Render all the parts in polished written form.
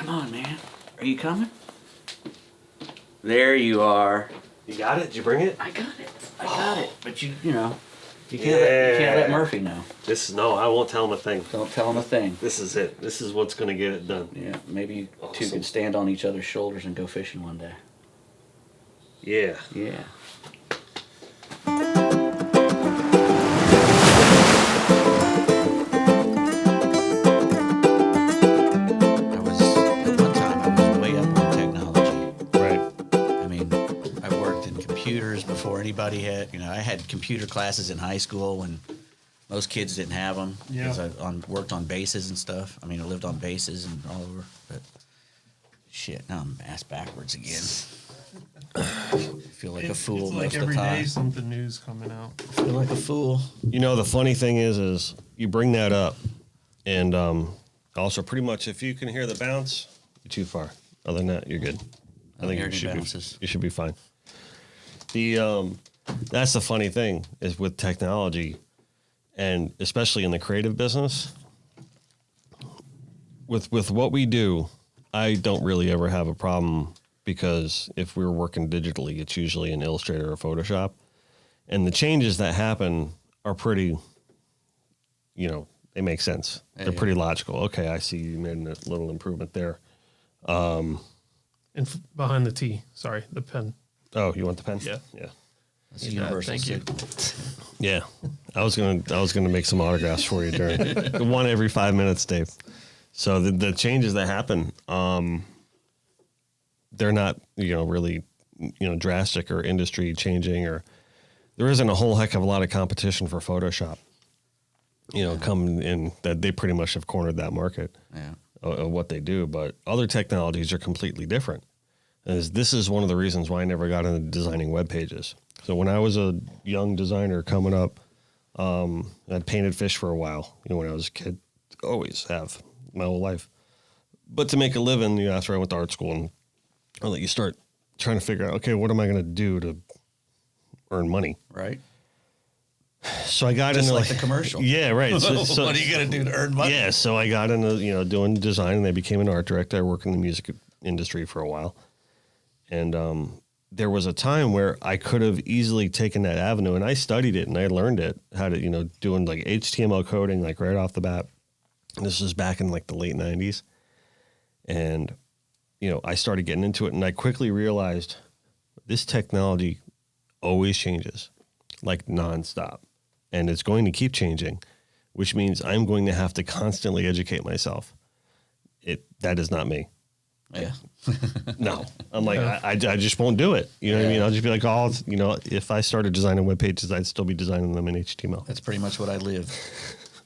Come on, man. Are you coming? There you are. You got it? Did you bring it? I got it. I got it. But you can't let Murphy know. No, I won't tell him a thing. Don't tell him a thing. This is it. This is what's going to get it done. Yeah, maybe you two can stand on each other's shoulders and go fishing one day. Yeah. Yeah. Before anybody had, I had computer classes in high school when most kids didn't have them. Yeah. Because I worked on bases and stuff. I lived on bases and all over. But shit, now I'm ass backwards again. I feel like a fool most of the time. Every day something new's coming out. I feel like a fool. The funny thing is you bring that up, and also pretty much if you can hear the bounce, you're too far. Other than that, you're good. I think you should be fine. That's the funny thing is with technology, and especially in the creative business, with what we do, I don't really ever have a problem because if we're working digitally, it's usually in Illustrator or Photoshop, and the changes that happen are pretty, they make sense. They're pretty logical. Okay, I see you made a little improvement there. And behind the T, sorry, the pen. Oh, you want the pen? Yeah. That's a universal thank you. Yeah, I was gonna make some autographs for you during one every 5 minutes, Dave. So the changes that happen, they're not really drastic or industry changing, or there isn't a whole heck of a lot of competition for Photoshop. Coming in that they pretty much have cornered that market. Yeah. Of what they do, but other technologies are completely different. This is one of the reasons why I never got into designing web pages. So when I was a young designer coming up, I'd painted fish for a while. When I was a kid, always have my whole life. But to make a living, after I went to art school, and you start trying to figure out, okay, what am I going to do to earn money? Right. So I got into like the commercial. Yeah, right. So what are you going to do to earn money? Yeah, so I got into doing design, and I became an art director. I worked in the music industry for a while. And there was a time where I could have easily taken that avenue, and I studied it and I learned it, how to, doing like HTML coding, like right off the bat. And this was back in like the late 90s. And, I started getting into it, and I quickly realized this technology always changes, like nonstop. And it's going to keep changing, which means I'm going to have to constantly educate myself. That is not me. Yeah. No, I'm like, I just won't do it. You know what I mean? I'll just be like, if I started designing web pages, I'd still be designing them in HTML. That's pretty much what I live.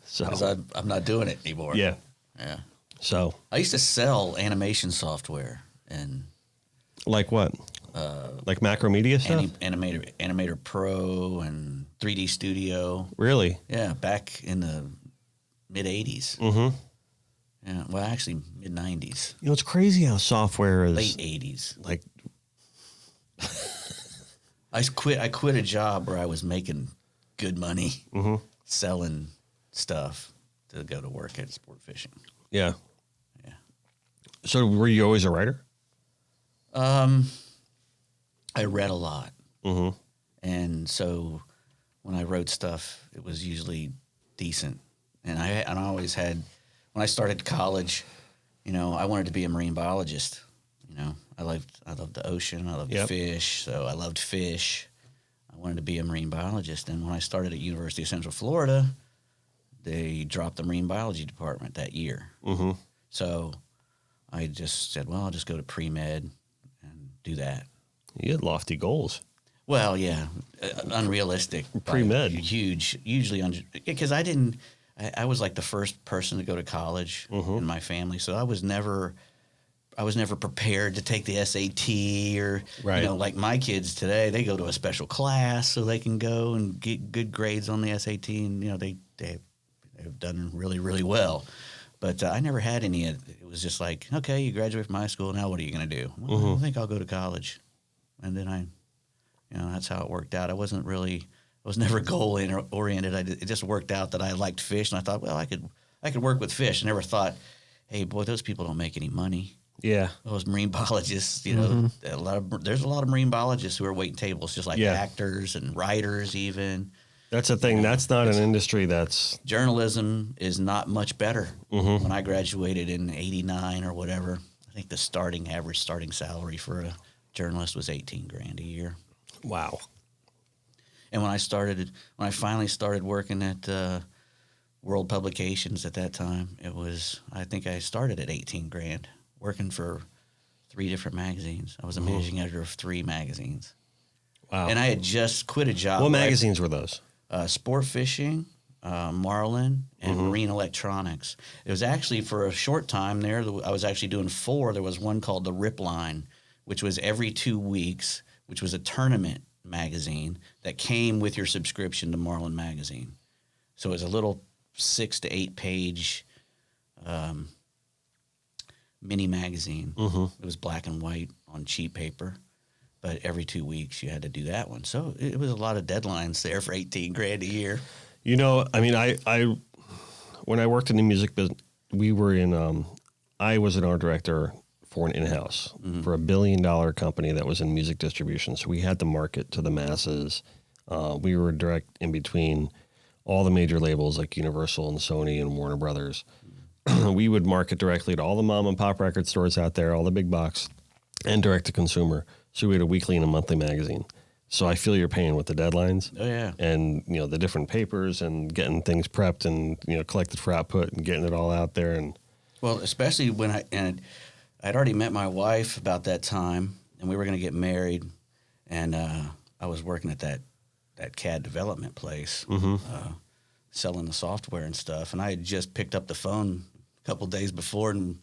So because I'm not doing it anymore. Yeah. Yeah. So I used to sell animation software and. Like what? Like Macromedia stuff? Animator Pro and 3D Studio. Really? Yeah, back in the mid 80s. Mm-hmm. Yeah, well, actually, mid 90s. It's crazy how software is late 80s. Like, I quit a job where I was making good money selling stuff to go to work at sport fishing. Yeah. Yeah. So, were you always a writer? I read a lot, and so when I wrote stuff, it was usually decent. And I always had. When I started college, I wanted to be a marine biologist. I loved the ocean. I loved the fish. So I loved fish. I wanted to be a marine biologist. And when I started at University of Central Florida, they dropped the marine biology department that year. Mm-hmm. So I just said, well, I'll just go to pre-med and do that. You had lofty goals. Well, yeah, unrealistic. Pre-med. Hugely because I was like the first person to go to college in my family, so I was never prepared to take the SAT or like my kids today. They go to a special class so they can go and get good grades on the SAT, and they've done really, really well. But I never had any. It was just like, okay, you graduate from high school, now what are you going to do? Well, I think I'll go to college, and then that's how it worked out. I was never goal oriented. It just worked out that I liked fish, and I thought, well, I could work with fish. I never thought, hey, boy, those people don't make any money. Yeah. Those marine biologists, you know, there's a lot of marine biologists who are waiting tables, just like actors and writers even. That's the thing. That's not an industry that's... Journalism is not much better. When I graduated in 89 or whatever, I think the average starting salary for a journalist was $18,000 a year. Wow. And when I finally started working at World Publications at that time, I think I started at $18,000, working for 3 different magazines. I was a managing editor of 3 magazines. Wow. And I had just quit a job. What magazines were those? Sport Fishing, Marlin, and Marine Electronics. It was actually for a short time there. I was actually doing 4. There was one called the Rip Line, which was every 2 weeks, which was a tournament magazine that came with your subscription to Marlin Magazine. So it was a little 6 to 8 page mini magazine. It was black and white on cheap paper, but every 2 weeks you had to do that one. So it was a lot of deadlines there for $18,000 a year. You know, I mean, I when I worked in the music business, I was an art director for an in-house for $1 billion company that was in music distribution. So we had to market to the masses. We were direct in between all the major labels like Universal and Sony and Warner Brothers. We would market directly to all the mom and pop record stores out there, all the big box, and direct to consumer. So we had a weekly and a monthly magazine. So I feel your pain with the deadlines. Oh, yeah. And, you know, the different papers and getting things prepped and, you know, collected for output and getting it all out there. And well, especially when I'd already met my wife about that time, and we were going to get married, and I was working at that CAD development place, selling the software and stuff, and I had just picked up the phone a couple days before and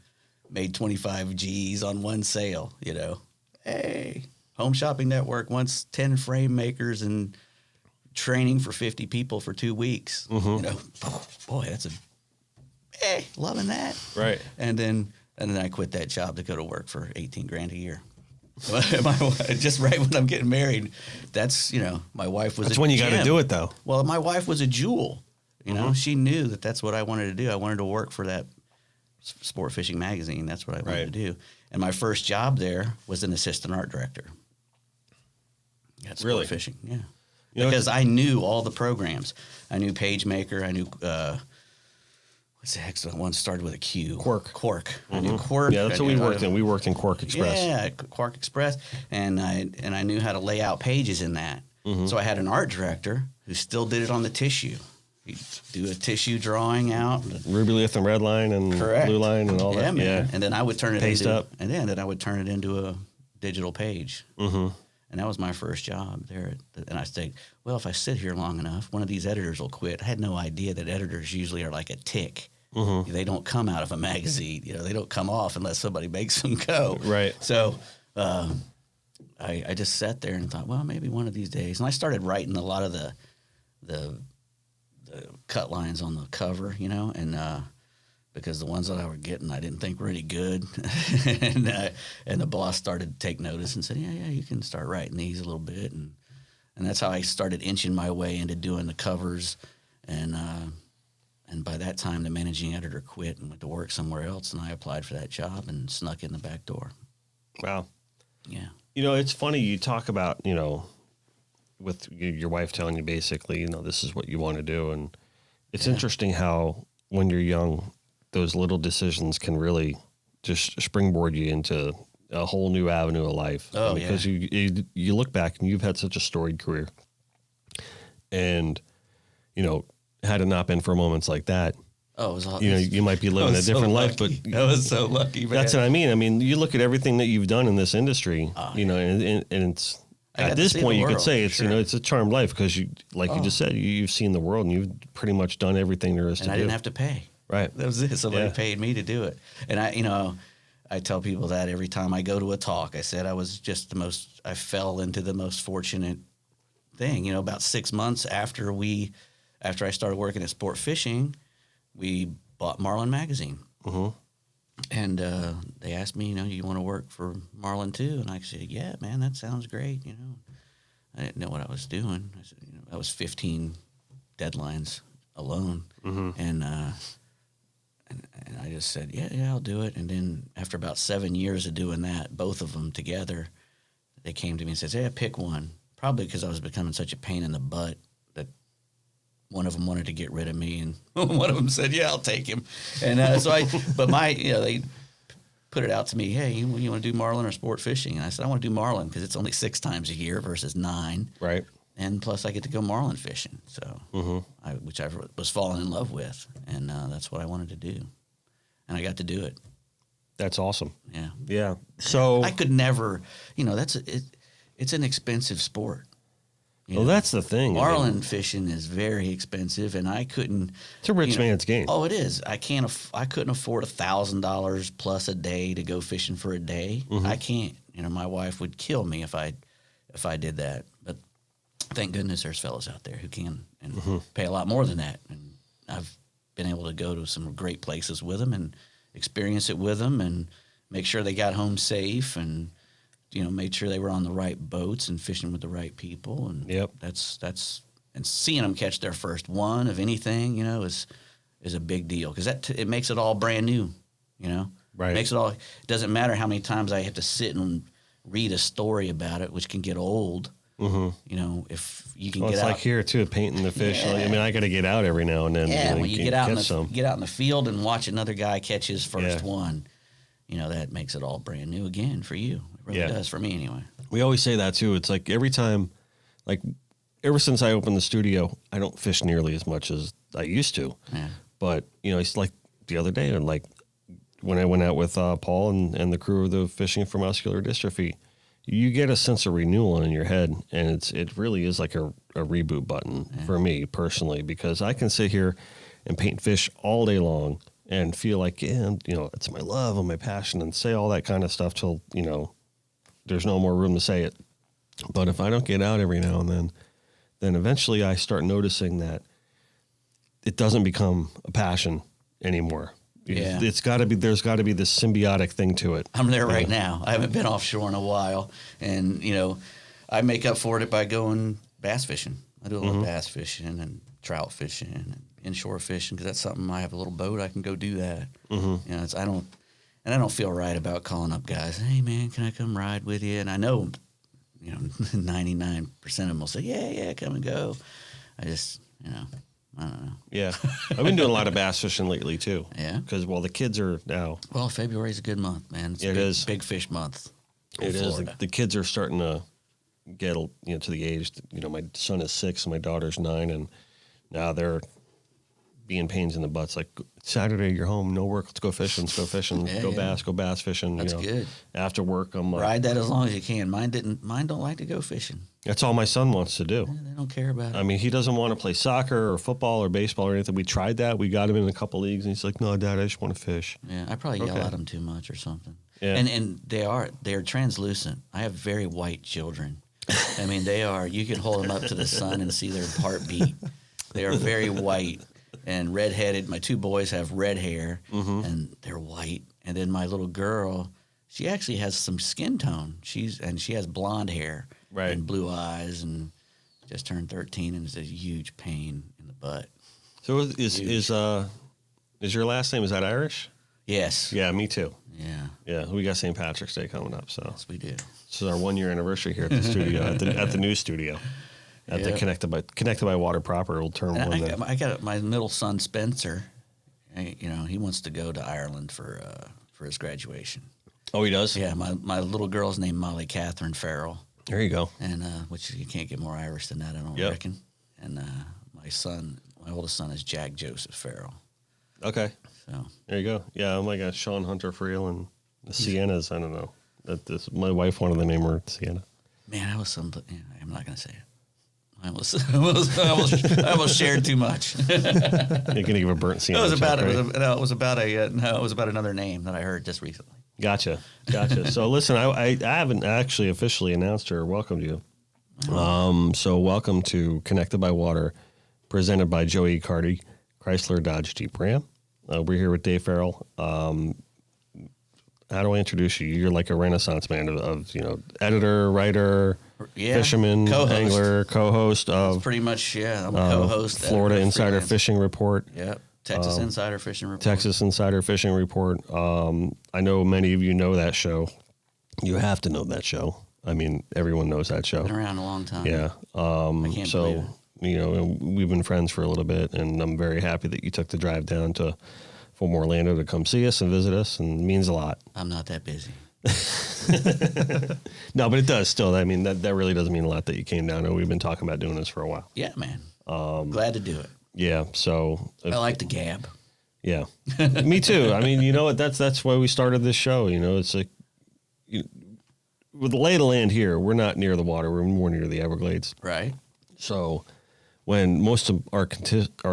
made 25 G's on one sale, you know. Hey, Home Shopping Network wants 10 frame makers and training for 50 people for 2 weeks. You know, boy, loving that. right. And then I quit that job to go to work for $18,000 a year. Just right when I'm getting married, that's, you know, my wife was. That's when you got to do it, though. Well, my wife was a jewel. You know, she knew that that's what I wanted to do. I wanted to work for that sport fishing magazine. That's what I wanted to do. And my first job there was an assistant art director. At sport fishing, yeah. You because I knew all the programs. I knew PageMaker. I knew what's the heck one started with a Q? Quark. I knew Quark. Yeah, that's what we worked in. We worked in Quark Express. Yeah, Quark Express, and I knew how to lay out pages in that. So I had an art director who still did it on the tissue. He'd do a tissue drawing out, ruby lithium red line and blue line and all that. Man. Yeah, and then I would turn it Paste into up. and then I would turn it into a digital page. And that was my first job there. And I said, well, if I sit here long enough, one of these editors will quit. I had no idea that editors usually are like a tick. They don't come out of a magazine. You know, they don't come off unless somebody makes them go. Right. So I just sat there and thought, well, maybe one of these days. And I started writing a lot of the cut lines on the cover, you know, and because the ones that I were getting, I didn't think were any good. and the boss started to take notice and said, yeah, you can start writing these a little bit. And that's how I started inching my way into doing the covers. And by that time, the managing editor quit and went to work somewhere else. And I applied for that job and snuck in the back door. Wow. Yeah. You know, it's funny you talk about, you know, with your wife telling you basically, you know, this is what you want to do. And it's interesting how when you're young, those little decisions can really just springboard you into a whole new avenue of life. Oh, because you look back and you've had such a storied career. And, you know, had it not been for moments like that, oh, it was all, you know, you might be living a different life. But I was so lucky, man. That's what I mean. I mean, you look at everything that you've done in this industry, you know, and it's, at this point, you could say it's, you know, it's a charmed life because you, like you just said, you've seen the world and you've pretty much done everything there is to do. And I didn't have to pay. Right. That was it. Somebody paid me to do it. And I tell people that every time I go to a talk. I said I was just I fell into the most fortunate thing. You know, about 6 months after I started working at Sport Fishing, we bought Marlin Magazine. And they asked me, you know, you want to work for Marlin too? And I said, yeah, man, that sounds great. You know, I didn't know what I was doing. I said, you know, that was 15 deadlines alone. And I just said, yeah, I'll do it. And then after about 7 years of doing that, both of them together, they came to me and said, hey, pick one. Probably because I was becoming such a pain in the butt that one of them wanted to get rid of me, and one of them said, yeah, I'll take him. And they put it out to me, hey, you want to do marlin or sport fishing? And I said, I want to do marlin because it's only 6 times a year versus 9. Right. And plus I get to go marlin fishing, so which I was falling in love with, and that's what I wanted to do. And I got to do it. That's awesome. Yeah. Yeah. So I could never, it's an expensive sport. That's the thing. Marlin fishing is very expensive, and I couldn't. It's a rich man's game. Oh, it is. I couldn't afford $1,000 plus a day to go fishing for a day. I can't. My wife would kill me if I did that. But thank goodness there's fellas out there who can and pay a lot more than that. And I've been able to go to some great places with them and experience it with them and make sure they got home safe and made sure they were on the right boats and fishing with the right people. And that's and seeing them catch their first one of anything, is a big deal because it makes it all brand new, Right. It makes it all. It doesn't matter how many times I have to sit and read a story about it, which can get old. If you can get it's out. like here too, painting the fish. Yeah. I got to get out every now and then. Yeah, when you get out in the field and watch another guy catch his first one, that makes it all brand new again for you. It really does for me anyway. We always say that too. It's like every time, ever since I opened the studio, I don't fish nearly as much as I used to. Yeah. But it's like the other day, and when I went out with Paul and the crew of the Fishing for Muscular Dystrophy, you get a sense of renewal in your head, and it really is like a reboot button for me personally, because I can sit here and paint fish all day long and feel like, it's my love and my passion, and say all that kind of stuff till, there's no more room to say it. But if I don't get out every now and then eventually I start noticing that it doesn't become a passion anymore. Yeah. There's got to be this symbiotic thing to it. I'm there right now. I haven't been offshore in a while, and I make up for it by going bass fishing. I do a little bass fishing and trout fishing and inshore fishing because that's something. I have a little boat. I can go do that. I don't feel right about calling up guys. Hey man, can I come ride with you? And I know, 99% of them will say, yeah, come and go. I just, I don't know. Yeah. I've been doing a lot of bass fishing lately, too. Yeah? Because, the kids are now... Well, February's a good month, man. It is. Big fish month. It is. The kids are starting to get, to the age... my son is 6 and my daughter's 9, and now they're being pains in the butts. Like, Saturday, you're home, no work, let's go fishing, go bass fishing. That's good. After work, I'm like... Ride that as long as you can. Mine don't like to go fishing. That's all my son wants to do. Yeah, they don't care about it. He doesn't want to play soccer or football or baseball or anything. We tried that. We got him in a couple leagues, and he's like, no, Dad, I just want to fish. Yeah, I probably yell at him too much or something. Yeah. And they're translucent. I have very white children. They are. You can hold them up to the sun and see their heartbeat. They are very white and redheaded. My 2 boys have red hair, and they're white. And then my little girl, she actually has some skin tone. She has blonde hair. Right. And blue eyes, and just turned 13, and it's a huge pain in the butt. So is your last name, is that Irish? Yes. Yeah, me too. Yeah. Yeah, we got St. Patrick's Day coming up, so. Yes, we do. This is our 1-year anniversary here at the studio, at the new studio, at the Connected by Water proper. We'll turn one. I got my middle son Spencer. He wants to go to Ireland for his graduation. Oh, he does? Yeah, my little girl's named Molly Catherine Ferrell. There you go. And which you can't get more Irish than that, I don't reckon. And my oldest son is Jack Joseph Ferrell. Okay. So there you go. Yeah, I'm like a Sean Hunter Friel and the Siennas. I don't know. My wife wanted to name her Sienna. Man, I was I'm not going to say it. I almost shared too much. You're gonna give a burnt Sienna. It was about another name that I heard just recently. Gotcha. So listen, I haven't actually officially announced her or welcomed you. So welcome to Connected by Water, presented by Joey Carty, Chrysler Dodge Jeep Ram. We're here with Dave Ferrell. How do I introduce you? You're like a renaissance man of editor, writer, fisherman, co-host. angler, co-host of... That's pretty much, I'm a co-host. Florida Insider Fishing Report. Yep. Texas Insider Fishing Report. Texas Insider Fishing Report. I know many of you know that show. You have to know that show. I mean, everyone knows that show. Been around a long time. Yeah. I can't believe it. You know, we've been friends for a little bit, and I'm very happy that you took the drive down from Orlando to come see us and visit us, and it means a lot. I'm not that busy. No, but it does still. I mean, that really does mean a lot that you came down, and we've been talking about doing this for a while. Yeah, man. Glad to do it. Yeah, so I like the gab. Yeah, me too. I mean, you know what? That's why we started this show. You know, it's like with the lay of the land here, we're not near the water. We're more near the Everglades. Right. So when most of our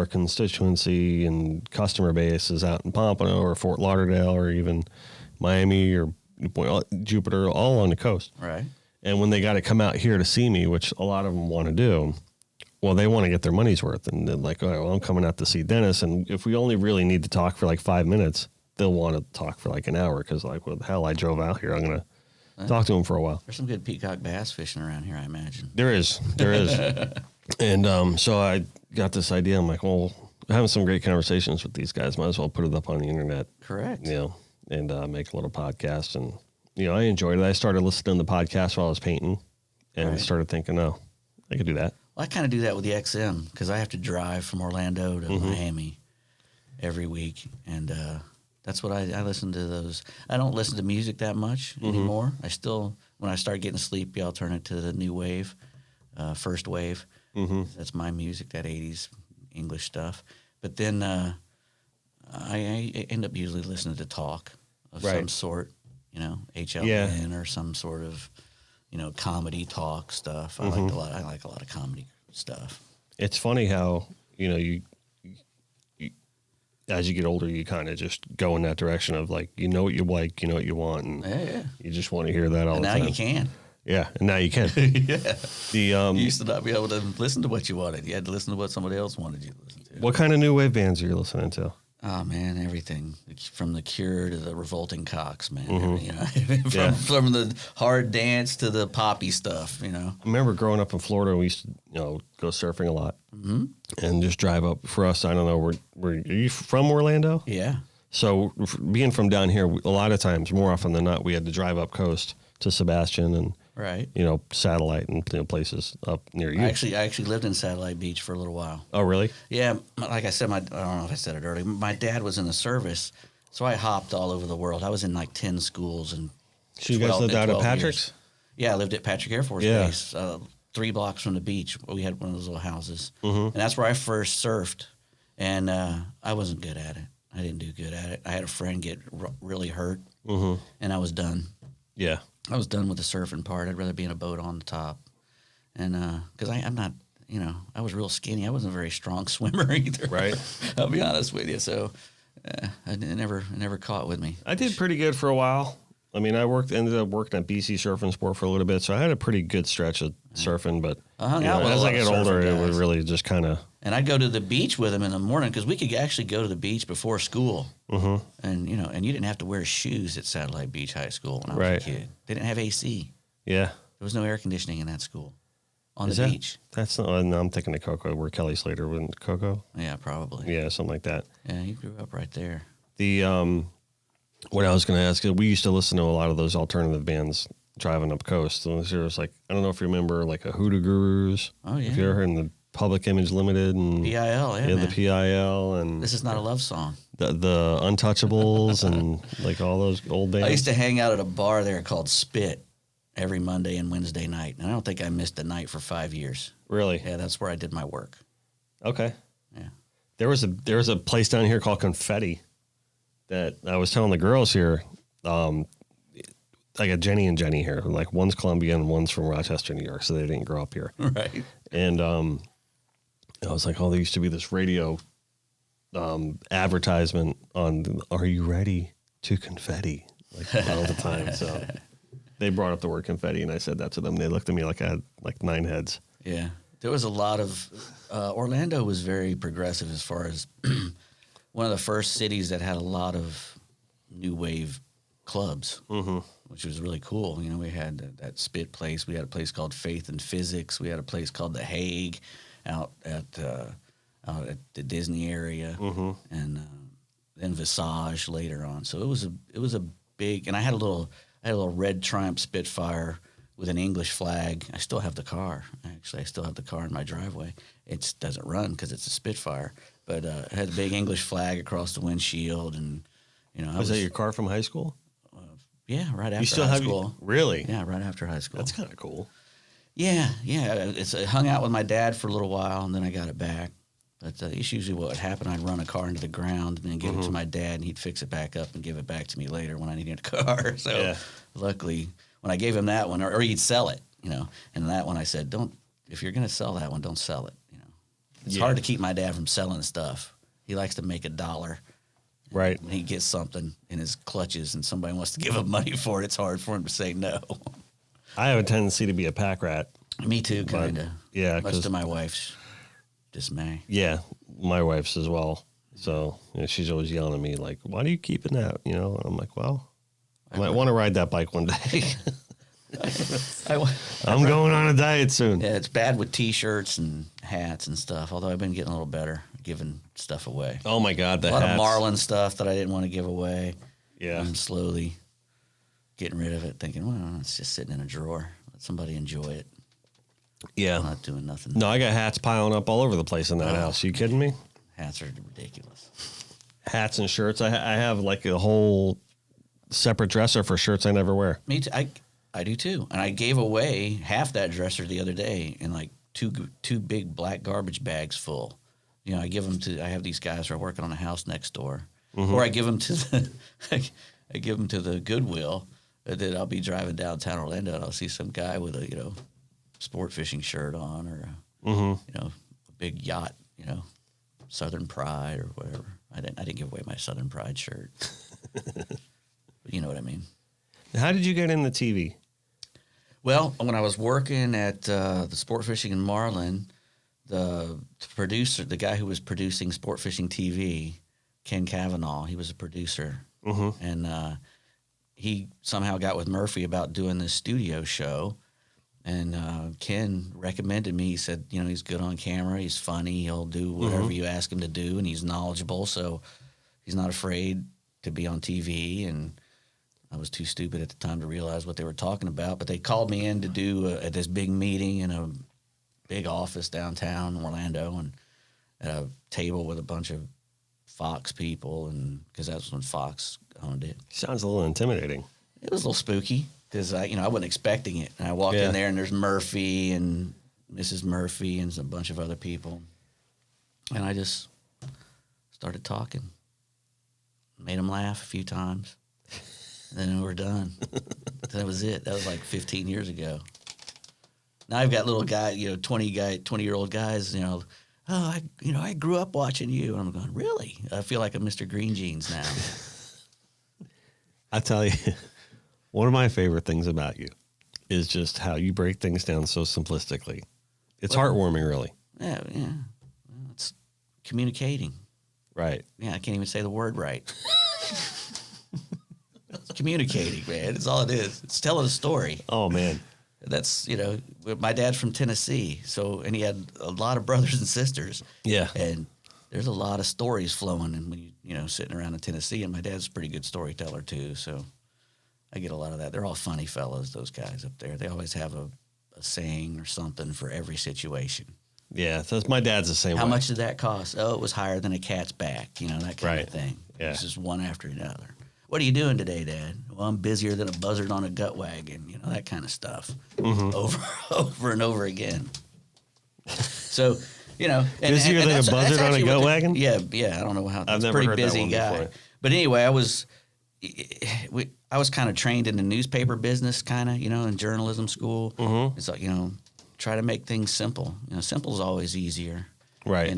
constituency and customer base is out in Pompano or Fort Lauderdale or even Miami or Jupiter, all on the coast. Right. And when they got to come out here to see me, which a lot of them want to do, well, they want to get their money's worth. And they're like, all right, well, I'm coming out to see Dennis. And if we only really need to talk for like 5 minutes, they'll want to talk for like an hour because, like, well, the hell, I drove out here. I'm going to talk to him for a while. There's some good peacock bass fishing around here, I imagine. There is. And so I got this idea. I'm like, well, having some great conversations with these guys. Might as well put it up on the internet. Correct. You know, and make a little podcast. And, you know, I enjoyed it. I started listening to the podcast while I was painting and started thinking, oh, I could do that. Well, I kind of do that with the XM because I have to drive from Orlando to Miami every week. And that's what I listen to those. I don't listen to music that much anymore. I still, when I start getting sleepy, I'll turn it to the new wave, first wave. That's my music, that 80s English stuff. But then I end up usually listening to talk of some sort, you know, HLN or some sort of, you know, comedy talk stuff. I like a lot of comedy stuff. It's funny how, you know, you as you get older, you kind of just go in that direction of like, you know what you like, you know what you want, and you just want to hear that all the time. And now you can. Yeah, and now you can. You used to not be able to listen to what you wanted. You had to listen to what somebody else wanted you to listen to. What kind of new wave bands are you listening to? Oh man, everything from the Cure to the Revolting Cocks, man. You know, from the hard dance to the poppy stuff. You know, I remember growing up in Florida, we used to, you know, go surfing a lot and just drive up. For us, I don't know, are you from Orlando? Yeah. So being from down here, a lot of times, more often than not, we had to drive up coast to Sebastian and you know, Satellite and, you know, places up near you. I actually lived in Satellite Beach for a little while. Oh, really? Yeah, like I said, I don't know if I said it earlier. My dad was in the service, so I hopped all over the world. I was in like 10 schools and. So you guys lived out at Patrick's? Years. Yeah, I lived at Patrick Air Force Base, 3 blocks from the beach. We had one of those little houses, and that's where I first surfed. And I wasn't good at it. I didn't do good at it. I had a friend get really hurt, and I was done. Yeah. I was done with the surfing part. I'd rather be in a boat on the top. And because I'm not, you know, I was real skinny. I wasn't a very strong swimmer either. Right. I'll be honest with you. So it never caught with me. I did pretty good for a while. I mean, ended up working at BC Surf and Sport for a little bit, so I had a pretty good stretch of surfing. But as I get older, it would really just kind of. And I'd go to the beach with him in the morning because we could actually go to the beach before school. And you know, and you didn't have to wear shoes at Satellite Beach High School when I was a kid. They didn't have AC. Yeah. There was no air conditioning in that school. On the beach. That's not. No, I'm thinking of Cocoa, where Kelly Slater went. Cocoa. Yeah, probably. Yeah, something like that. Yeah, you grew up right there. What I was going to ask is, we used to listen to a lot of those alternative bands driving up coast. So there was like, I don't know if you remember, like a Hoodoo Gurus. Oh yeah. If you ever heard the Public Image Limited and PIL, man. The PIL and This Is Not a Love Song. The Untouchables and like all those old bands. I used to hang out at a bar there called Spit every Monday and Wednesday night, and I don't think I missed a night for 5 years. Really? Yeah, that's where I did my work. Okay. Yeah. There was a place down here called Confetti that I was telling the girls here. I got Jenny and Jenny here. Like, one's Colombian and one's from Rochester, New York, so they didn't grow up here. Right. And I was like, oh, there used to be this radio advertisement on "Are you ready to confetti?" like all the time. So they brought up the word confetti, and I said that to them. They looked at me like I had like 9 heads. Yeah, there was a lot of Orlando was very progressive as far as one of the first cities that had a lot of new wave clubs, which was really cool. You know, we had that Spit place. We had a place called Faith and Physics. We had a place called The Hague out at out at the Disney area, and then Visage later on. So it was a big, and I had a little red Triumph Spitfire with an English flag. I still have the car. Actually, I still have the car in my driveway. It doesn't run because it's a Spitfire, but it had a big English flag across the windshield, and Was that your car from high school? Yeah, right after high school. Really? Yeah, right after high school. That's kind of cool. Yeah. I hung out with my dad for a little while, and then I got it back. But it's usually what would happen. I'd run a car into the ground and then give it to my dad, and he'd fix it back up and give it back to me later when I needed a car. So luckily, when I gave him that one, or he'd sell it, and that one I said, if you're going to sell that one, don't sell it. It's hard to keep my dad from selling stuff. He likes to make $1. Right. When he gets something in his clutches and somebody wants to give him money for it, it's hard for him to say no. I have a tendency to be a pack rat. Me too, kind of. Yeah. Much to my wife's dismay. Yeah, my wife's as well. So she's always yelling at me like, why are you keeping that? And I'm like, well, I might want to ride that bike one day. I'm going on a diet soon. Yeah, it's bad with T-shirts and hats and stuff, although I've been getting a little better giving stuff away. Oh, my God, a lot of Marlin stuff that I didn't want to give away. Yeah. I'm slowly getting rid of it, thinking, well, it's just sitting in a drawer. Let somebody enjoy it. Yeah. I'm not doing nothing. No, I got hats piling up all over the place in that house. You kidding me? Hats are ridiculous. Hats and shirts. I have like a whole separate dresser for shirts I never wear. Me too. I do too. And I gave away half that dresser the other day in like two big black garbage bags full. I give them I have these guys who are working on a house next door, or I give them to the Goodwill. That I'll be driving downtown Orlando and I'll see some guy with a sport fishing shirt on, or a big yacht, Southern Pride or whatever. I didn't give away my Southern Pride shirt. But you know what I mean. How did you get into TV? Well, when I was working at the sport fishing in Marlin, the producer, the guy who was producing Sport Fishing TV, Ken Cavanaugh, he was a producer, and he somehow got with Murphy about doing this studio show. And Ken recommended me. He said, he's good on camera. He's funny. He'll do whatever you ask him to do, and he's knowledgeable. So he's not afraid to be on TV. And I was too stupid at the time to realize what they were talking about. But they called me in to do at this big meeting in a big office downtown Orlando, and at a table with a bunch of Fox people, and because that's when Fox owned it. Sounds a little intimidating. It was a little spooky. Because I wasn't expecting it, and I walked in there, and there's Murphy and Mrs. Murphy and a bunch of other people, and I just started talking, made them laugh a few times, and then we're done. That was it. That was like 15 years ago. Now I've got little guy, 20-year-old guys, I grew up watching you, and I'm going, really? I feel like a Mr. Green Jeans now. I tell you. One of my favorite things about you is just how you break things down so simplistically. It's heartwarming, really. Yeah. Well, it's communicating. Right. Yeah, I can't even say the word right. It's communicating, man. It's all it is. It's telling a story. Oh, man. That's, my dad's from Tennessee, and he had a lot of brothers and sisters. Yeah. And there's a lot of stories flowing, and when sitting around in Tennessee, and my dad's a pretty good storyteller, too, so I get a lot of that. They're all funny fellows, those guys up there. They always have a saying or something for every situation. Yeah, my dad's the same way. How much did that cost? Oh, it was higher than a cat's back, that kind of thing. Yeah. It's just one after another. What are you doing today, Dad? Well, I'm busier than a buzzard on a gut wagon, that kind of stuff. Over and over again. So, busier than a buzzard on a gut wagon? Yeah, I don't know how. I've never pretty heard busy that one guy. before. But anyway, I was kind of trained in the newspaper business, kind of, in journalism school. It's like, try to make things simple. Simple is always easier. Right.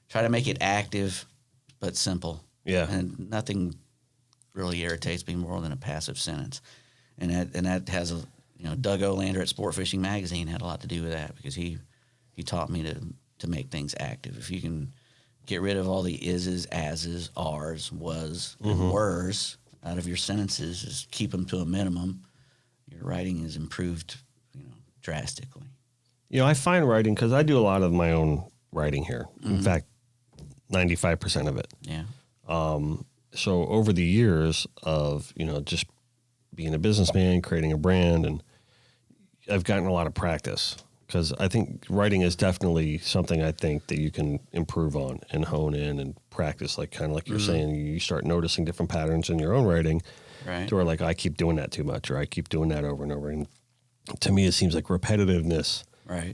Try to make it active, but simple. Yeah. And nothing really irritates me more than a passive sentence. And that has Doug Olander at Sport Fishing Magazine had a lot to do with that, because he taught me to make things active. If you can get rid of all the is's, as's, are's, was, and were's out of your sentences, just keep them to a minimum, your writing is improved, drastically. I find writing, because I do a lot of my own writing here. In fact, 95% of it. Yeah. So over the years of, just being a businessman, creating a brand, and I've gotten a lot of practice, because I think writing is definitely something I think that you can improve on and hone in and practice. Like kind of like you're saying, you start noticing different patterns in your own writing, Right. to where like I keep doing that too much, or I keep doing that over and over. And to me, it seems like repetitiveness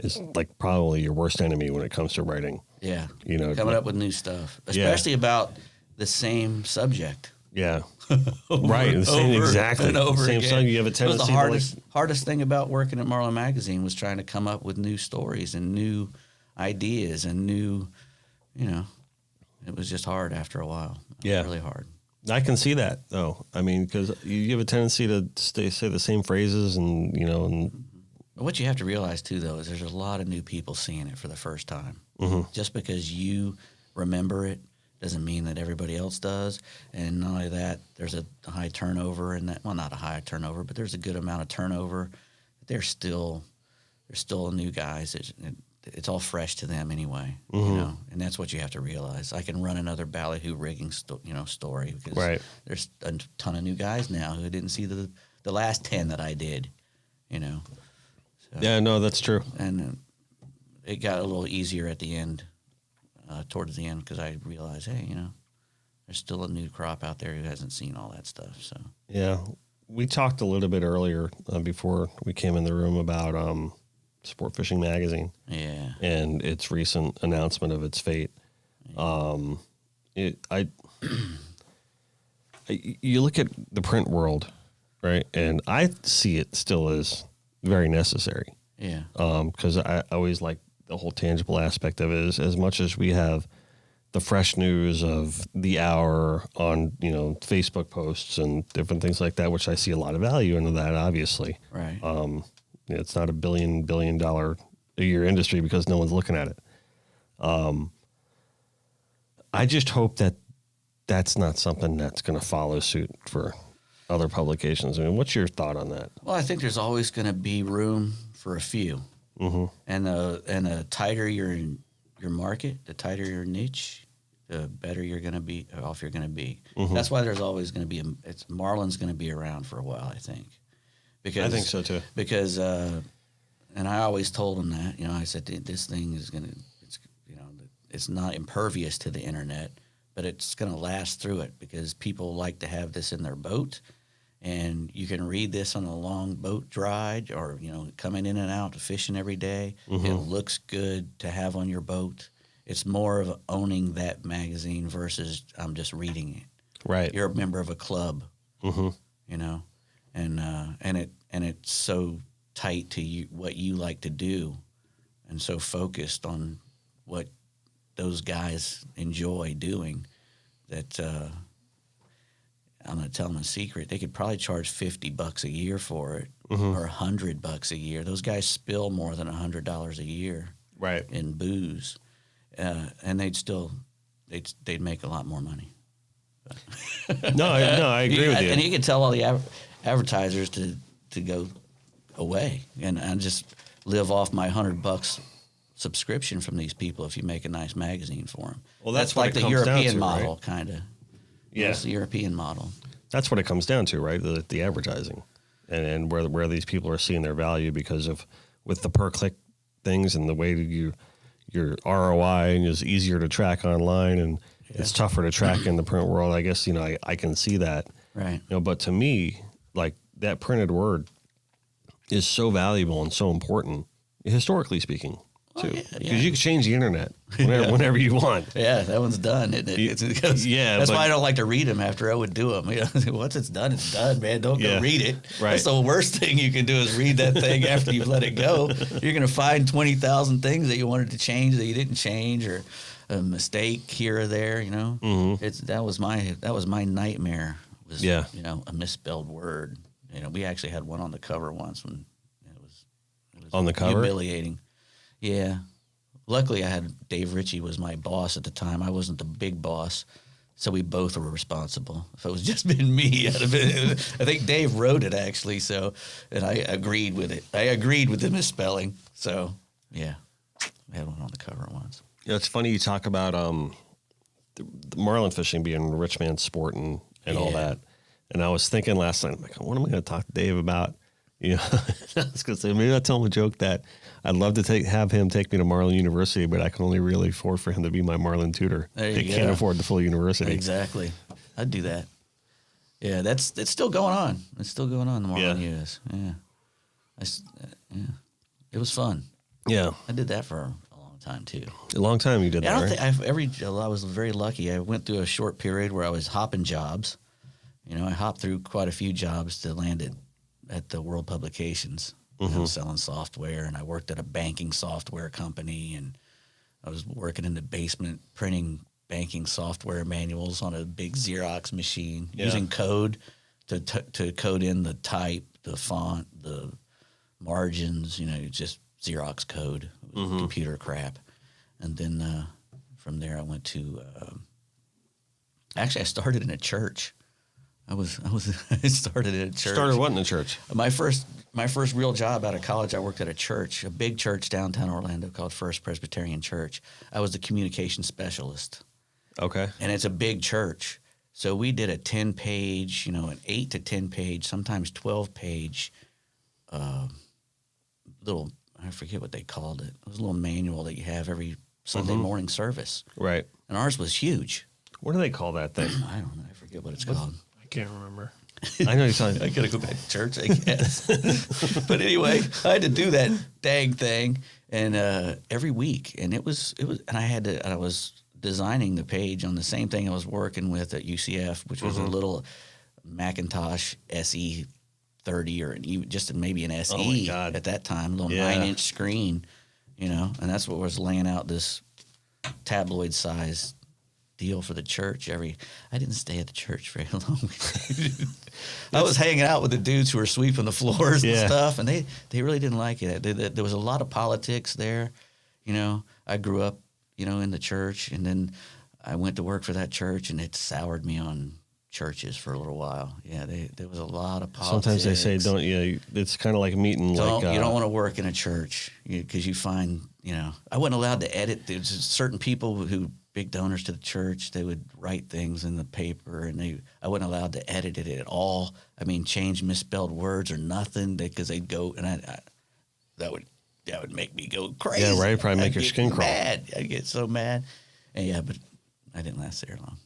is like probably your worst enemy when it comes to writing. Yeah. Coming up with new stuff, especially about the same subject. Yeah. Right. The same, exactly. And over the same again. song. You have a tendency It was the hardest thing about working at Marlin Magazine was trying to come up with new stories and new ideas and new, it was just hard after a while. Yeah. Really hard. I can see that, though. I mean, because you have a tendency to say the same phrases and. What you have to realize, too, though, is there's a lot of new people seeing it for the first time. Mm-hmm. Just because you remember it doesn't mean that everybody else does. And not only that, there's a high turnover in that. Well, not a high turnover, but there's a good amount of turnover. They're still new guys. It's all fresh to them anyway, Mm-hmm. And that's what you have to realize. I can run another ballyhoo rigging story because there's a ton of new guys now who didn't see the last 10 that I did, So, yeah, no, that's true. And it got a little easier at the end, towards the end, because I realized, hey, there's still a new crop out there who hasn't seen all that stuff. So yeah, we talked a little bit earlier before we came in the room about Sport Fishing Magazine. Yeah, and its recent announcement of its fate. You look at the print world, right, and I see it still as very necessary. Yeah. Because I always like the whole tangible aspect of it. Is as much as we have the fresh news of the hour on Facebook posts and different things like that, which I see a lot of value into that. Obviously, Right. It's not a billion dollar a year industry because no one's looking at it. I just hope that that's not something that's going to follow suit for other publications. I mean, what's your thought on that? Well, I think there's always going to be room for a few, and the tighter your market, the tighter your niche, the better you're going to be off. You're going to be. That's why there's always going to be Marlin's going to be around for a while. I think. Because I think so too. Because and I always told him that I said this thing is going to it's not impervious to the internet, but it's going to last through it because people like to have this in their boat. And you can read this on a long boat ride or, coming in and out fishing every day. It looks good to have on your boat. It's more of owning that magazine versus I'm just reading it. Right. You're a member of a club, and it's so tight to you, what you like to do and so focused on what those guys enjoy doing that I'm going to tell them a secret. They could probably charge $50 a year for it or $100 a year. Those guys spill more than $100 a year in booze. And they'd make a lot more money. No, I agree with you. And you can tell all the advertisers to go away and just live off my $100 subscription from these people if you make a nice magazine for them. Well, that's like what the it comes European down to, model, right? kind of. Yeah, it's the European model. That's what it comes down to, right? The advertising, and where these people are seeing their value because of with the per click things and the way that your ROI and is easier to track online and it's tougher to track in the print world. I guess I can see that, right? But to me, like that printed word is so valuable and so important, historically speaking. Too, because you can change the internet whenever you want. Yeah, that one's done. Isn't it? That's why I don't like to read them after I would do them. Once it's done, man. Don't go read it. Right. That's the worst thing you can do is read that thing after you've let it go. You're going to find 20,000 things that you wanted to change that you didn't change, or a mistake here or there. That was my nightmare. A misspelled word. We actually had one on the cover once when it was on the cover, humiliating. Yeah. Luckily, I had Dave Ritchie was my boss at the time. I wasn't the big boss, so we both were responsible. If it was just been me, I'd have been, I think Dave wrote it, actually, and I agreed with it. I agreed with the misspelling. So, yeah, I had one on the cover once. It's funny you talk about marlin fishing being a rich man's sport and all that. And I was thinking last night, I'm like, what am I going to talk to Dave about? You know, I was going to say, maybe I'll tell him a joke that I'd love to have him take me to Marlin University, but I can only really afford for him to be my Marlin tutor. He can't afford the full university. Exactly. I'd do that. Yeah, it's still going on. It's still going on, the Marlin US. Yeah. It was fun. Yeah. I did that for a long time, too. A long time you did that, right? I was very lucky. I went through a short period where I was hopping jobs. You know, I hopped through quite a few jobs to land at the World Publications, selling software. And I worked at a banking software company, and I was working in the basement printing banking software manuals on a big Xerox machine, using code to code in the type, the font, the margins, you know, just Xerox code, computer crap. And then from there I went to actually I started in a church. I started in a church. Started what in a church? My first real job out of college, I worked at a church, a big church downtown Orlando called First Presbyterian Church. I was the communication specialist. Okay. And it's a big church. So we did a 10-page, you know, an 8 to 10-page, sometimes 12-page little, I forget what they called it. It was a little manual that you have every Sunday morning service. Right. And ours was huge. What do they call that thing? I don't know. I forget what it's called. I can't remember. I know you're talking. I got to go back to church, I guess. But anyway, I had to do that dang thing and every week. And it was, and I was designing the page on the same thing I was working with at UCF, which was a little Macintosh SE 30 or just maybe an SE at that time, a little 9-inch screen, you know, and that's what was laying out this tabloid size deal for the church. I didn't stay at the church very long. I was hanging out with the dudes who were sweeping the floors and stuff, and they really didn't like it. There was a lot of politics there. You know, I grew up, you know, in the church, and then I went to work for that church, and it soured me on churches for a little while. Yeah, there was a lot of politics. Sometimes they say, don't, it's kind of like meeting you don't want to work in a church because you find, you know, I wasn't allowed to edit. There's certain people who, big donors to the church, they would write things in the paper, and I wasn't allowed to edit it at all. I mean, change misspelled words or nothing because they'd go, and that would make me go crazy. Yeah, right. Probably make your skin crawl. I'd get so mad. And but I didn't last there long.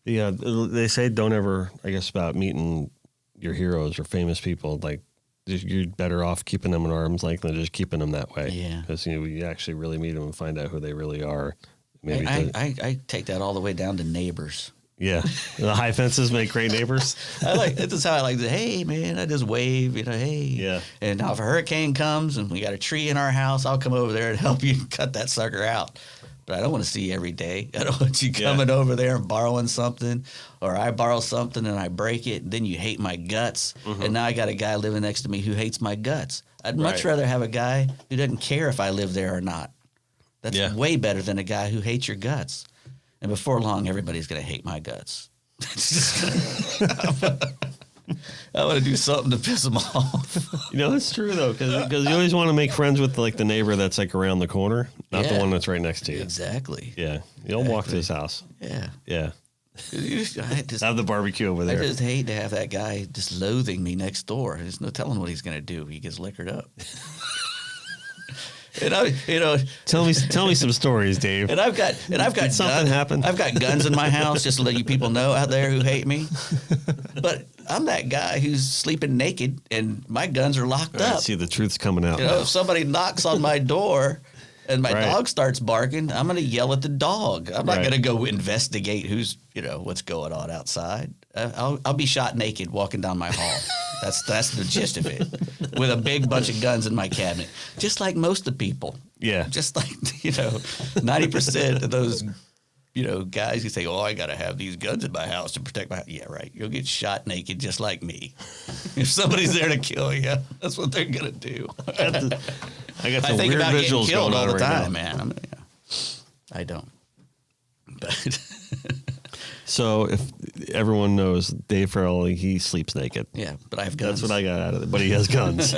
Yeah, they say don't ever, I guess, about meeting your heroes or famous people. Like, you're better off keeping them at arm's length than just keeping them that way. Yeah. Because, you know, you actually really meet them and find out who they really are. Maybe I take that all the way down to neighbors. Yeah. The high fences make great neighbors. This is how I like to, hey, man, I just wave, you know, hey. Yeah. And now if a hurricane comes and we got a tree in our house, I'll come over there and help you cut that sucker out. But I don't want to see you every day. I don't want you coming over there and borrowing something, or I borrow something and I break it, and then you hate my guts. And now I got a guy living next to me who hates my guts. I'd much rather have a guy who doesn't care if I live there or not. That's way better than a guy who hates your guts. And before long, everybody's going to hate my guts. I want to do something to piss them off. You know, it's true, though, because you always want to make friends with, like, the neighbor that's, like, around the corner, not the one that's right next to you. Exactly. Yeah. You don't walk to his house. Yeah. Yeah. I just have the barbecue over there. I just hate to have that guy just loathing me next door. There's no telling what he's going to do. He gets liquored up. And tell me some stories, Dave. And I've got something happen. I've got guns in my house, just to let you people know out there who hate me. But I'm that guy who's sleeping naked, and my guns are locked up. See, the truth's coming out. You know, if somebody knocks on my door and my dog starts barking, I'm going to yell at the dog. I'm not going to go investigate what's going on outside. I'll be shot naked walking down my hall. That's the gist of it. With a big bunch of guns in my cabinet, just like most of the people. Yeah. Just like 90% of those guys who say, "Oh, I got to have these guns in my house to protect my house." Yeah, right. You'll get shot naked just like me. If somebody's there to kill you, that's what they're gonna do. I got some think weird about visuals getting killed going all on the right time, now. man. I don't. But so if everyone knows Dave Ferrell, he sleeps naked. Yeah, but I have guns. That's what I got out of it. But he has guns.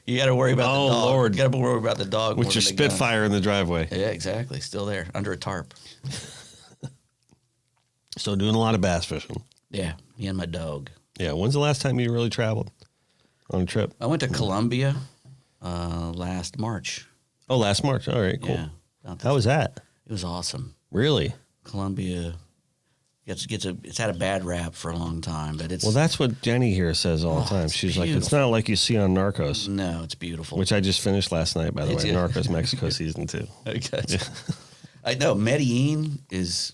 You got to worry about the dog. Lord. You got to worry about the dog. With your Spitfire in the driveway. Yeah, exactly. Still there, under a tarp. So doing a lot of bass fishing. Yeah, me and my dog. Yeah, when's the last time you really traveled on a trip? I went to Colombia last March. Oh, last March. All right, cool. Yeah, How was that? It was awesome. Really? Colombia it's had a bad rap for a long time, but it's... Well, that's what Jenny here says all the time. She's like, it's not like you see on Narcos. No, it's beautiful. Which I just finished last night, by the way. Narcos Mexico season 2. Okay. Yeah. I know, Medellin is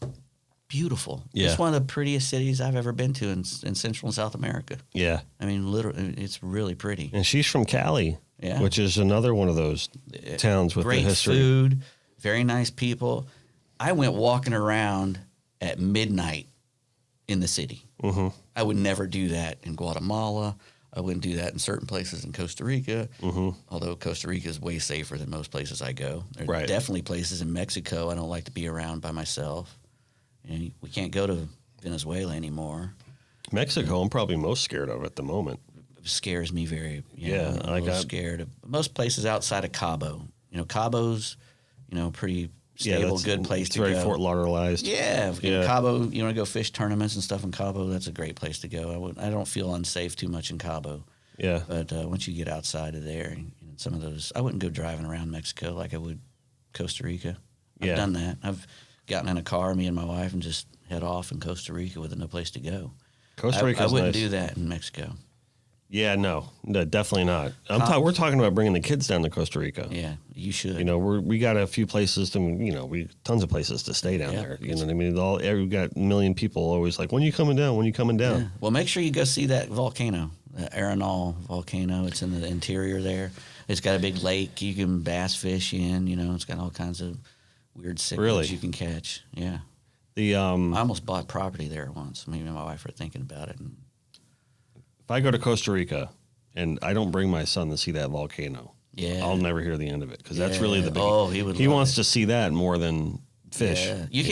beautiful. Yeah. It's one of the prettiest cities I've ever been to in Central and South America. Yeah. I mean, literally, it's really pretty. And she's from Cali, yeah, which is another one of those towns with great the history. Food, very nice people. I went walking around at midnight in the city. Mm-hmm. I would never do that in Guatemala. I wouldn't do that in certain places in Costa Rica, although Costa Rica is way safer than most places I go. There are definitely places in Mexico I don't like to be around by myself. And we can't go to Venezuela anymore. Mexico, I'm probably most scared of at the moment. It scares me very. I'm scared of most places outside of Cabo. Cabo's, pretty stable, good place to go. It's very Fort Lauderdaleized. Yeah. Cabo, you want to go fish tournaments and stuff in Cabo, that's a great place to go. I don't feel unsafe too much in Cabo. Yeah. But once you get outside of there, some of those, I wouldn't go driving around Mexico like I would Costa Rica. I've done that. I've gotten in a car, me and my wife, and just head off in Costa Rica with no place to go. Costa Rica, I wouldn't do that in Mexico. Yeah, no, definitely not. We're talking about bringing the kids down to Costa Rica. Yeah, you should. We got a few places to, tons of places to stay down there. You know what I mean? We got a million people always like, when are you coming down? When are you coming down? Yeah. Well, make sure you go see that volcano, the Arenal volcano. It's in the interior there. It's got a big lake you can bass fish in. It's got all kinds of weird cichlids you can catch. Yeah. I almost bought property there once. Me and my wife were thinking about it. And if I go to Costa Rica and I don't bring my son to see that volcano, I'll never hear the end of it because that's really the big. Oh, he wants to see that more than fish. Yeah. You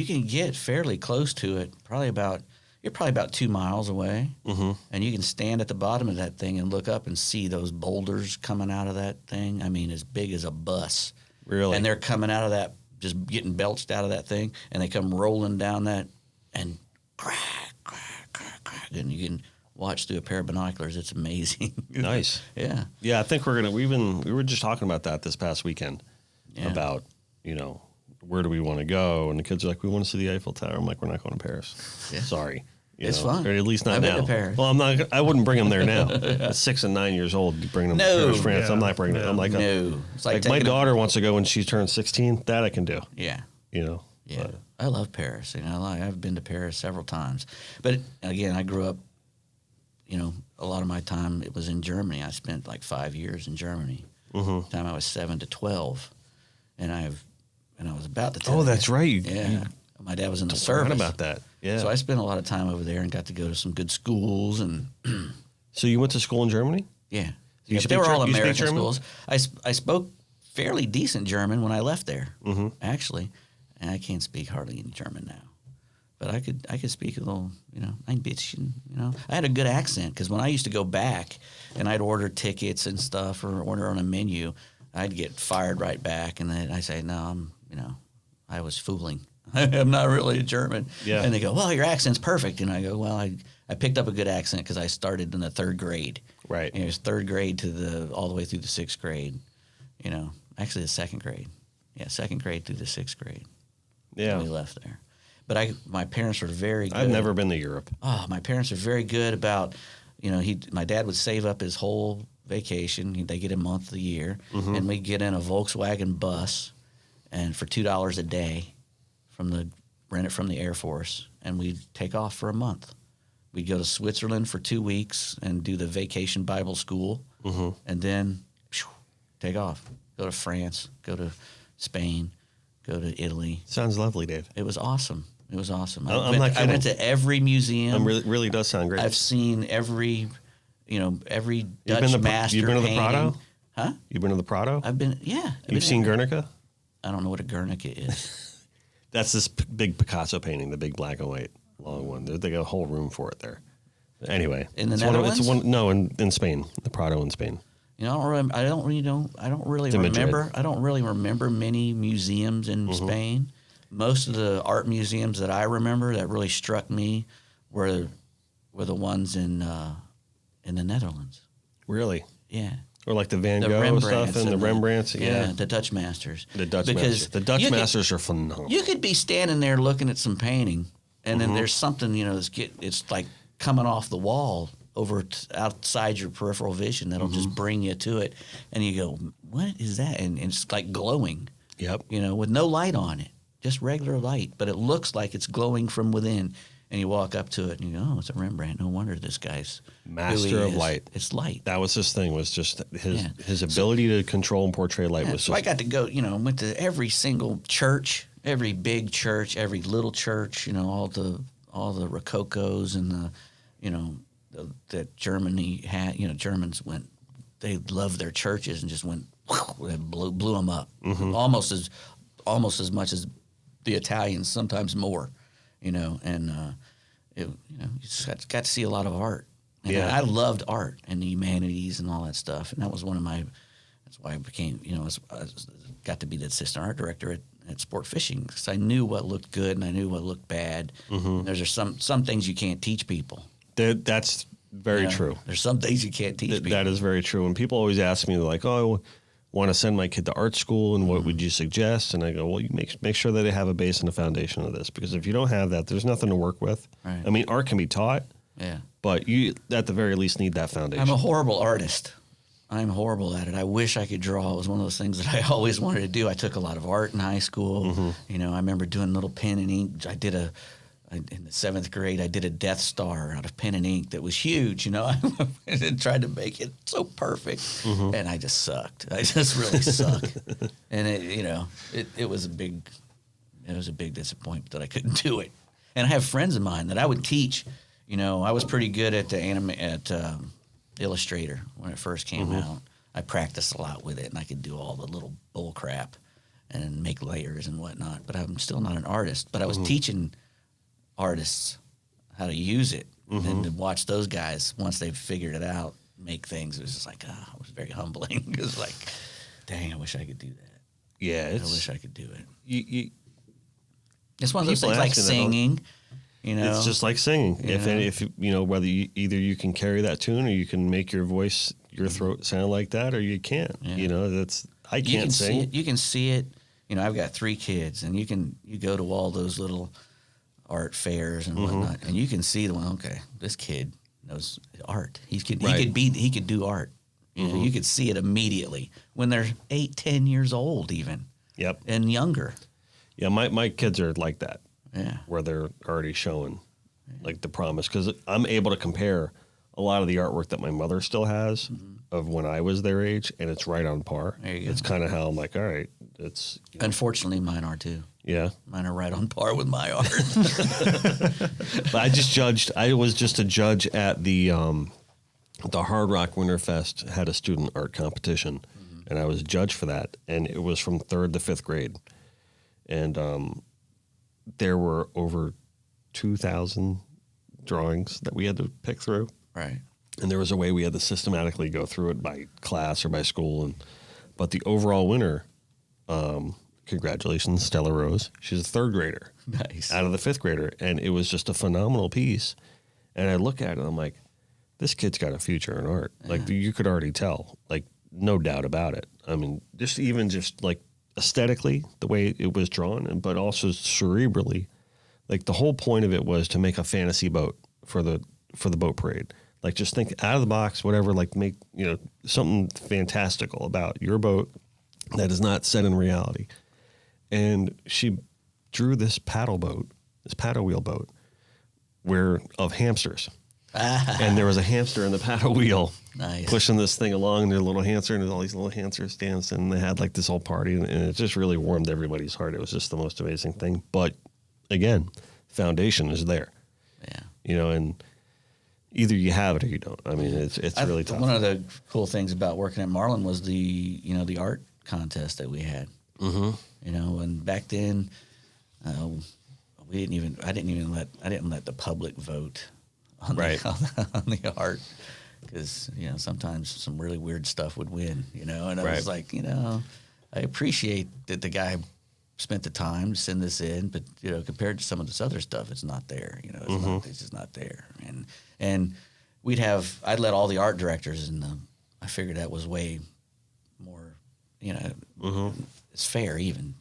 can get fairly close to it. You're probably about 2 miles away, and you can stand at the bottom of that thing and look up and see those boulders coming out of that thing. I mean, as big as a bus. Really, and they're coming out of that, just getting belched out of that thing, and they come rolling down that and crack, and you can watch through a pair of binoculars. It's amazing. Nice. Yeah. Yeah, I think we were just talking about that this past weekend about, where do we want to go? And the kids are like, we want to see the Eiffel Tower. I'm like, we're not going to Paris. Yeah. Sorry. It's fun. Or at least not now. I've been to Paris. Well, I wouldn't bring them there now. At 6 and 9 years old, you bring them to Paris, France. Yeah. I'm not bringing them. I'm like, no. It's like my daughter wants to go when she turns 16. That I can do. Yeah. Yeah. But I love Paris. I've been to Paris several times. But again, I grew up, a lot of my time it was in Germany. I spent like 5 years in Germany. The time I was 7 to 12. And I was about to tell you. That's right. Yeah. My dad was in the service. I forgot about that. Yeah. So I spent a lot of time over there and got to go to some good schools. And so you went to school in Germany? Yeah. They were all American schools. I spoke fairly decent German when I left there, actually. And I can't speak hardly any German now. But I could speak a little, ein bisschen, I had a good accent because when I used to go back and I'd order tickets and stuff or order on a menu, I'd get fired right back. And then I say, no, I was fooling. I'm not really a German. Yeah. And they go, well, your accent's perfect. And I go, well, I picked up a good accent because I started in the 3rd grade. Right. It was 3rd grade all the way through the 6th grade. Actually the 2nd grade. Yeah, 2nd grade through the 6th grade. Yeah. We left there. But my parents were very good. I've never been to Europe. Oh, my parents are very good about, my dad would save up his whole vacation. They get a month a year. And we'd get in a Volkswagen bus and for $2 a day rent it from the Air Force, and we'd take off for a month. We'd go to Switzerland for 2 weeks and do the vacation Bible school, and then take off. Go to France, go to Spain, go to Italy. Sounds lovely, Dave. It was awesome. I went to every museum. It really does sound great. I've seen every Dutch master You've been to the painting. Prado? Huh? You've been to the Prado? I've been, yeah. You've seen Guernica? I don't know what a Guernica is. That's this big Picasso painting, the big black and white long one. They got a whole room for it there. Anyway. In the Netherlands? No, in Spain. The Prado in Spain. You know, I don't really remember many museums in Spain. Most of the art museums that I remember that really struck me were the ones in the Netherlands. Really? Yeah. Or like the Van Gogh stuff and the Rembrandts. Yeah, the Dutch masters. The Dutch masters are phenomenal. You could be standing there looking at some painting, and then there's something, you know, it's like coming off the wall over outside your peripheral vision that'll just bring you to it, and you go, what is that? And it's like glowing. Yep. You know, with no light on it, just regular light, but it looks like it's glowing from within. And you walk up to it and you go, oh, it's a Rembrandt. No wonder this guy's master of light. It's light. That was his thing, was just his ability to control and portray light. Was so I got to go, you know, went to every single church, every big church, every little church, you know, all the Rococos and the, you know, that Germany had, you know, Germans went, they loved their churches and just went, and blew them up. Almost as much as the Italians, sometimes more. You know, and you just got to see a lot of art. And I loved art and the humanities and all that stuff. And that was that's why I became, you know, I got to be the assistant art director at Sport Fishing, because I knew what looked good and I knew what looked bad. And there's some things you can't teach people. That's very true. There's some things you can't teach people. That is very true. And people always ask me, like, oh, want to send my kid to art school, and what would you suggest? And I go, well, you make sure that they have a base and a foundation of this, because if you don't have that, there's nothing to work with. Right. I mean, art can be taught, but you at the very least need that foundation. I'm a horrible artist. I'm horrible at it. I wish I could draw. It was one of those things that I always wanted to do. I took a lot of art in high school. You know, I remember doing little pen and ink. In the 7th grade, I did a Death Star out of pen and ink that was huge, you know. I tried to make it so perfect, and I just sucked. I just really sucked. And it was a big disappointment that I couldn't do it. And I have friends of mine that I would teach. You know, I was pretty good at Illustrator when it first came out. I practiced a lot with it, and I could do all the little bull crap and make layers and whatnot. But I'm still not an artist. But I was teaching artists how to use it, and to watch those guys, once they've figured it out, make things. It was just like, it was very humbling. It was like, dang, I wish I could do that. Yeah, I wish I could do it. It's one of those things like singing. You know, it's just like singing. Yeah. If you know, whether either you can carry that tune, or you can make your voice, your throat sound like that, or you can't. Yeah. You know, I can't sing. You can see it. You know, I've got 3 kids, and you go to all those little art fairs and whatnot, and you can see the one. Okay, this kid knows art. He could do art. You know, you could see it immediately when they're 8, 10 years old, even. Yep. And younger. Yeah, my kids are like that. Yeah. Where they're already showing like the promise, because I'm able to compare a lot of the artwork that my mother still has of when I was their age, and it's right on par. There you go. It's kind of how I'm like, all right, it's. Unfortunately, mine are too. Yeah. Mine are right on par with my art. But I was just a judge at the Hard Rock Winterfest had a student art competition, and I was a judge for that, and it was from 3rd to 5th grade. And there were over 2,000 drawings that we had to pick through. Right. And there was a way we had to systematically go through it by class or by school. But the overall winner, congratulations, Stella Rose. She's a 3rd grader. Nice. Out of the 5th grader. And it was just a phenomenal piece. And I look at it, I'm like, this kid's got a future in art. Yeah. Like, you could already tell. Like, no doubt about it. I mean, just like aesthetically, the way it was drawn, but also cerebrally. Like, the whole point of it was to make a fantasy boat for the boat parade. Like, just think out of the box, whatever, like make, you know, something fantastical about your boat that is not set in reality. And she drew this paddle wheel boat of hamsters. And there was a hamster in the paddle wheel pushing this thing along, and their little hamster, and there's all these little hamsters dancing, and they had like this whole party, and it just really warmed everybody's heart. It was just the most amazing thing. But again, foundation is there. Yeah. You know, and either you have it or you don't. I mean, it's really tough. One of the cool things about working at Marlin was the art contest that we had. You know, and back then, I didn't let the public vote on the art. because sometimes some really weird stuff would win, and I Right. was like, I appreciate that the guy spent the time to send this in, but compared to some of this other stuff, it's not there. It's just not there. And I'd let all the art directors in them. I figured that was way more, it's fair even,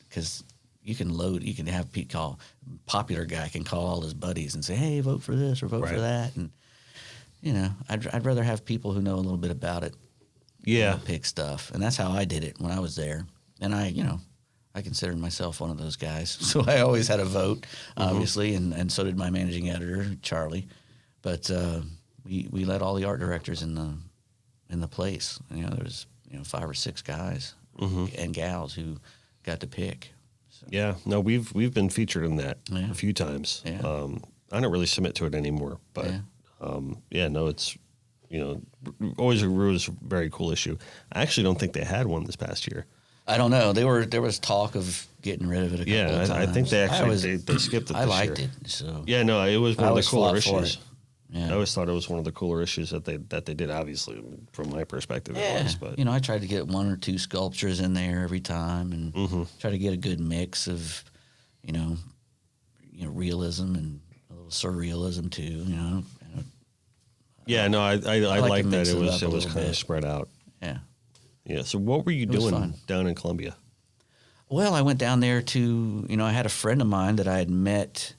because you can have popular guy can call all his buddies and say, hey, vote for this or vote for that. And, I'd rather have people who know a little bit about it. Yeah. Pick stuff. And that's how I did it when I was there. And I considered myself one of those guys. So I always had a vote, obviously, and so did my managing editor, Charlie. But we let all the art directors in the place. There was 5 or 6 guys and gals who got to pick. So. Yeah, no, we've been featured in that a few times. Yeah. I don't really submit to it anymore, but no, it's always was a very cool issue. I actually don't think they had one this past year. I don't know. There was talk of getting rid of it a couple of times. I think they actually they skipped it. I this liked year. it. So yeah, no, it was one of the cooler issues. Yeah. I always thought it was one of the cooler issues that they did. Obviously, from my perspective, it was. But I tried to get 1 or 2 sculptures in there every time, and try to get a good mix of, realism and a little surrealism too. Yeah, no, I like that it was kind of spread out. Yeah. Yeah. So what were you doing down in Colombia? Well, I went down there to, I had a friend of mine that I had met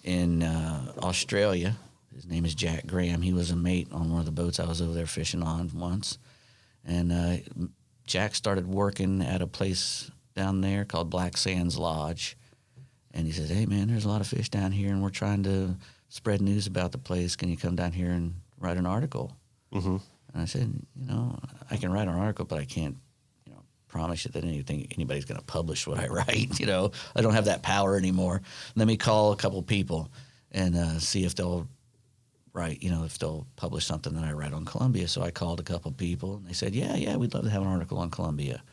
in Australia. His name is Jack Graham. He was a mate on one of the boats I was over there fishing on once. And Jack started working at a place down there called Black Sands Lodge. And he said, hey, man, there's a lot of fish down here, and we're trying to spread news about the place. Can you come down here and write an article? And I said, I can write an article, but I can't, promise you that anybody's going to publish what I write. I don't have that power anymore. Let me call a couple people and see if they'll write, if they'll publish something that I write on Colombia. So I called a couple people, and they said, yeah, we'd love to have an article on Colombia.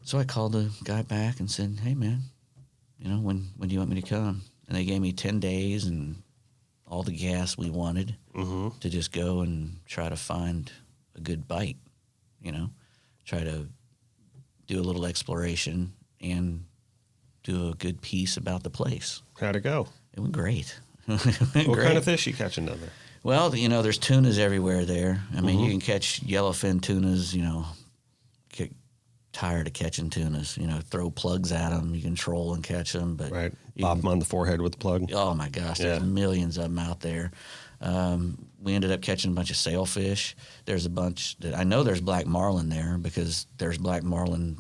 So I called the guy back and said, hey, man, when do you want me to come? And they gave me 10 days and all the gas we wanted to just go and try to find a good bite, try to do a little exploration and do a good piece about the place. How'd it go? It went great. What kind of fish you catching down there? Well, there's tunas everywhere there. I mean, you can catch yellowfin tunas, get tired of catching tunas, throw plugs at them. You can troll and catch them. But right. Bop them on the forehead with the plug. Oh, my gosh. There's millions of them out there. We ended up catching a bunch of sailfish. There's a bunch that I know there's black marlin there because there's black marlin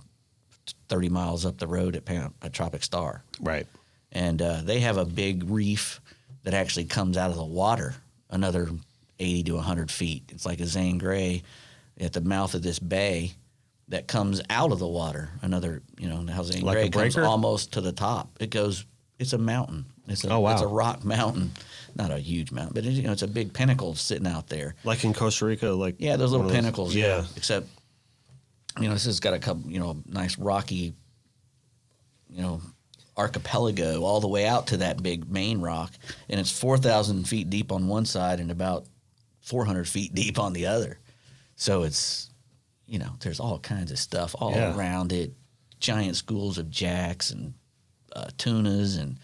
30 miles up the road at Tropic Star. Right. And they have a big reef that actually comes out of the water another 80 to 100 feet. It's like a Zane Grey at the mouth of this bay that comes out of the water. Another, how Zane Grey comes almost to the top. It's a mountain. It's a rock mountain. Not a huge mountain, but it's a big pinnacle sitting out there. Like in Costa Rica, those little pinnacles. Yeah. Except, this has got a couple, nice rocky, archipelago all the way out to that big main rock, and it's 4,000 feet deep on one side and about 400 feet deep on the other. So it's, there's all kinds of stuff all around it. Giant schools of jacks and tunas and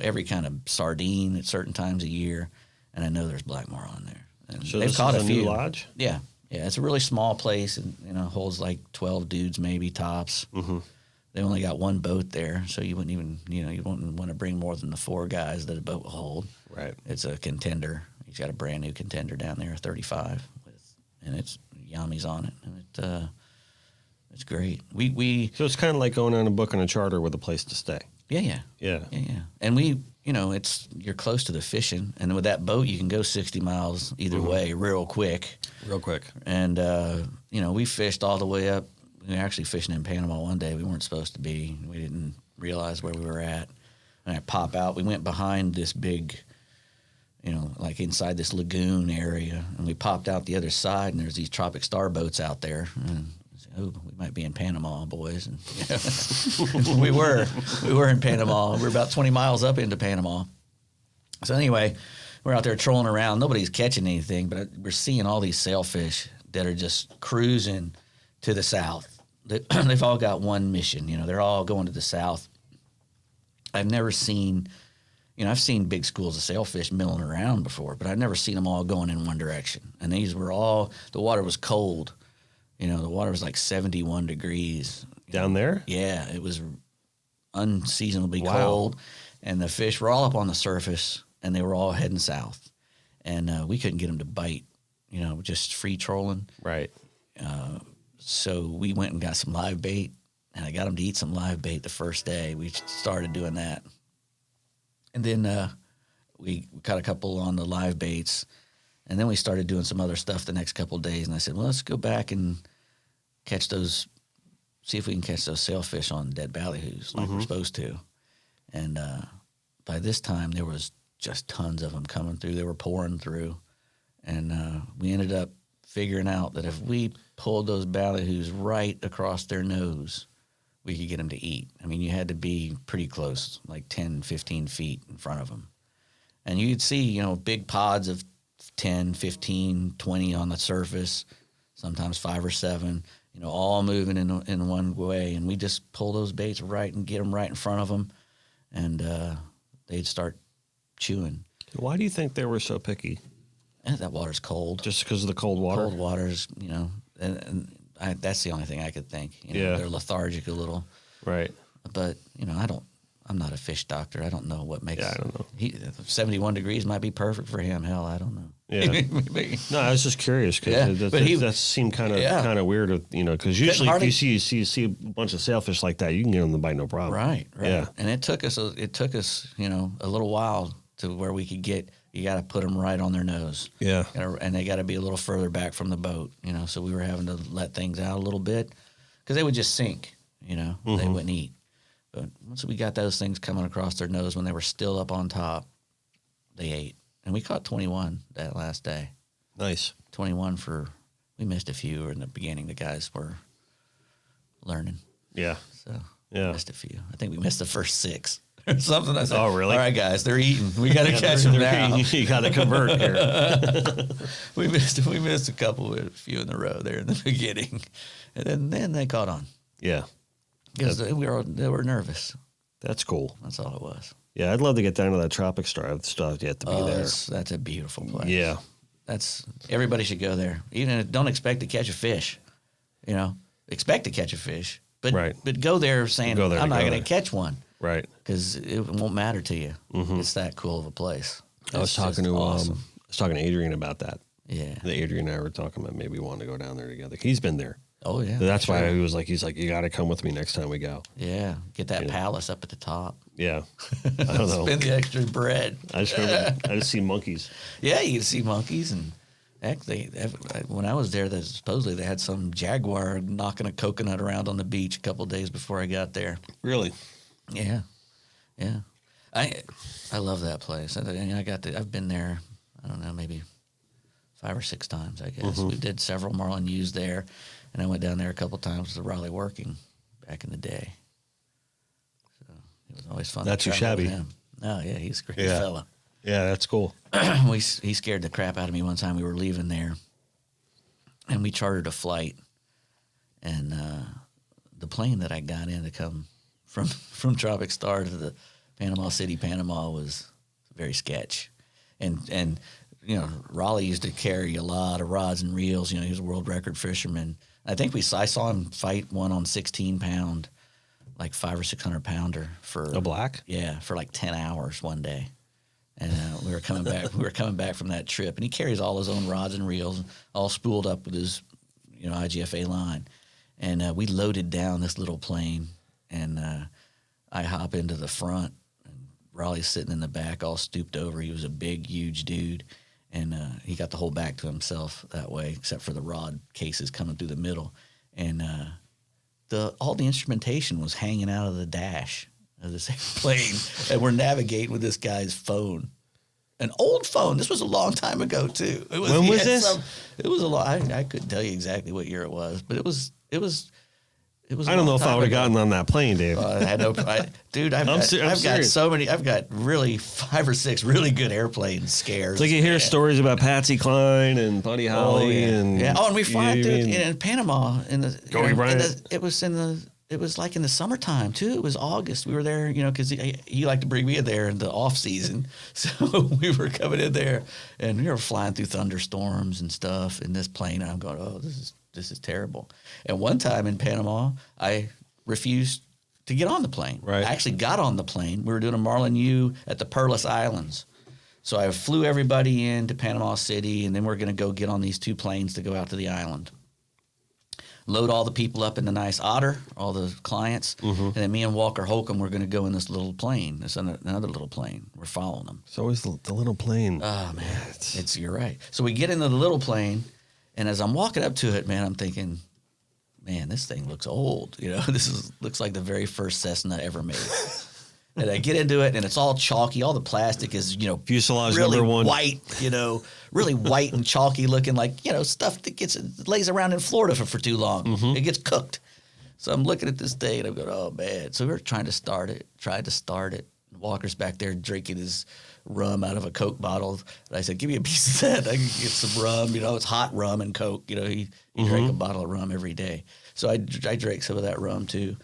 every kind of sardine at certain times of year, and I know there's black marlin there. And so they've caught a few. New lodge? Yeah. It's a really small place, and holds like 12 dudes maybe tops. They only got one boat there, so you wouldn't even you wouldn't want to bring more than the 4 guys that a boat will hold. Right. It's a contender. He's got a brand new contender down there, 35, and it's Yami's on it, and it's great. So it's kind of like going on a book on a charter with a place to stay. Yeah. And you're close to the fishing, and with that boat you can go 60 miles either way real quick. And we fished all the way up. We were actually fishing in Panama one day. We weren't supposed to be. We didn't realize where we were at. And I pop out. We went behind this big, like inside this lagoon area, and we popped out the other side, and there's these Tropic Star boats out there. And we might be in Panama, boys. And we were in Panama. We were about 20 miles up into Panama. So anyway, we're out there trolling around. Nobody's catching anything, but we're seeing all these sailfish that are just cruising to the south. They've all got one mission. They're all going to the south. I've never seen, I've seen big schools of sailfish milling around before, but I've never seen them all going in one direction. And these were all, the water was cold. The water was like 71 degrees. Down there? Yeah, it was unseasonably cold. And the fish were all up on the surface, and they were all heading south. And we couldn't get them to bite, just free trolling. Right. So we went and got some live bait, and I got them to eat some live bait the first day. We started doing that. And then we caught a couple on the live baits, and then we started doing some other stuff the next couple of days. And I said, well, let's go back and catch those, see if we can catch those sailfish on dead ballyhoos like we're supposed to. And by this time, there was just tons of them coming through. They were pouring through. And we ended up figuring out that if we pulled those ballyhoos right across their nose, we could get them to eat. I mean, you had to be pretty close, like 10, 15 feet in front of them. And you'd see, big pods of 10, 15, 20 on the surface, sometimes 5 or 7, all moving in one way. And we just pull those baits right and get them right in front of them, and they'd start chewing. Why do you think they were so picky? That water's cold. Just because of the cold water? Cold water's, that's the only thing I could think. Yeah. They're lethargic a little. Right. But, I'm not a fish doctor. I don't know what makes. Yeah, I don't know. 71 degrees might be perfect for him. Hell, I don't know. Yeah. No, I was just curious because that seemed kind of weird, because usually if you see a bunch of sailfish like that, you can get them to bite no problem. Right. Yeah. And it took us, a little while to where we could get. You got to put them right on their nose. Yeah. And they got to be a little further back from the boat, so we were having to let things out a little bit because they would just sink, they wouldn't eat. But once we got those things coming across their nose when they were still up on top, they ate. And we caught 21 that last day. Nice. 21 we missed a few in the beginning. The guys were learning. Yeah. So yeah, missed a few. I think we missed the first 6. Or something. I said, oh, really? All right, guys, they're eating. We got to catch them now. You got to convert here. we missed a few in the row there in the beginning, and then they caught on. Yeah, because they were nervous. That's cool. That's all it was. Yeah, I'd love to get down to that tropic star. I've still yet to be there. That's a beautiful place. Yeah, everybody should go there. Even don't expect to catch a fish. Expect to catch a fish, but go there saying I'm not going to catch one. Right. Because it won't matter to you. Mm-hmm. It's that cool of a place. I was talking to Adrian about that. Yeah. Adrian and I were talking about maybe wanting to go down there together. He's been there. Oh, yeah. That's why he's like, you got to come with me next time we go. Yeah. Get that palace up at the top. Yeah. I don't know. Spend the extra bread. I just see monkeys. Yeah, you can see monkeys. And actually, when I was there, supposedly they had some jaguar knocking a coconut around on the beach a couple of days before I got there. Really? Yeah. I love that place. I've been there, I don't know, maybe 5 or 6 times, I guess. Mm-hmm. We did several Marlin U's there, and I went down there a couple times to Raleigh working back in the day. So it was always fun. Not too shabby. Him. Oh, yeah, he's a great fella. Yeah, that's cool. He scared the crap out of me one time. We were leaving there, and we chartered a flight, and the plane that I got in to come from Tropic Star to the Panama City, Panama was very sketch. And Raleigh used to carry a lot of rods and reels. He was a world record fisherman. I saw him fight one on 16-pound, like 500 or 600 pounder for a black. Yeah, for like 10 hours one day. And we were coming back. We were coming back from that trip, and he carries all his own rods and reels, all spooled up with his, IGFA line. And we loaded down this little plane. And I hop into the front, and Raleigh's sitting in the back, all stooped over. He was a big, huge dude, and he got the whole back to himself that way, except for the rod cases coming through the middle. And all the instrumentation was hanging out of the dash of this plane, and we're navigating with this guy's phone. An old phone. This was a long time ago too. When was this? It was a lot. I couldn't tell you exactly what year it was, but it was It was. I don't know if I would have gotten on that plane, Dave. I had no, dude. I've got so many. I've got really 5 or 6 really good airplane scares. It's like you hear stories about Patsy Cline and Buddy Holly and and we fly through in Panama in the Kobe Bryant. It was like in the summertime too. It was August. We were there, because he liked to bring me in there in the off season. So we were coming in there, and we were flying through thunderstorms and stuff in this plane. And I'm going, oh, this is terrible. And one time in Panama, I refused to get on the plane. Right. I actually got on the plane. We were doing a Marlin U at the Perlas Islands. So I flew everybody into Panama City, and then we're going to go get on these 2 planes to go out to the island. Load all the people up in the nice Otter, all the clients, and then me and Walker Holcomb were going to go in this little plane, another little plane. We're following them. It's always the little plane. Oh, man. You're right. So we get into the little plane, and as I'm walking up to it, man, I'm thinking, man, this thing looks old. Looks like the very first Cessna ever made. And I get into it, and it's all chalky. All the plastic is, fuselage really number 1. white, really white and chalky looking, like, stuff that lays around in Florida for too long. It gets cooked. So I'm looking at this thing, and I'm going, oh, man. So we were trying to start it. Walker's back there drinking his rum out of a Coke bottle. And I said, give me a piece of that. I can get some rum. It's hot rum and Coke. He drank a bottle of rum every day. So I drank some of that rum, too.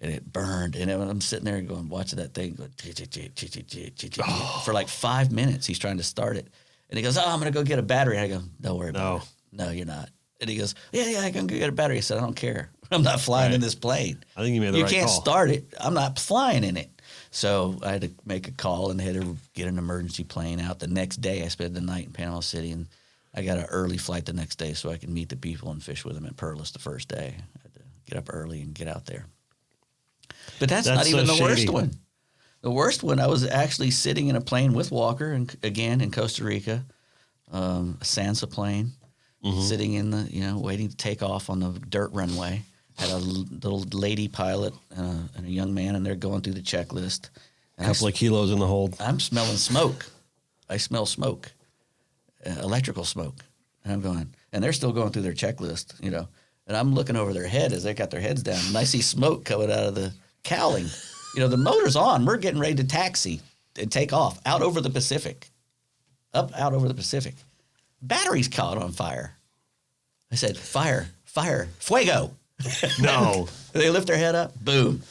And it burned. And I'm sitting there going, watching that thing go for like 5 minutes. He's trying to start it. And he goes, oh, I'm going to go get a battery. And I go, don't worry about it. No, you're not. And he goes, yeah, I can go get a battery. I said, I don't care. I'm not flying in this plane. I think you made the right call. You can't start it. I'm not flying in it. So I had to make a call and had to get an emergency plane out. The next day, I spent the night in Panama City, and I got an early flight the next day so I could meet the people and fish with them at Perlas the first day. I had to get up early and get out there. But that's not even the worst one. The worst one, I was actually sitting in a plane with Walker, again in Costa Rica, a Sansa plane, sitting in the, waiting to take off on the dirt runway. Had a little lady pilot and a young man, and they're going through the checklist. A couple of kilos in the hold. I'm smelling smoke. I smell smoke, electrical smoke. And I'm going, and they're still going through their checklist, And I'm looking over their head as they got their heads down, and I see smoke coming out of the cowling. The motor's on. We're getting ready to taxi and take off out over the Pacific. Out over the Pacific. Battery's caught on fire. I said, fire, fuego. No. They lift their head up. Boom.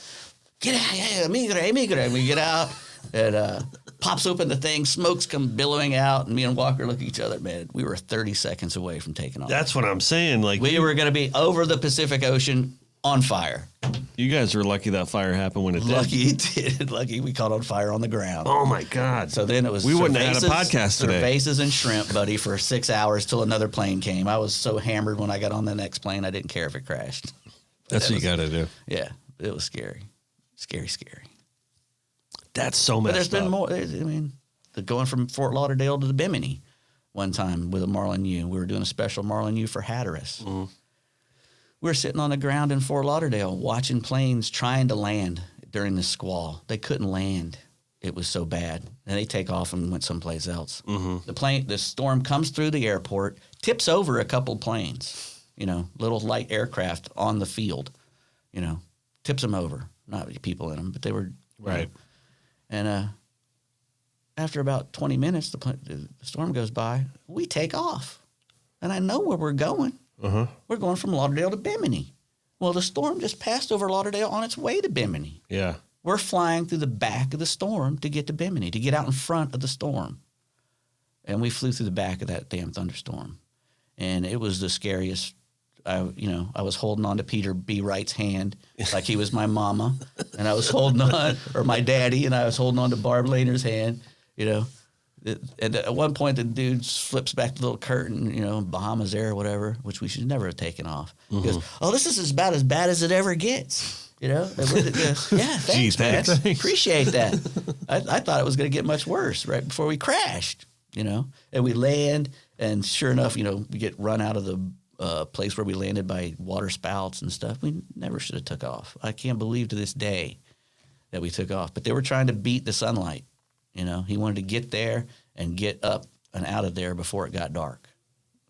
Get out. Yeah, migre. We get out, and pops open the thing. Smoke's come billowing out, and me and Walker look at each other. Man, we were 30 seconds away from taking off. That's what I'm saying. Like, we were going to be over the Pacific Ocean on fire. You guys were lucky that fire happened when it did. Lucky it did. Lucky we caught on fire on the ground. Oh, my God. So then it was we wouldn't have had a podcast today. Cervezas and shrimp, buddy, for 6 hours till another plane came. I was so hammered when I got on the next plane, I didn't care if it crashed. That's what you got to do. Yeah, it was scary. Scary. That's so messed up. But there's been more. Going from Fort Lauderdale to the Bimini one time with a Marlin U. We were doing a special Marlin U for Hatteras. We were sitting on the ground in Fort Lauderdale watching planes trying to land during the squall. They couldn't land. It was so bad. And they take off and went someplace else. The storm comes through the airport, tips over a couple planes, little light aircraft on the field, tips them over. Not people in them, but they were. Right. And after about 20 minutes, the storm goes by. We take off. And I know where we're going. We're going from Lauderdale to Bimini. Well, the storm just passed over Lauderdale on its way to Bimini. Yeah. We're flying through the back of the storm to get to Bimini, to get out in front of the storm. And we flew through the back of that damn thunderstorm. And it was the scariest. I was holding on to Peter B. Wright's hand like he was my mama. And I was holding on, or my daddy, and I was holding on to Barb Lehner's hand, And at one point, the dude flips back the little curtain, Bahamas Air or whatever, which we should never have taken off. He goes, oh, this is about as bad as it ever gets. Yeah, thanks, Gee, thanks. Man. Appreciate that. I thought it was going to get much worse right before we crashed, And we land, and sure enough, we get run out of the place where we landed by water spouts and stuff. We never should have took off. I can't believe to this day that we took off. But they were trying to beat the sunlight. He wanted to get there and get up and out of there before it got dark.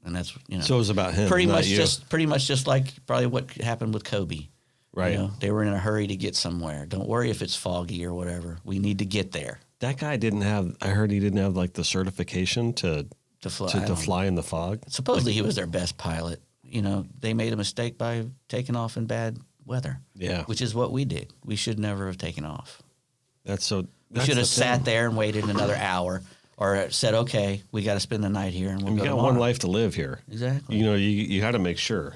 And that's, So it was about him, pretty much just like probably what happened with Kobe. Right. You know, they were in a hurry to get somewhere. Don't worry if it's foggy or whatever. We need to get there. That guy didn't have. I heard he didn't have like the certification to fly in the fog. Supposedly he was their best pilot. You know, they made a mistake by taking off in bad weather. Yeah. Which is what we did. We should never have taken off. We should have sat there and waited another hour, or said, "Okay, we got to spend the night here, and we'll go got tomorrow." one life to live here. Exactly. You know, you got to make sure.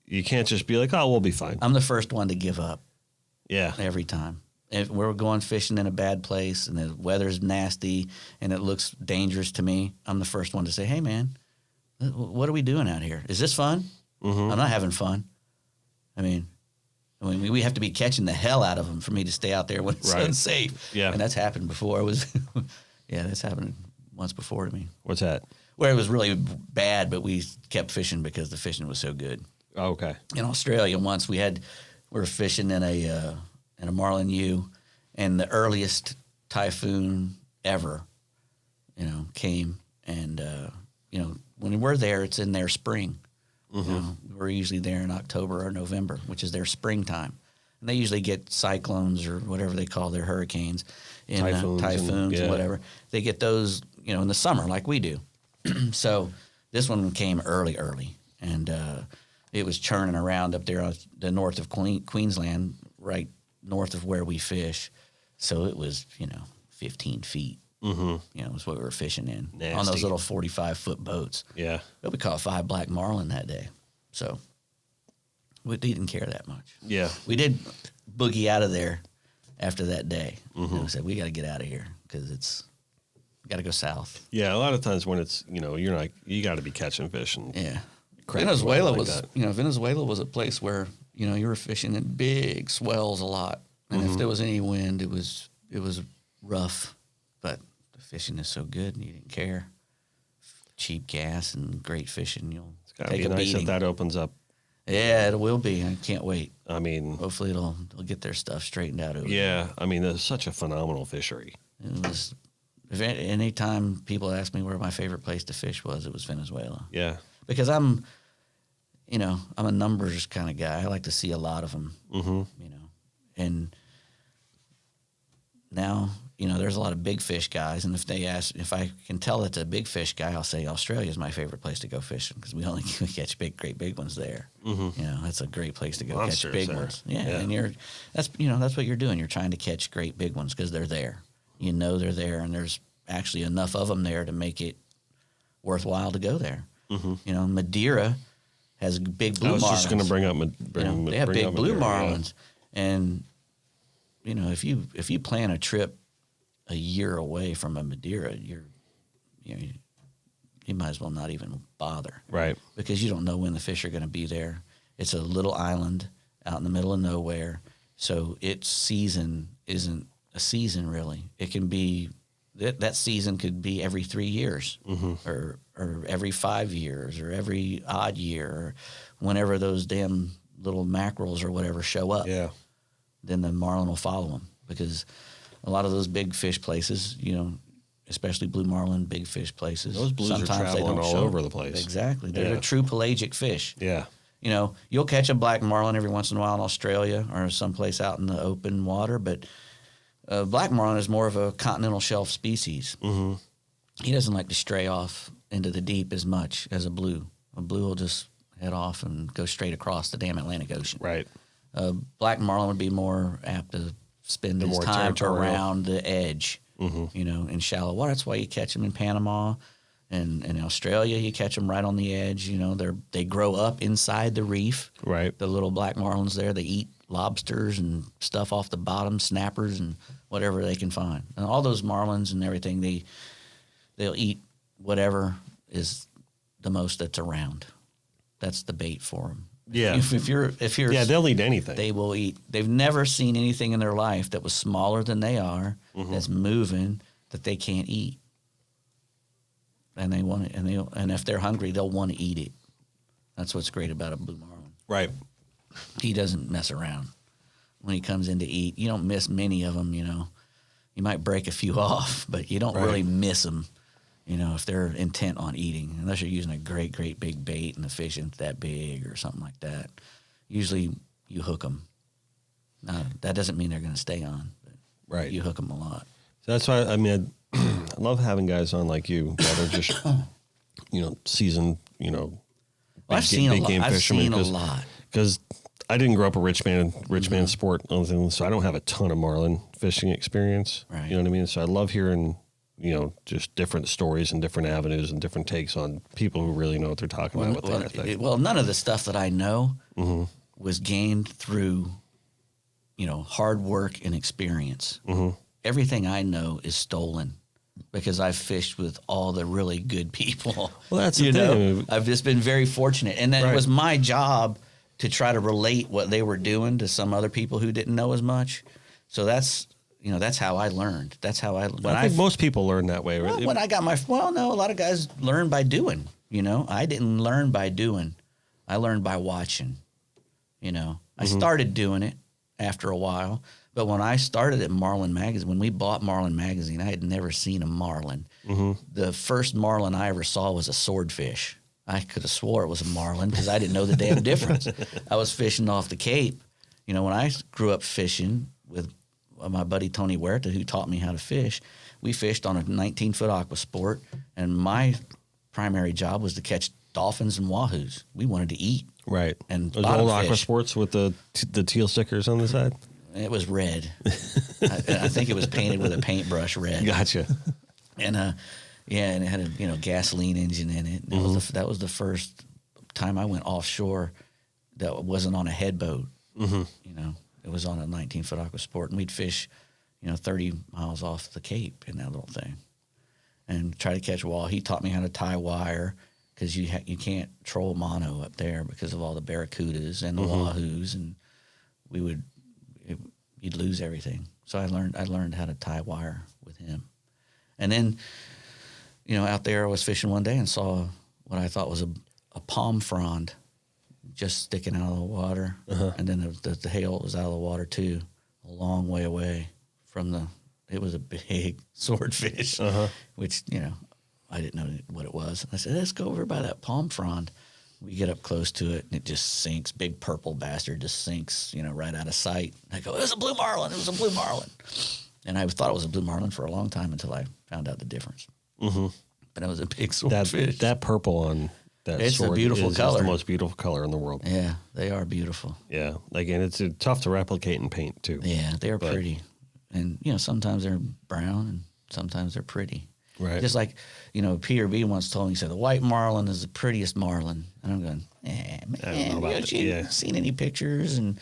You can't just be like, "Oh, we'll be fine." I'm the first one to give up. Yeah. Every time. If we're going fishing in a bad place and the weather's nasty and it looks dangerous to me, I'm the first one to say, "Hey, man, what are we doing out here? Is this fun?" Mm-hmm. I'm not having fun. I mean, we have to be catching the hell out of them for me to stay out there when it's unsafe. Yeah. And that's happened before. That's happened once before to me. What's that? Where it was really bad, but we kept fishing because the fishing was so good. Oh, okay. In Australia, once we were fishing in a Marlin U, and the earliest typhoon ever, came, and when we're there, it's in their spring. Mm-hmm. We're usually there in October or November, which is their springtime, and they usually get cyclones or whatever they call their hurricanes, typhoons and whatever. They get those, in the summer like we do. So this one came early, and it was churning around up there on the north of Queensland, right north of where we fish. So it was, 15 feet. Mm-hmm. Was what we were fishing in. Nasty. On those little 45-foot boats. Yeah. But we caught 5 black marlin that day. So we didn't care that much. Yeah. We did boogie out of there after that day. Mm-hmm. And we said, we got to get out of here because got to go south. Yeah, a lot of times when it's, you got to be catching fish. And Venezuela was a place where, you were fishing in big swells a lot. And if there was any wind, it was rough. But the fishing is so good and you didn't care. Cheap gas and great fishing. You'll take a nice beating. that opens up. Yeah, it will be. I can't wait. I mean, hopefully they'll get their stuff straightened out over there. I mean, it's such a phenomenal fishery. It was. If any time people ask me where my favorite place to fish was, it was Venezuela. Yeah, because I'm a numbers kind of guy. I like to see a lot of them. Mm-hmm. And now there's a lot of big fish guys, and if they ask if I can tell it's a big fish guy, I'll say Australia is my favorite place to go fishing because we only catch great big ones there. Mm-hmm. That's a great place to go Monsters catch big there. ones. Yeah, and that's what you're doing. You're trying to catch great big ones because they're there. They're there, and there's actually enough of them there to make it worthwhile to go there. Mm-hmm. Madeira has big blue marlins. I was just going to bring up they have big blue Madeira, marlins, and if you plan a trip a year away from a Madeira, you might as well not even bother, right? Because you don't know when the fish are going to be there. It's a little island out in the middle of nowhere, so its season isn't a season really. It can be that season could be every 3 years, or every 5 years, or every odd year, or whenever those damn little mackerels or whatever show up. Yeah. Then the marlin will follow them because a lot of those big fish places, especially blue marlin, big fish places. Those blues sometimes are traveling they don't all show over the place. Exactly. They're a true pelagic fish. Yeah. You'll catch a black marlin every once in a while in Australia or someplace out in the open water, but black marlin is more of a continental shelf species. Mm-hmm. He doesn't like to stray off into the deep as much as a blue. A blue will just head off and go straight across the damn Atlantic Ocean. Right. Black marlin would be more apt to spend his time around the edge, in shallow water. That's why you catch them in Panama and in Australia. You catch them right on the edge. They grow up inside the reef. Right. The little black marlins there, they eat lobsters and stuff off the bottom, snappers and whatever they can find. And all those marlins and everything, they'll eat whatever is the most that's around. That's the bait for them. Yeah. If you're they'll eat anything. They will eat. They've never seen anything in their life that was smaller than they are, that's moving, that they can't eat. And they want it, and if they're hungry, they'll want to eat it. That's what's great about a blue marlin. Right. He doesn't mess around. When he comes in to eat, you don't miss many of them, You might break a few off, but you don't really miss them, if they're intent on eating, unless you're using a great big bait and the fish isn't that big or something like that. Usually you hook them. Now, that doesn't mean they're going to stay on. But right. You hook them a lot. So that's why, I mean, I love having guys on like you that are just, seasoned, I've seen a lot. Because I didn't grow up a rich man sport, so I don't have a ton of marlin fishing experience. Right. You know what I mean? So I love hearing, just different stories and different avenues and different takes on people who really know what they're talking about. Well, none of the stuff that I know was gained through, hard work and experience. Mm-hmm. Everything I know is stolen because I've fished with all the really good people. Well, that's the thing. I've just been very fortunate. And then Right. it was my job to try to relate what they were doing to some other people who didn't know as much. So that's how I learned. That's how I think most people learn that way. Right? When I got a lot of guys learn by doing, I didn't learn by doing. I learned by watching, I started doing it after a while. But when I started at Marlin Magazine, when we bought Marlin Magazine, I had never seen a marlin. Mm-hmm. The first marlin I ever saw was a swordfish. I could have swore it was a marlin because I didn't know the damn difference. I was fishing off the Cape. When I grew up fishing with my buddy Tony Huerta, who taught me how to fish, we fished on a 19-foot aqua sport, and my primary job was to catch dolphins and wahoos. We wanted to eat. Right. And those old aqua sports with the teal stickers on the side? It was red. I think it was painted with a paintbrush red. Gotcha. And and it had a gasoline engine in it. And that was the first time I went offshore that wasn't on a headboat. Mm-hmm. It was on a 19-foot aqua sport, and we'd fish, 30 miles off the Cape in that little thing, and try to catch a wall. He taught me how to tie wire because you can't troll mono up there because of all the barracudas and the wahoos, and you'd lose everything. So I learned how to tie wire with him. And then, out there I was fishing one day and saw what I thought was a palm frond just sticking out of the water. Uh-huh. And then the hail was out of the water too, a long way away from it was a big swordfish, which, I didn't know what it was. I said, let's go over by that palm frond. We get up close to it, and it just sinks. Big purple bastard just sinks, right out of sight. I go, it was a blue marlin. It was a blue marlin. And I thought it was a blue marlin for a long time until I found out the difference. Mm-hmm. But it was a big swordfish. That purple on that it's sword a beautiful color. It's the most beautiful color in the world. Yeah, they are beautiful. Yeah. Again, it's tough to replicate in paint, too. Yeah, they're pretty. And, sometimes they're brown and sometimes they're pretty. Right. Just like, Peter B. once told me, he said, the white marlin is the prettiest marlin. And I'm going, man, I don't know about you seen any pictures? And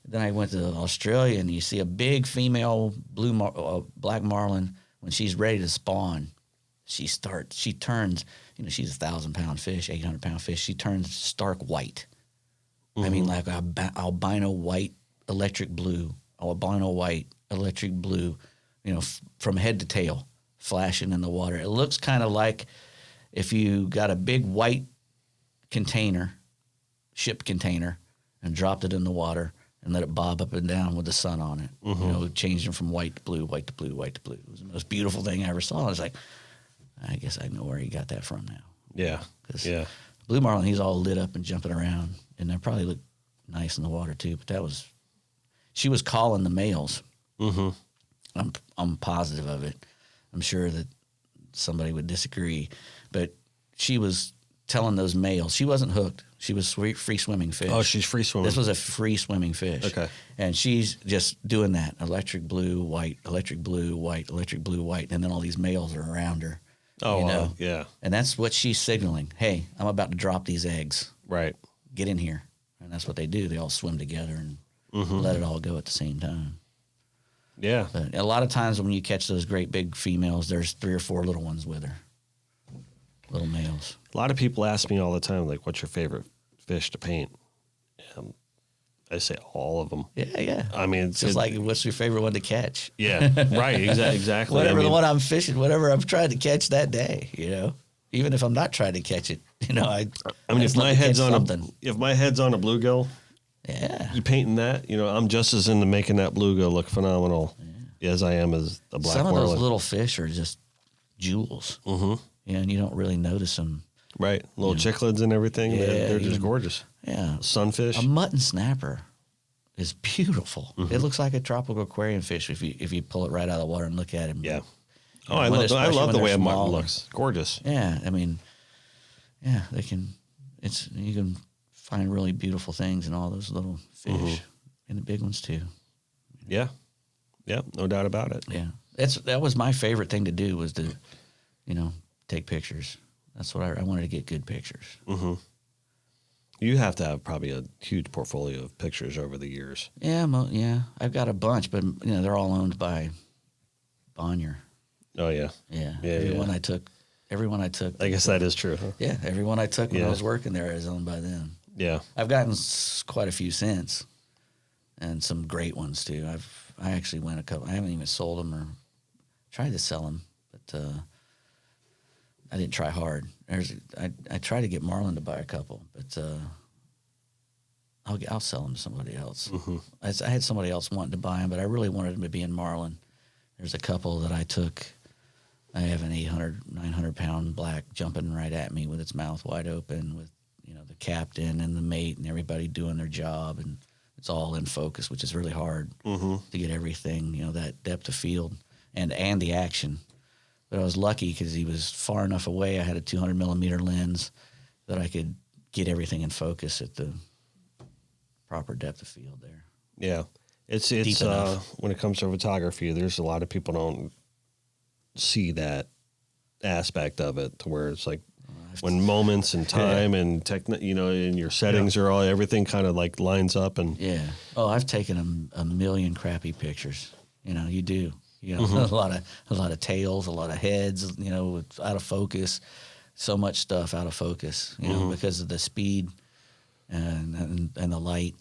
then I went to Australia, and you see a big female black marlin. When she's ready to spawn, she turns, she's a 1,000-pound fish, 800-pound fish. She turns stark white. Mm-hmm. I mean, like albino white, electric blue, albino white, electric blue, from head to tail, flashing in the water. It looks kind of like if you got a big white ship container, and dropped it in the water and let it bob up and down with the sun on it. Mm-hmm. Changing from white to blue, white to blue, white to blue. It was the most beautiful thing I ever saw. I was like, I guess I know where he got that from now. Yeah. Yeah. Blue marlin, he's all lit up and jumping around, and they probably look nice in the water too. But she was calling the males. Mm-hmm. I'm positive of it. I'm sure that somebody would disagree, but she was telling those males. She wasn't hooked. She was free swimming fish. Oh, she's free swimming. This was a free swimming fish. Okay. And she's just doing that. Electric blue, white, electric blue, white, electric blue, white. And then all these males are around her. Oh, yeah. And that's what she's signaling. Hey, I'm about to drop these eggs. Right. Get in here. And that's what they do. They all swim together and let it all go at the same time. Yeah. But a lot of times when you catch those great big females, there's 3 or 4 little ones with her. Little males. A lot of people ask me all the time, like, what's your favorite fish to paint? I say all of them. Yeah. I mean, it's just like, what's your favorite one to catch? Yeah, right, exactly. Whatever the one I'm fishing, whatever I'm trying to catch that day, Even if I'm not trying to catch it, I mean, if my head's on a bluegill, yeah, you painting that, I'm just as into making that bluegill look phenomenal as I am as the black marlin. Some of those little fish are just jewels. Mm-hmm. And you don't really notice them. Right. Little cichlids and everything. Yeah, they're just gorgeous. Yeah. Sunfish. A mutton snapper is beautiful. It looks like a tropical aquarium fish if you pull it right out of the water and look at it. Yeah. Oh, I love the way a marlin looks. Gorgeous. Yeah, I mean, yeah, you can find really beautiful things in all those little fish and the big ones too. Yeah. Yeah, no doubt about it. Yeah. That was my favorite thing to do was to, take pictures. That's what I wanted to get good pictures. Mm-hmm. You have to have probably a huge portfolio of pictures over the years. Yeah, I've got a bunch, but they're all owned by Bonnier. Oh yeah. Yeah. Yeah. Everyone I took. I guess that is true. Huh? Yeah, everyone I took when I was working there is owned by them. Yeah. I've gotten quite a few since, and some great ones too. I actually went a couple. I haven't even sold them or tried to sell them, but I didn't try hard. I tried to get Marlin to buy a couple, but I'll sell them to somebody else. Mm-hmm. I had somebody else wanting to buy them, but I really wanted them to be in Marlin. There's a couple that I took. I have an 800, 900-pound black jumping right at me with its mouth wide open with, the captain and the mate and everybody doing their job, and it's all in focus, which is really hard to get everything, that depth of field and the action. But I was lucky because he was far enough away. I had a 200-millimeter lens that I could get everything in focus at the proper depth of field there. Yeah. It's when it comes to photography, there's a lot of people don't see that aspect of it to where it's like when moments and time and and your settings are all, everything kind of like lines up and. Yeah. Oh, I've taken a million crappy pictures. You do. A lot of tails, a lot of heads, out of focus, so much stuff out of focus, because of the speed and the light,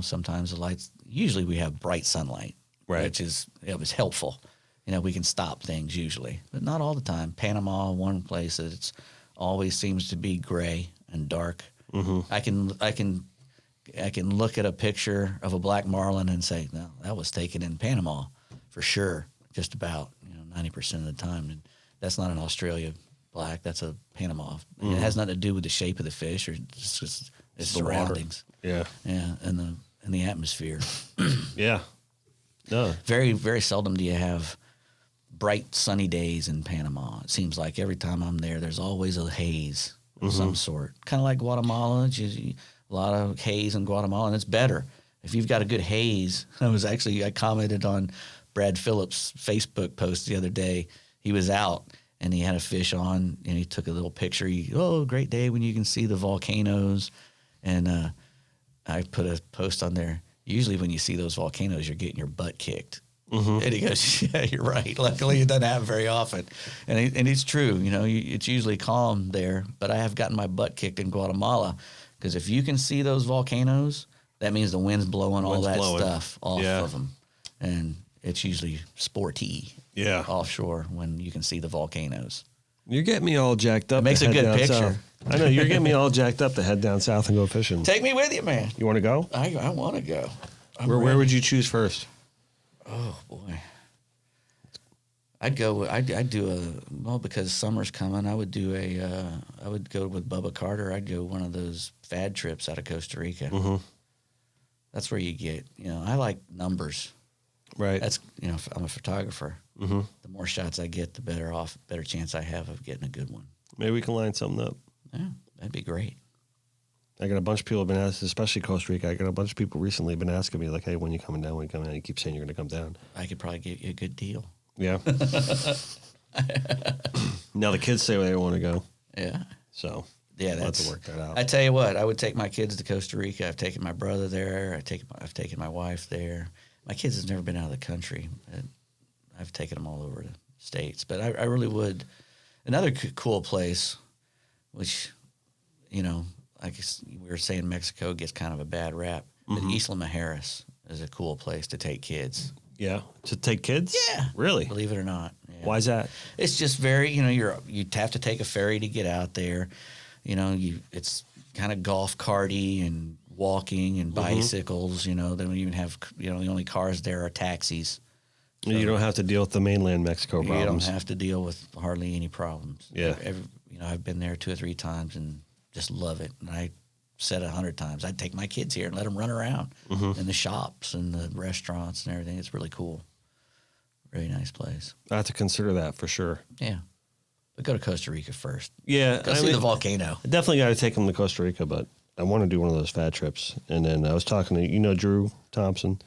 sometimes the lights, usually we have bright sunlight, right, which is, it was helpful. We can stop things usually, but not all the time. Panama, one place that it's always seems to be gray and dark. Mm-hmm. I can look at a picture of a black marlin and say, no, that was taken in Panama for sure. Just about 90% of the time, and that's not an Australia black. That's a Panama. It has nothing to do with the shape of the fish, or it's just its surroundings. Yeah, and the atmosphere. Yeah, no. Very very seldom do you have bright sunny days in Panama. It seems like every time I'm there, there's always a haze of some sort. Kind of like Guatemala. A lot of haze in Guatemala, and it's better if you've got a good haze. I commented on Brad Phillips' Facebook post the other day. He was out and he had a fish on and he took a little picture. Great day when you can see the volcanoes. And I put a post on there. Usually when you see those volcanoes, you're getting your butt kicked. Mm-hmm. And he goes, yeah, you're right. Luckily it doesn't happen very often. And it's true. It's usually calm there, but I have gotten my butt kicked in Guatemala because if you can see those volcanoes, that means the wind's blowing all that stuff off of them. And it's usually sporty offshore when you can see the volcanoes. You're getting me all jacked up. It makes a good picture. South. I know, you're getting me all jacked up to head down south and go fishing. Take me with you, man. You want to go? I want to go. Where would you choose first? Oh, boy. Because summer's coming, I would go with Bubba Carter. I'd go one of those fad trips out of Costa Rica. Mm-hmm. That's where you get, I like numbers. Right. That's, I'm a photographer. Mm-hmm. The more shots I get, the better chance I have of getting a good one. Maybe we can line something up. Yeah, that'd be great. I got a bunch of people have been asking, especially Costa Rica. I got a bunch of people recently been asking me like, hey, when you coming down? When you coming down? You keep saying you're going to come down. I could probably get you a good deal. Yeah. Now the kids say they want to go. Yeah. So yeah, we'll have to work that out. I tell you what, I would take my kids to Costa Rica. I've taken my brother there. I've taken my wife there. My kids have never been out of the country. I've taken them all over the States. But I really would. Another cool place, which, I guess we were saying Mexico gets kind of a bad rap. Mm-hmm. But Isla Mujeres is a cool place to take kids. Yeah. To take kids? Yeah. Really? Believe it or not. Yeah. Why is that? It's just very, you'd have to take a ferry to get out there. It's kind of golf carty and walking and bicycles, They don't even have, the only cars there are taxis. So you don't have to deal with the mainland Mexico problems. You don't have to deal with hardly any problems. Yeah. I've been there 2 or 3 times and just love it. And I said 100 times, I'd take my kids here and let them run around in the shops and the restaurants and everything. It's really cool. Really nice place. I have to consider that for sure. Yeah. But go to Costa Rica first. Yeah. Go see the volcano. I definitely got to take them to Costa Rica, but I want to do one of those fad trips. And then I was talking to, Drew Thompson,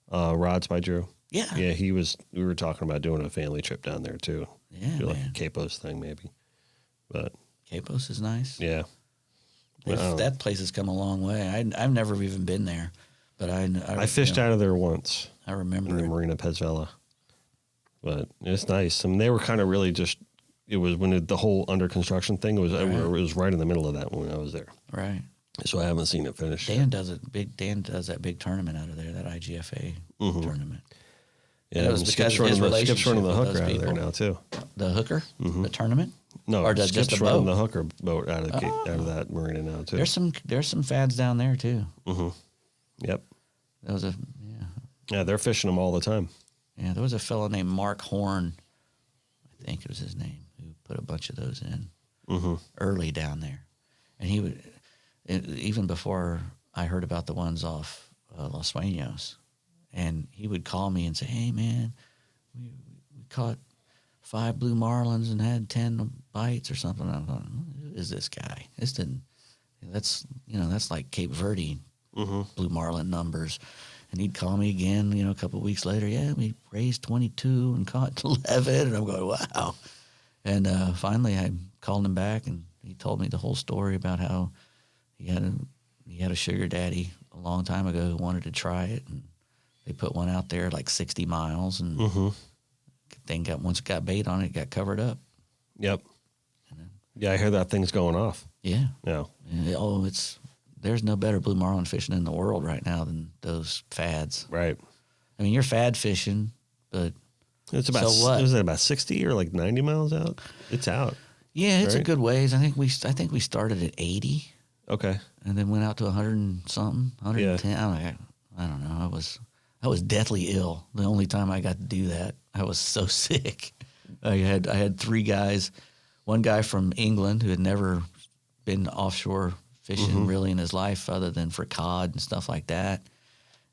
Rods by Drew. Yeah. Yeah, we were talking about doing a family trip down there too. Yeah, do like a Capos thing maybe. But Capos is nice. Yeah. That place has come a long way. I've never even been there, but I fished out of there once. I remember in the Marina Pez Vela. But it's nice. I mean, they were kind of really just. It was when the whole under construction thing was. Right. It was right in the middle of that when I was there. Right. So I haven't seen it finish. Dan does that big tournament out of there, that IGFA tournament. Yeah, it was because of his relationship. Skip's running the hooker out of there now too. The hooker, the tournament. No, or Skip's just a running boat? the hooker boat out of that marina now too. There's some fads down there too. Yep. There was Yeah, they're fishing them all the time. Yeah, there was a fellow named Mark Horn, I think it was his name, who put a bunch of those in early down there, and he would even before I heard about the ones off Los Sueños, and he would call me and say, "Hey man, we caught 5 blue marlins and had 10 bites or something." I'm going, "Who is this guy? That's like Cape Verde blue marlin numbers." And he'd call me again, a couple of weeks later. "Yeah, we raised 22 and caught 11. And I'm going, "Wow." And finally, I called him back, and he told me the whole story about how he had a sugar daddy a long time ago who wanted to try it, and they put one out there like 60 miles, and once it got bait on it, it got covered up. Yep. Yeah, I hear that thing's going off. Yeah. Yeah. And there's no better blue marlin fishing in the world right now than those fads. Right. I mean, you're fad fishing, but it's about, so what? Is it about 60 or like 90 miles out? It's out. Yeah, it's right? a good ways. I think we started at 80. Okay. And then went out to 100 and something, 110. Yeah. I don't know. I was deathly ill. The only time I got to do that, I was so sick. I had 3 guys, one guy from England who had never been offshore fishing really in his life other than for cod and stuff like that,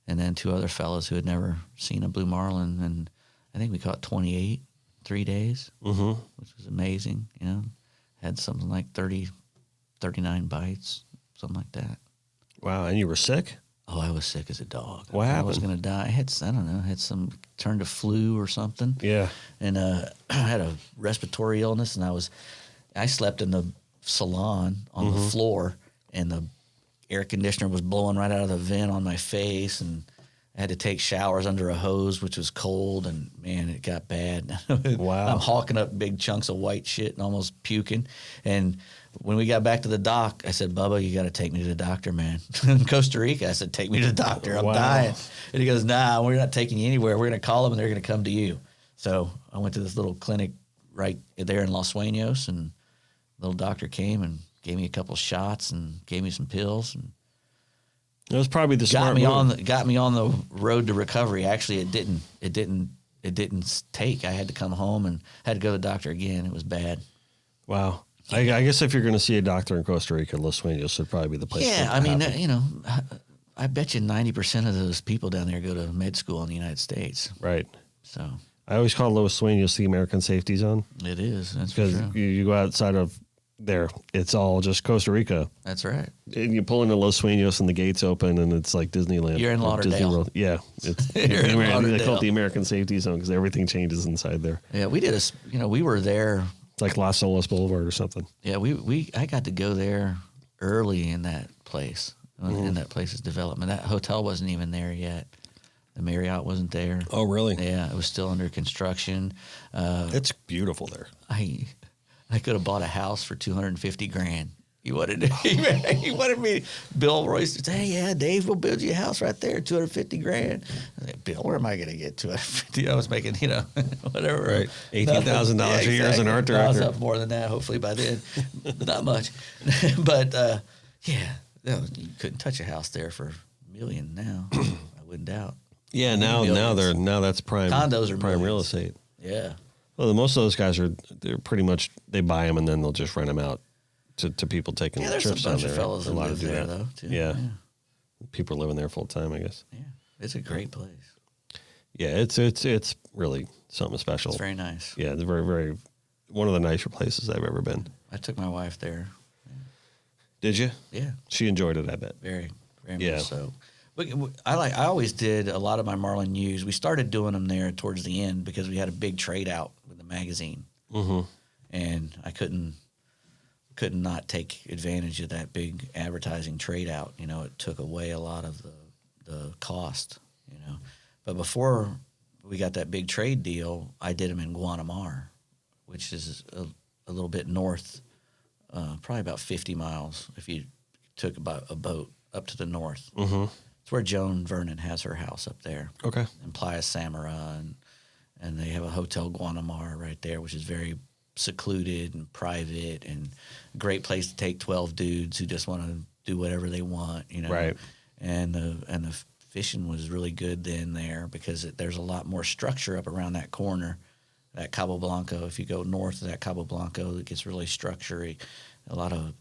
and then 2 other fellows who had never seen a blue marlin, and I think we caught 28 3 days, which was amazing. Had something like 39 bites, something like that. Wow, and you were sick? Oh, I was sick as a dog. What happened? I was going to die. I had some turned to flu or something. Yeah. And I had a respiratory illness, and I slept in the salon on the floor, and the air conditioner was blowing right out of the vent on my face, and I had to take showers under a hose, which was cold, and man, it got bad. Wow. I'm hawking up big chunks of white shit and almost puking. And when we got back to the dock, I said, "Bubba, you got to take me to the doctor, man." In Costa Rica, I said, "Take me to the doctor. I'm dying." And he goes, "Nah, we're not taking you anywhere. We're going to call them, and they're going to come to you." So I went to this little clinic right there in Los Sueños, and the little doctor came and gave me a couple shots and gave me some pills, and it was probably the smart move. Got me on the road to recovery. Actually, it didn't take. I had to come home and had to go to the doctor again. It was bad. Wow. I guess if you're going to see a doctor in Costa Rica, Los Sueños would probably be the place. Yeah, I mean, I bet you 90% of those people down there go to med school in the United States. Right. So I always call Los Sueños the American safety zone. It is. That's because true. you go outside of there, it's all just Costa Rica. That's right. And you pull into Los Sueños and the gates open, and it's like Disneyland. You're in Lauderdale. Disney World. Yeah, it's You're in Lauderdale. They call it the American safety zone because everything changes inside there. Yeah, we did we were there. It's like Las Olas Boulevard or something. Yeah, I got to go there early in that place, in that place's development. That hotel wasn't even there yet. The Marriott wasn't there. Oh, really? Yeah, it was still under construction. It's beautiful there. I could have bought a house for $250,000. He wanted me. Bill Royce said, "Hey, yeah, Dave, we'll build you a house right there, $250,000." I said, "Bill, where am I going to get $250,000? I was making, whatever, right? $18,000 a year as an art director. I was up more than that, hopefully by then, not much. But yeah, no, you couldn't touch a house there for $1 million now. I wouldn't doubt. Yeah, now that's prime. Condos are prime millions. real estate. Yeah. Well, most of those guys they're pretty much they buy them and then they'll just rent them out to people taking there's trips a bunch down of there. fellas that live there, though, too. Yeah. People are living there full time, I guess. Yeah. It's a great place. Yeah, it's really something special. It's very nice. Yeah, it's very, very, one of the nicer places I've ever been. I took my wife there. Did you? Yeah. She enjoyed it, I bet. Very much so. But I always did a lot of my Marlin News. We started doing them there towards the end because we had a big trade out with the magazine. Mm-hmm. And I couldn't not take advantage of that big advertising trade out. You know, it took away a lot of the cost, you know. But before we got that big trade deal, I did them in Guanamar, which is a little bit north, probably about 50 miles if you took about a boat up to the north. Mm-hmm. It's where Joan Vernon has her house up there. Okay. In Playa Samara, and they have a Hotel Guanamar right there, which is very secluded and private and a great place to take 12 dudes who just want to do whatever they want, you know. Right. And the fishing was really good then there because there's a lot more structure up around that corner, that Cabo Blanco. If you go north of that Cabo Blanco, it gets really structured. A lot of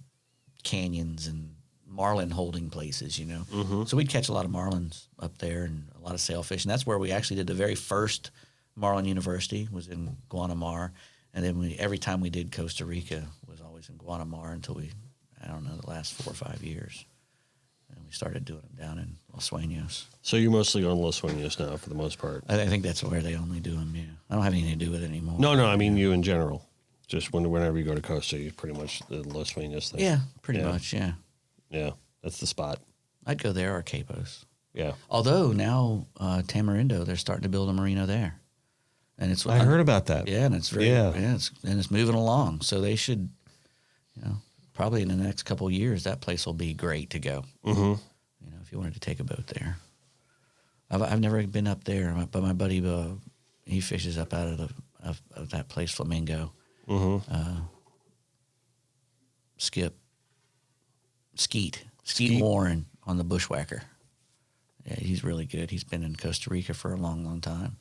canyons and marlin holding places, you know. Mm-hmm. So we'd catch a lot of marlins up there and a lot of sailfish. And that's where we actually did the very first Marlin University was in Guanamar. And then every time we did Costa Rica was always in Guanamar until the last 4 or 5 years. And we started doing them down in Los Sueños. So you're mostly on Los Sueños now for the most part? I think that's where they only do them, yeah. I don't have anything to do with it anymore. No, I mean you in general. Just whenever you go to Costa, you pretty much the Los Sueños thing. Yeah, pretty much, yeah. Yeah, that's the spot. I'd go there or Capos. Yeah. Although now Tamarindo, they're starting to build a marina there. And it's I heard about that. Yeah, and it's it's moving along. So they should, you know, probably in the next couple of years, that place will be great to go. Mm-hmm. You know, if you wanted to take a boat there. I've never been up there, but my buddy, he fishes up out of that place, Flamingo. Mm-hmm. Skeet Warren on the Bushwhacker. Yeah, he's really good. He's been in Costa Rica for a long, long time.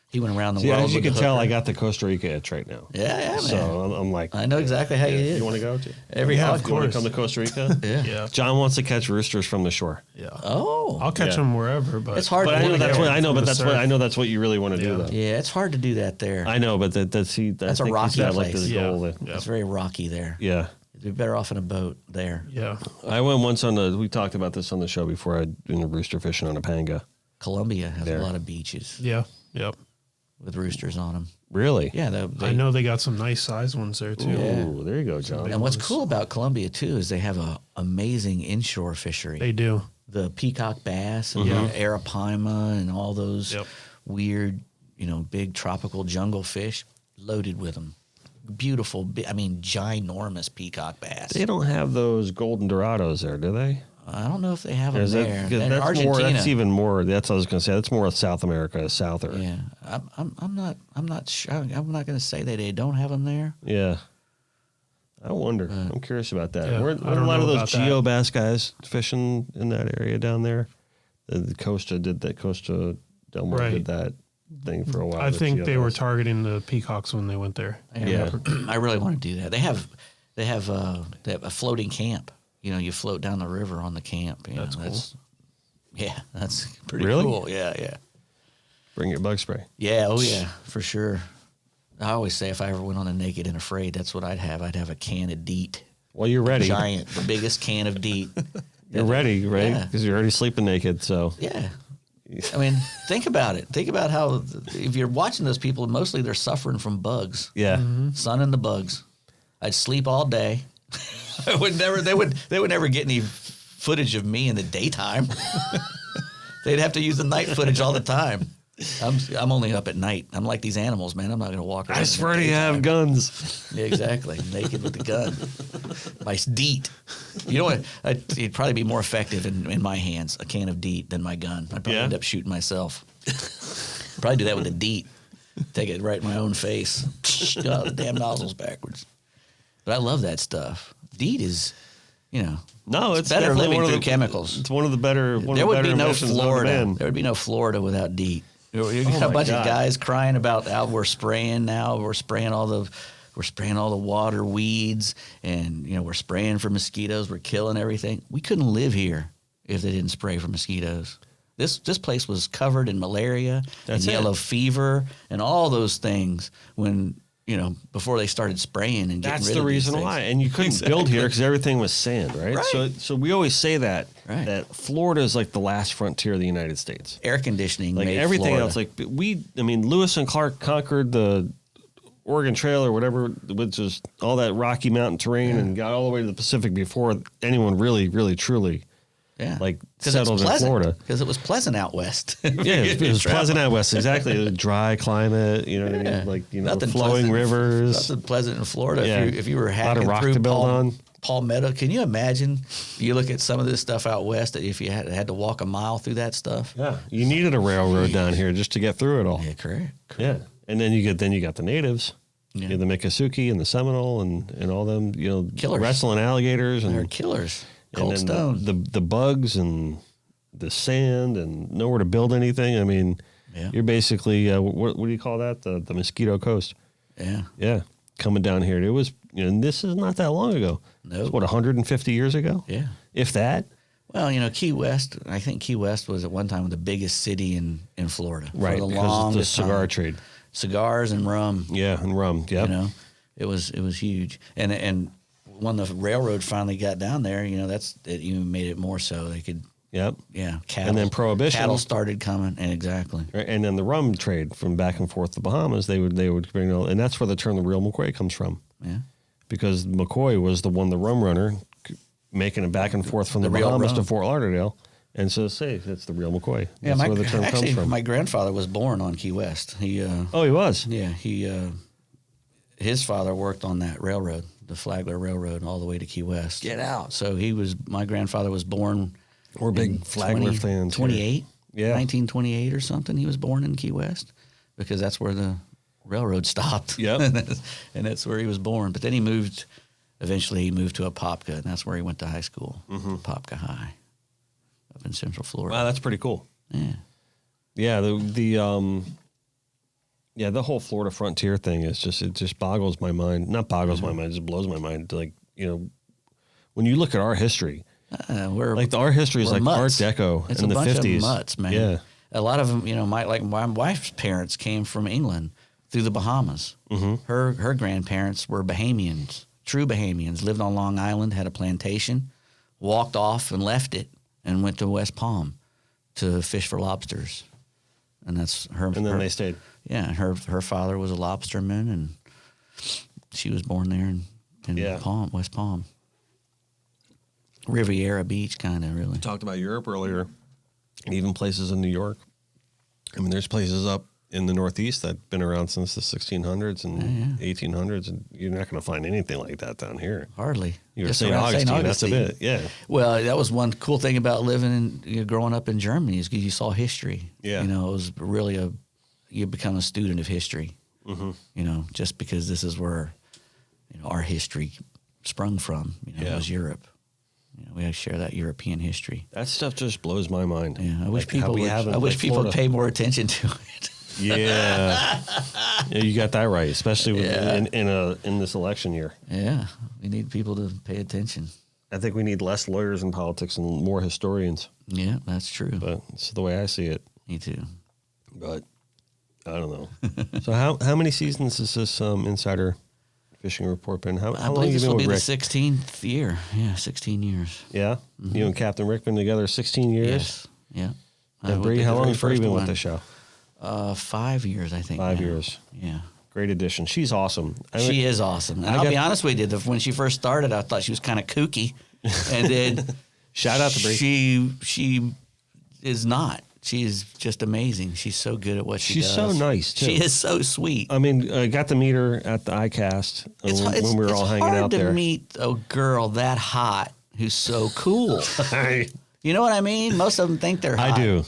He went around the world. As you can tell, I got the Costa Rica itch right now. Yeah, man. So I'm like, I know exactly how you is. You want to go to? Of course. You want to come to Costa Rica? Yeah. John wants to catch roosters from the shore. Yeah. Oh, I'll catch them wherever, but it's hard. But I know that's what you really want to do, though. Yeah, it's hard to do that there. I know, but that's a rocky place. Like this goal. It's very rocky there. Yeah. You'd be better off in a boat there. Yeah. I went once we talked about this on the show before. I went rooster fishing on a panga. Colombia has a lot of beaches. Yeah. Yep. With roosters on them. Really? Yeah. I know they got some nice size ones there, too. Ooh, there you go, John. And what's cool about Colombia, too, is they have an amazing inshore fishery. They do. The peacock bass and arapaima and all those weird, big tropical jungle fish loaded with them. Beautiful, ginormous peacock bass. They don't have those golden dorados there, do they? I don't know if they have them there. That's Argentina. That's even more. That's what I was going to say. That's more South America, souther. Yeah, I'm not sure. I'm not going to say that they don't have them there. Yeah, I wonder. I'm curious about that. Yeah, weren't a lot of those geo bass guys fishing in that area down there? The Costa did that. Costa Del Mar did that thing for a while. I think they were targeting the peacocks when they went there. Yeah, I really want to do that. They have a floating camp. You float down the river on the camp. That's cool. That's pretty really cool. Yeah. Bring your bug spray. Yeah, oh yeah, for sure. I always say if I ever went on a Naked and Afraid, that's what I'd have. I'd have a can of DEET. Well, you're ready. Giant, the biggest can of DEET. You're ready, right? Because you're already sleeping naked, so. Yeah. Think about it. Think about how, if you're watching those people, mostly they're suffering from bugs. Yeah. Mm-hmm. Sun and the bugs. I'd sleep all day. They would never get any footage of me in the daytime. They'd have to use the night footage all the time. I'm only up at night. I'm like these animals, man. I'm not going to walk around. I swear to you have guns. Yeah, exactly. Naked with the gun. My DEET. You know what? It'd probably be more effective in my hands, a can of DEET, than my gun. I'd probably end up shooting myself. Probably do that with the DEET. Take it right in my own face. Oh, the damn nozzle's backwards. But I love that stuff. DEET is, no, it's better living through chemicals. It's one of the better. There would be no Florida. There would be no Florida without DEET. You got a bunch of guys crying about how we're spraying now. We're spraying all the we're spraying all the water weeds, and we're spraying for mosquitoes. We're killing everything. We couldn't live here if they didn't spray for mosquitoes. This place was covered in malaria and yellow fever and all those things when before they started spraying and getting That's rid the of these reason things. why. And you couldn't build here because everything was sand, right? So we always say that Florida is like the last frontier of the United States. Air conditioning, like made everything Florida. else. Like Lewis and Clark conquered the Oregon Trail or whatever, which is all that Rocky Mountain terrain, and got all the way to the Pacific before anyone really, really, truly. Yeah, settled in Florida because it was pleasant out west. It was pleasant out west, exactly. A dry climate, you know what I mean? Like flowing rivers. Nothing pleasant in Florida. Yeah. If you were hacking through Palmetto, can you imagine? You look at some of this stuff out west. If you had to walk a mile through that stuff. Yeah, you needed a railroad down here just to get through it all. Yeah, correct. Yeah, and then you got the natives. Yeah. You know, the Miccosukee and the Seminole and all them. Killers. Wrestling alligators and they're killers. Cold and stone. The bugs and the sand and nowhere to build anything. I mean, you're basically what do you call that? The mosquito coast. Yeah. Yeah. Coming down here. It was and this is not that long ago. No. Nope. It's 150 years ago? Yeah. If that. Well, Key West, I think Key West was at one time the biggest city in Florida. Right, for the because of the cigar time. trade. Cigars and rum. Yeah, and rum. Yeah. It was huge. And when the railroad finally got down there, it even made it more so. They could. Yep. Yeah. Cattle. And then Prohibition. Cattle started coming. And exactly. Right, and then the rum trade from back and forth to Bahamas, they would bring, and that's where the term the real McCoy comes from. Yeah. Because McCoy was the rum runner, making it back and forth from the Bahamas to Fort Lauderdale. And so it's the real McCoy. That's where the term comes from. My grandfather was born on Key West. He was? Yeah. His father worked on that railroad, the Flagler Railroad, all the way to Key West. Get out. So my grandfather was born. We're big Flagler fans. 28. Yeah. 1928 or something. He was born in Key West because that's where the railroad stopped. Yep. and that's where he was born. But then eventually he moved to Apopka, and that's where he went to high school, Apopka High, up in Central Florida. Wow, that's pretty cool. Yeah. Yeah, the whole Florida frontier thing is it just boggles my mind. Not boggles my mind, it just blows my mind. Like, when you look at our history, our history is like mutts. Art Deco it's in the 50s. It's a bunch of mutts, man. Yeah. A lot of them, my wife's parents came from England through the Bahamas. Mm-hmm. Her grandparents were Bahamians, true Bahamians, lived on Long Island, had a plantation, walked off and left it, and went to West Palm to fish for lobsters. And that's her. And then they stayed. Yeah, and her father was a lobsterman, and she was born there in West Palm. Riviera Beach, kind of, really. We talked about Europe earlier, and even places in New York. I mean, there's places up in the Northeast that have been around since the 1600s and 1800s, and you're not going to find anything like that down here. Hardly. You're St. Augustine, that's a bit, yeah. Well, that was one cool thing about living growing up in Germany is because you saw history. Yeah. It was really you become a student of history, just because this is where, our history sprung from, it was Europe. We have to share that European history. That stuff just blows my mind. Yeah, I wish people would pay more attention to it. Yeah. You got that right, especially in this election year. Yeah, we need people to pay attention. I think we need less lawyers in politics and more historians. Yeah, that's true. But it's the way I see it. Me too. But I don't know. So how many seasons is this Insider Fishing Report been? How long have you been with Rick? This will be the 16th year. Yeah, 16 years. Yeah? Mm-hmm. You and Captain Rick been together 16 years? Yes. Yeah. And Bree, how long have you been with the show? 5 years, I think. 5 years. Yeah. Great addition. She's awesome. She is awesome. And I'll be honest with you, when she first started, I thought she was kind of kooky. And then shout out to Bree. She is not. She's just amazing. She's so good at what she does. She's so nice, too. She is so sweet. I mean, I got to meet her at the ICAST when we were all hanging out there. It's hard to meet a girl that hot who's so cool. You know what I mean? Most of them think they're hot. I do.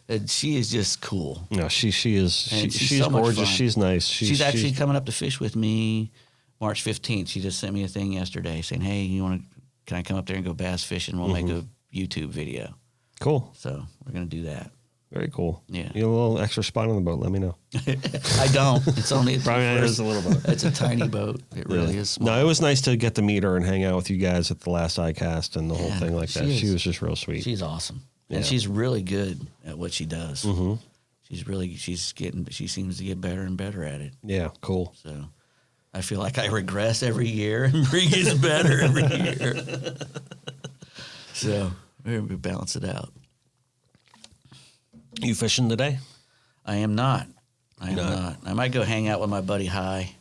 And she is just cool. No, she is. She's so gorgeous. She's nice. She's actually coming up to fish with me March 15th. She just sent me a thing yesterday saying, hey, can I come up there and go bass fishing? We'll make a YouTube video. Cool. So we're going to do that. Very cool. Yeah. You have a little extra spot on the boat, let me know. I don't. It's only Brian is a little boat. It's a tiny boat. It really is small. No, it was nice to get to meet her and hang out with you guys at the last iCast and the whole thing like that. She was just real sweet. She's awesome. And she's really good at what she does. Mm-hmm. She seems to get better and better at it. Yeah, cool. So I feel like I regress every year and Bree gets better every year. So we balance it out. You fishing today? I am not. I am not. I might go hang out with my buddy Hi.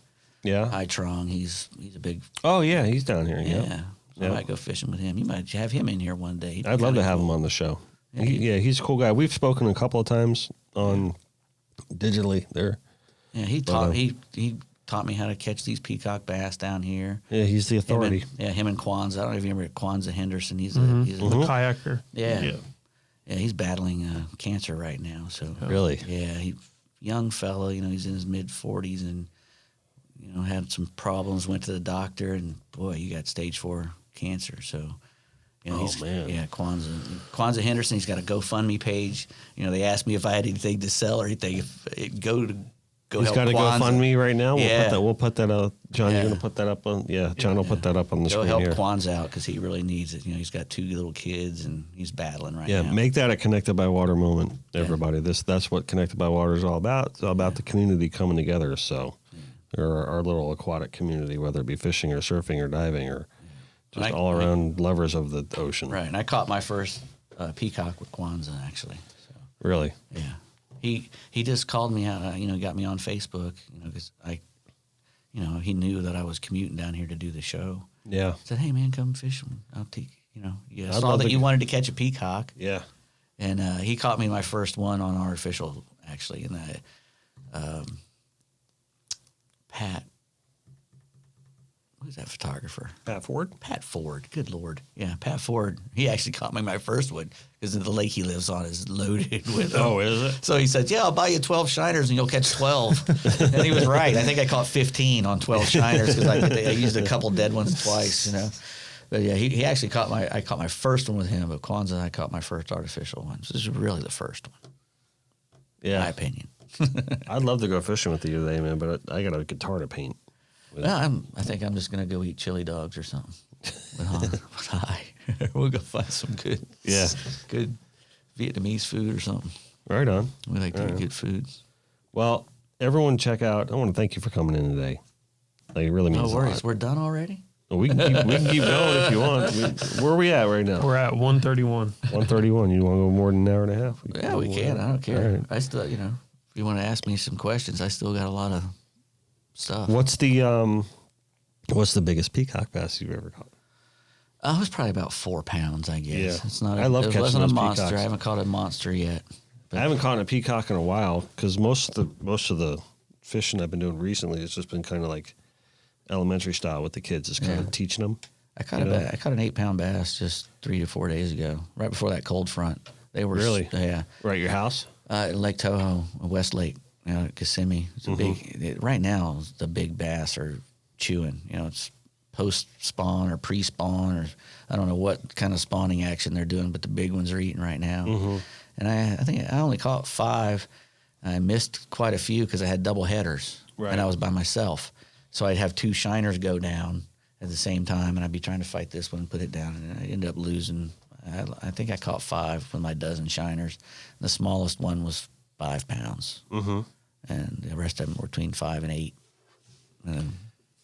Yeah. Hi Trong. He's a big. Oh yeah, he's down here. Yeah. So I might go fishing with him. You might have him in here one day. I'd love to have him on the show. He's a cool guy. We've spoken a couple of times on digitally there. Yeah, he taught me how to catch these peacock bass down here. Yeah, he's the authority. Him and Kwanzaa. I don't know if you remember Kwanzaa Henderson. He's a kayaker. Yeah, he's battling cancer right now. So really, young fellow. He's in his mid-40s and had some problems. Went to the doctor and boy, you got stage 4 cancer. So. Man. Yeah, Kwanzaa Henderson. He's got a GoFundMe page. They asked me if I had anything to sell or anything. Go He's help got a Kwanzaa. GoFundMe right now. Yeah. We'll put that up. John, you're gonna put that up on. Yeah, John will put that up on the screen help here. Kwanzaa out because he really needs it. He's got 2 little kids and he's battling right now. Yeah, make that a Connected by Water moment, everybody. That's what Connected by Water is all about. It's all about the community coming together. So, or our little aquatic community, whether it be fishing or surfing or diving or. Just all around lovers of the ocean. Right, and I caught my first peacock with Kwanzaa, actually. So, really? Yeah. He just called me out, got me on Facebook, because he knew that I was commuting down here to do the show. Yeah. Said, hey, man, come fish. I'll take, I saw that you wanted to catch a peacock. Yeah. And he caught me my first one on artificial, actually. And Pat. Who's that photographer? Pat Ford? Pat Ford. Good Lord. Yeah, Pat Ford. He actually caught me my first one because the lake he lives on is loaded with them. Oh, is it? So he said, I'll buy you 12 shiners and you'll catch 12. And he was right. I think I caught 15 on 12 shiners because I used a couple dead ones twice, But yeah, he actually I caught my first one with him, but Kwanzaa, I caught my first artificial one. So this is really the first one. Yeah. In my opinion. I'd love to go fishing with you today, man, but I got a guitar to paint. Well, I think I'm just going to go eat chili dogs or something. With Hi. We'll go find some good Vietnamese food or something. Right on. We like to eat good food. Well, everyone check out. I want to thank you for coming in today. Like, it really means no worries. a lot. We're done already? Well, we can keep going if you want. Where are we at right now? We're at 1:31. 1:31. You want to go more than an hour and a half? We can. I don't care. Right. I still, if you want to ask me some questions, I still got a lot of stuff. What's the biggest peacock bass you've ever caught? It was probably about 4 pounds, I guess. Yeah. It's not. I love it catching wasn't those a monster. peacocks. I haven't caught a monster yet. I haven't caught a peacock in a while because most of the fishing I've been doing recently has just been kind of like elementary style with the kids, just kind of teaching them. I caught an 8-pound bass just 3 to 4 days ago, right before that cold front. They were really right at your house, Lake Toho, West Lake, Kissimmee. It's a big. Right now, the big bass are chewing. It's post spawn or pre spawn or I don't know what kind of spawning action they're doing, but the big ones are eating right now. Mm-hmm. And I think I only caught 5. I missed quite a few because I had double headers, and I was by myself. So I'd have 2 shiners go down at the same time, and I'd be trying to fight this one and put it down, and I ended up losing. I think I caught 5 with my dozen shiners. The smallest one was 5 pounds, and the rest of them were between 5 and 8. And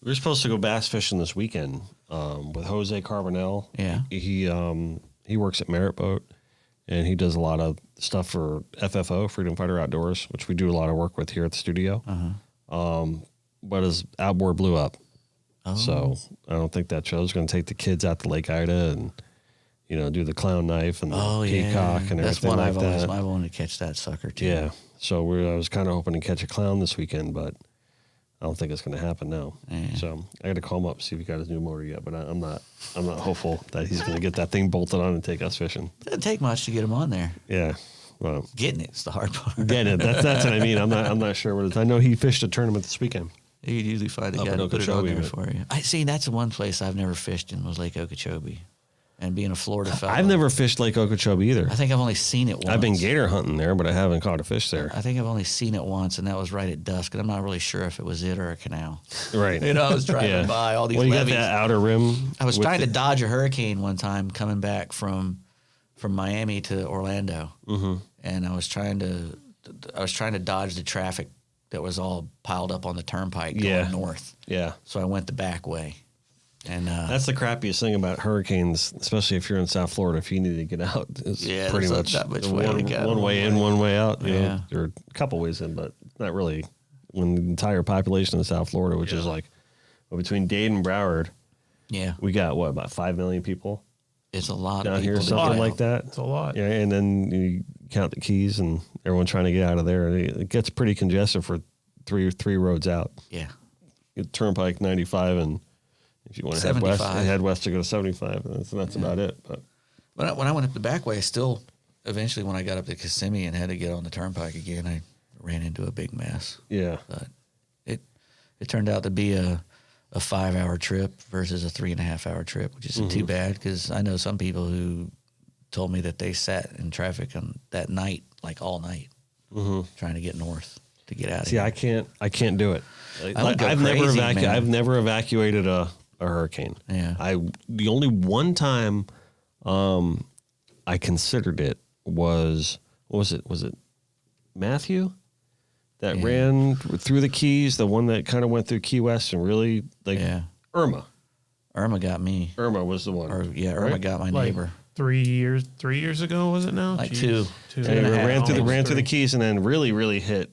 we were supposed to go bass fishing this weekend with Jose Carbonell. Yeah, he works at Merit Boat, and he does a lot of stuff for FFO, Freedom Fighter Outdoors, which we do a lot of work with here at the studio. But his outboard blew up. So I don't think that show's going to take the kids out to Lake Ida and, do the clown knife and the peacock and that's everything one like that. I wanted to catch that sucker too. Yeah. So I was kind of hoping to catch a clown this weekend, but I don't think it's going to happen now. Yeah. So I got to call him up, see if he got his new motor yet, but I'm not hopeful that he's going to get that thing bolted on and take us fishing. It doesn't take much to get him on there. Yeah. Well, getting it's the hard part. Getting it. That's what I mean. I'm not sure what it is. I know he fished a tournament this weekend. You usually find a guy to put it on there for you. I see. That's the one place I've never fished in was Lake Okeechobee, And being a Florida fella, I've never fished Lake Okeechobee either. I think I've only seen it once. I've been gator hunting there, but I haven't caught a fish there. I think I've only seen it once, and that was right at dusk. And I'm not really sure if it was it or a canal. Right. I was driving by all these levees. You got that outer rim. I was trying to dodge a hurricane one time coming back from Miami to Orlando, and I was trying to dodge the traffic that was all piled up on the turnpike going north. Yeah. So I went the back way. And that's the crappiest thing about hurricanes, especially if you're in South Florida. If you need to get out, it's pretty much one way in, one way out. You know, there are a couple ways in, but not really. When the entire population of South Florida, which is like between Dade and Broward, we got about 5 million people. It's a lot down of people here, something like that. It's a lot. Yeah, and then you count the Keys and everyone trying to get out of there. It gets pretty congested for three roads out. Yeah, you Turnpike 95 and. If you want to head west to go to 75, that's about it. But when I went up the back way, eventually when I got up to Kissimmee and had to get on the turnpike again, I ran into a big mess. Yeah. But it turned out to be a 5-hour trip versus a 3.5-hour trip, which isn't too bad because I know some people who told me that they sat in traffic on that night, like all night, trying to get north to get out of here. See, I can't do it. I've never evacuated a hurricane. Yeah. The only one time I considered it was, what was it? Was it Matthew that ran through the Keys, the one that kind of went through Key West and really Irma. Irma got me. Irma was the one. Irma got my neighbor. 3 years ago, was it now? Like two. And ran through the Keys and then really hit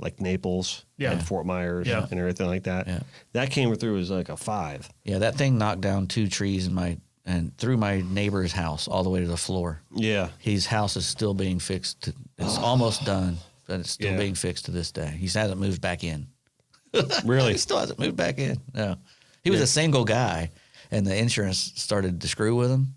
like Naples and Fort Myers and everything like that. Yeah. That came through as like a 5. Yeah, that thing knocked down 2 trees and through my neighbor's house all the way to the floor. Yeah. His house is still being fixed. It's almost done, but it's still being fixed to this day. He hasn't moved back in. Really? He still hasn't moved back in. No. He was a single guy, and the insurance started to screw with him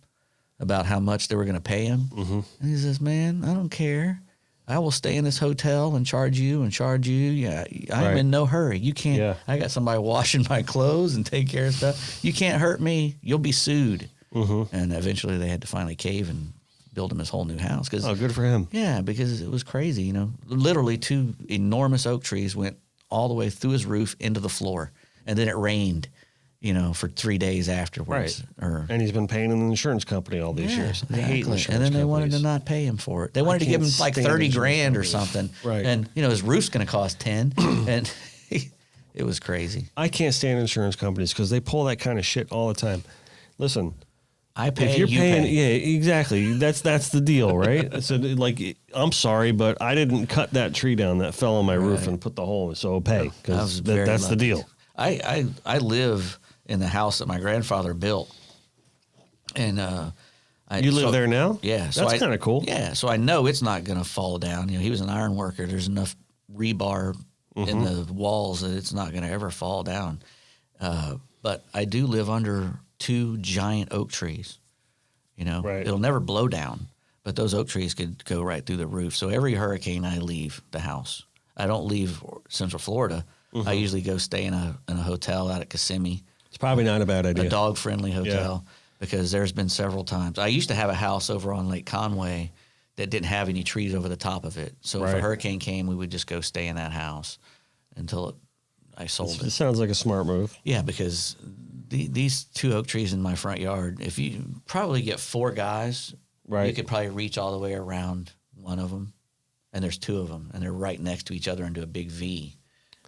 about how much they were going to pay him. And he says, man, I don't care. I will stay in this hotel and charge you. Yeah, I'm in no hurry. You can't. Yeah. I got somebody washing my clothes and take care of stuff. You can't hurt me. You'll be sued. And eventually they had to finally cave and build him his whole new house. Good for him. Yeah, because it was crazy. Literally 2 enormous oak trees went all the way through his roof into the floor, and then it rained. For 3 days afterwards. Right. And he's been paying an insurance company all these years. They hate insurance companies. And then they wanted to not pay him for it. They wanted to give him like 30 grand or something. Right. And, his roof's going to cost 10. And it was crazy. I can't stand insurance companies because they pull that kind of shit all the time. Listen. I pay, if you're you paying, pay. Yeah, exactly. That's the deal, right? So, I'm sorry, but I didn't cut that tree down that fell on my roof and put the hole in, so pay. Because that's the deal. I live in the house that my grandfather built, and you live there now? Yeah, so that's kind of cool. Yeah, so I know it's not going to fall down. He was an iron worker. There's enough rebar in the walls that it's not going to ever fall down. But I do live under 2 giant oak trees. It'll never blow down, but those oak trees could go right through the roof. So every hurricane, I leave the house. I don't leave Central Florida. I usually go stay in a hotel out at Kissimmee. It's probably not a bad idea. A dog-friendly hotel, because there's been several times. I used to have a house over on Lake Conway that didn't have any trees over the top of it. So if a hurricane came, we would just go stay in that house until I sold it. It sounds like a smart move. Yeah, because these 2 oak trees in my front yard, if you probably get 4 guys, you could probably reach all the way around one of them. And there's 2 of them, and they're right next to each other into a big V.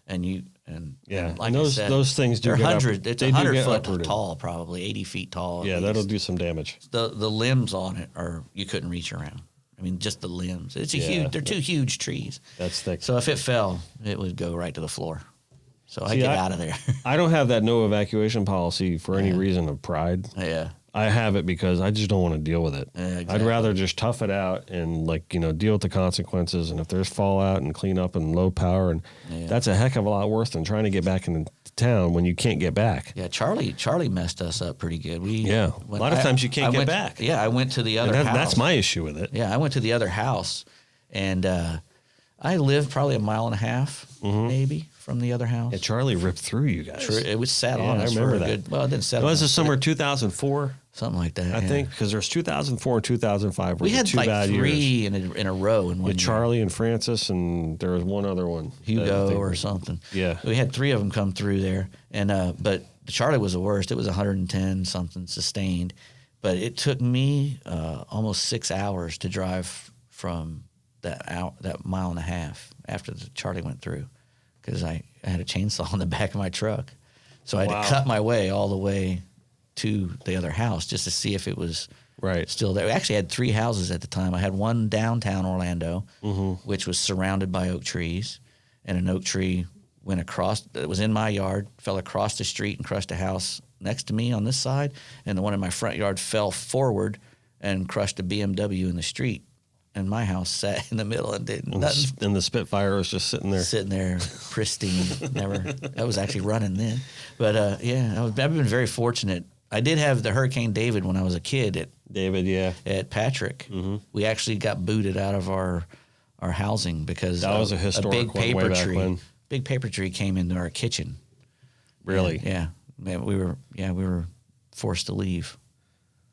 And those things do get 100. It's 100 foot tall, probably 80 feet tall. Yeah, that'll do some damage. The limbs on it you couldn't reach around. I mean, just the limbs. It's huge. They're 2 huge trees. That's thick. So if it fell, it would go right to the floor. So I get out of there. I don't have that no evacuation policy for any reason of pride. Yeah. I have it because I just don't want to deal with it. Exactly. I'd rather just tough it out and deal with the consequences. And if there's fallout and clean up and low power, and that's a heck of a lot worse than trying to get back into town when you can't get back. Yeah, Charlie messed us up pretty good. A lot of times you can't get back. Yeah, I went to the other house. That's my issue with it. Yeah, I went to the other house, and I lived probably a mile and a half, maybe, from the other house. Yeah, Charlie ripped through you guys. It was sat on us. I remember that. Well, it didn't set. Was it summer 2004? Something like that. I think because there's 2004 and 2005. We had two like bad three years. in a row in one year. Charlie and Francis, and there was one other one, Hugo or something. Yeah, we had three of them come through there, and but Charlie was the worst. It was 110 something sustained, but it took me almost 6 hours to drive from that mile and a half after the Charlie went through, because I had a chainsaw in the back of my truck, so I had to cut my way all the way to the other house just to see if it was still there. We actually had three houses at the time. I had one downtown Orlando, which was surrounded by oak trees, and an oak tree went across. It was in my yard, fell across the street and crushed a house next to me on this side, and the one in my front yard fell forward and crushed a BMW in the street. And my house sat in the middle and did nothing. And the Spitfire was just sitting there, pristine. I was actually running then. But I've been very fortunate. I did have the Hurricane David when I was a kid at Patrick. Mm-hmm. We actually got booted out of our housing because that was a historic big paper one way back tree. when. Big paper tree came into our kitchen. Really? And, we were forced to leave.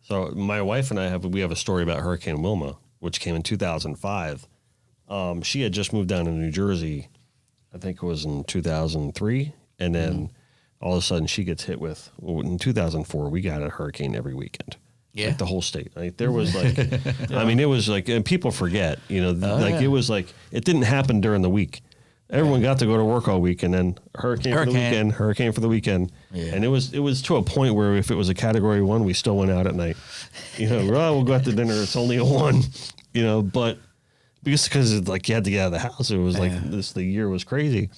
So my wife and I have a story about Hurricane Wilma, which came in 2005. She had just moved down to New Jersey, I think it was in 2003, and then all of a sudden she gets hit with, in 2004, we got a hurricane every weekend. Yeah. Like the whole state. Like there was like, I mean, it was like, and people forget, it was like, it didn't happen during the week. Everyone got to go to work all week, and then hurricane for the weekend, hurricane for the weekend. Yeah. And it was to a point where if it was a Category 1, we still went out at night. We'll go out to dinner. It's only a 1, but because it's like you had to get out of the house. It was like the year was crazy.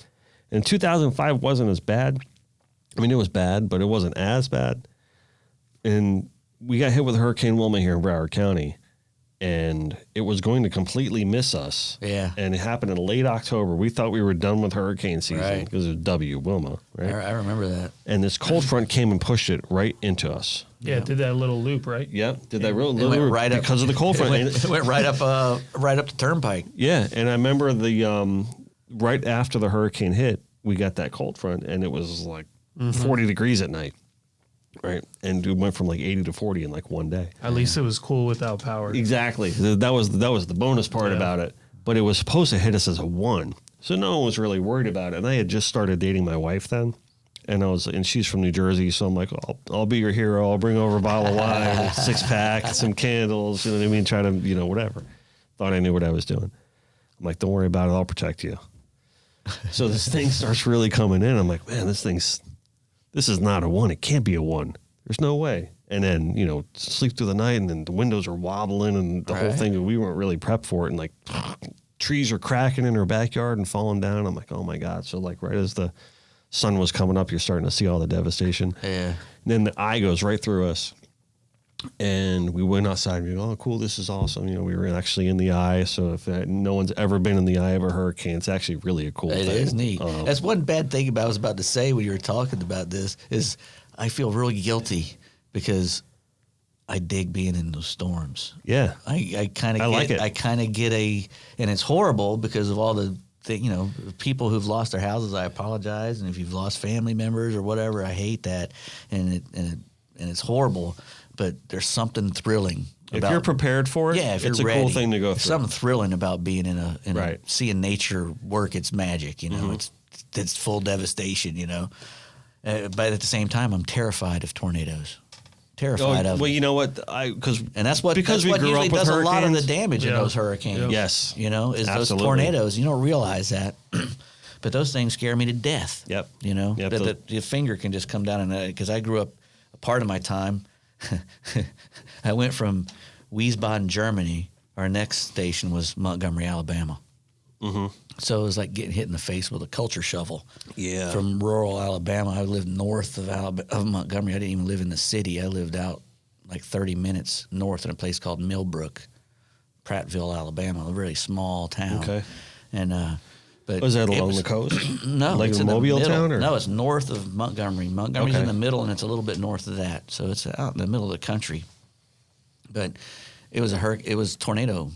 And 2005 wasn't as bad. I mean, it was bad, but it wasn't as bad. And we got hit with Hurricane Wilma here in Broward County, and it was going to completely miss us. Yeah. And it happened in late October. We thought we were done with hurricane season because it was Wilma, right? I remember that. And this cold front came and pushed it right into us. Yeah, it did that little loop, right? Yep, did that little loop right because of the cold front. It went right up the turnpike. Yeah, and I remember the right after the hurricane hit, we got that cold front, and it was like 40 degrees at night. Right, and it went from like 80 to 40 in like one day. At least it was cool without power. Exactly. That was the bonus part about it. But it was supposed to hit us as a 1, so no one was really worried about it. And I had just started dating my wife then, and she's from New Jersey, so I'm like, I'll be your hero. I'll bring over a bottle of wine, a 6-pack, some candles. You know what I mean? Try to whatever. Thought I knew what I was doing. I'm like, don't worry about it. I'll protect you. So this thing starts really coming in. I'm like, man, this is not a 1. It can't be a 1. There's no way. And then, sleep through the night, and then the windows are wobbling and the whole thing. We weren't really prepped for it. And like trees are cracking in our backyard and falling down. I'm like, oh my God. So like right as the sun was coming up, you're starting to see all the devastation. Yeah. And then the eye goes right through us. And we went outside and we go, oh, cool, this is awesome. We were actually in the eye. So if no one's ever been in the eye of a hurricane, it's actually really a cool thing. It is neat. That's one bad thing I was about to say when you were talking about this is I feel really guilty because I dig being in those storms. Yeah. I kind of like it. I kind of get and it's horrible because of all the people who've lost their houses. I apologize. And if you've lost family members or whatever, I hate that. And it's horrible. But there's something thrilling if you're prepared for it. Yeah, if it's you're a ready. cool thing to go through. Something thrilling about being in seeing nature work its magic. It's full devastation. But at the same time, I'm terrified of tornadoes. Terrified of. Well, you know what? Because we grew up with does hurricanes. A lot of the damage in those hurricanes. Yep. Yes, is absolutely. Those tornadoes. You don't realize that. But those things scare me to death. Yep. That the finger can just come down and because I grew up a part of my time. I went from Wiesbaden, Germany. Our next station was Montgomery, Alabama. Mm-hmm. So it was like getting hit in the face with a culture shovel. Yeah. From rural Alabama, I lived north of Montgomery. I didn't even live in the city. I lived out like 30 minutes north in a place called Millbrook, Prattville, Alabama, a really small town. Okay. And but was that along the coast? No, like it's a Mobile town? Or? No, it's north of Montgomery. Montgomery's in the middle, and it's a little bit north of that. So it's out in the middle of the country. But it was it was tornado.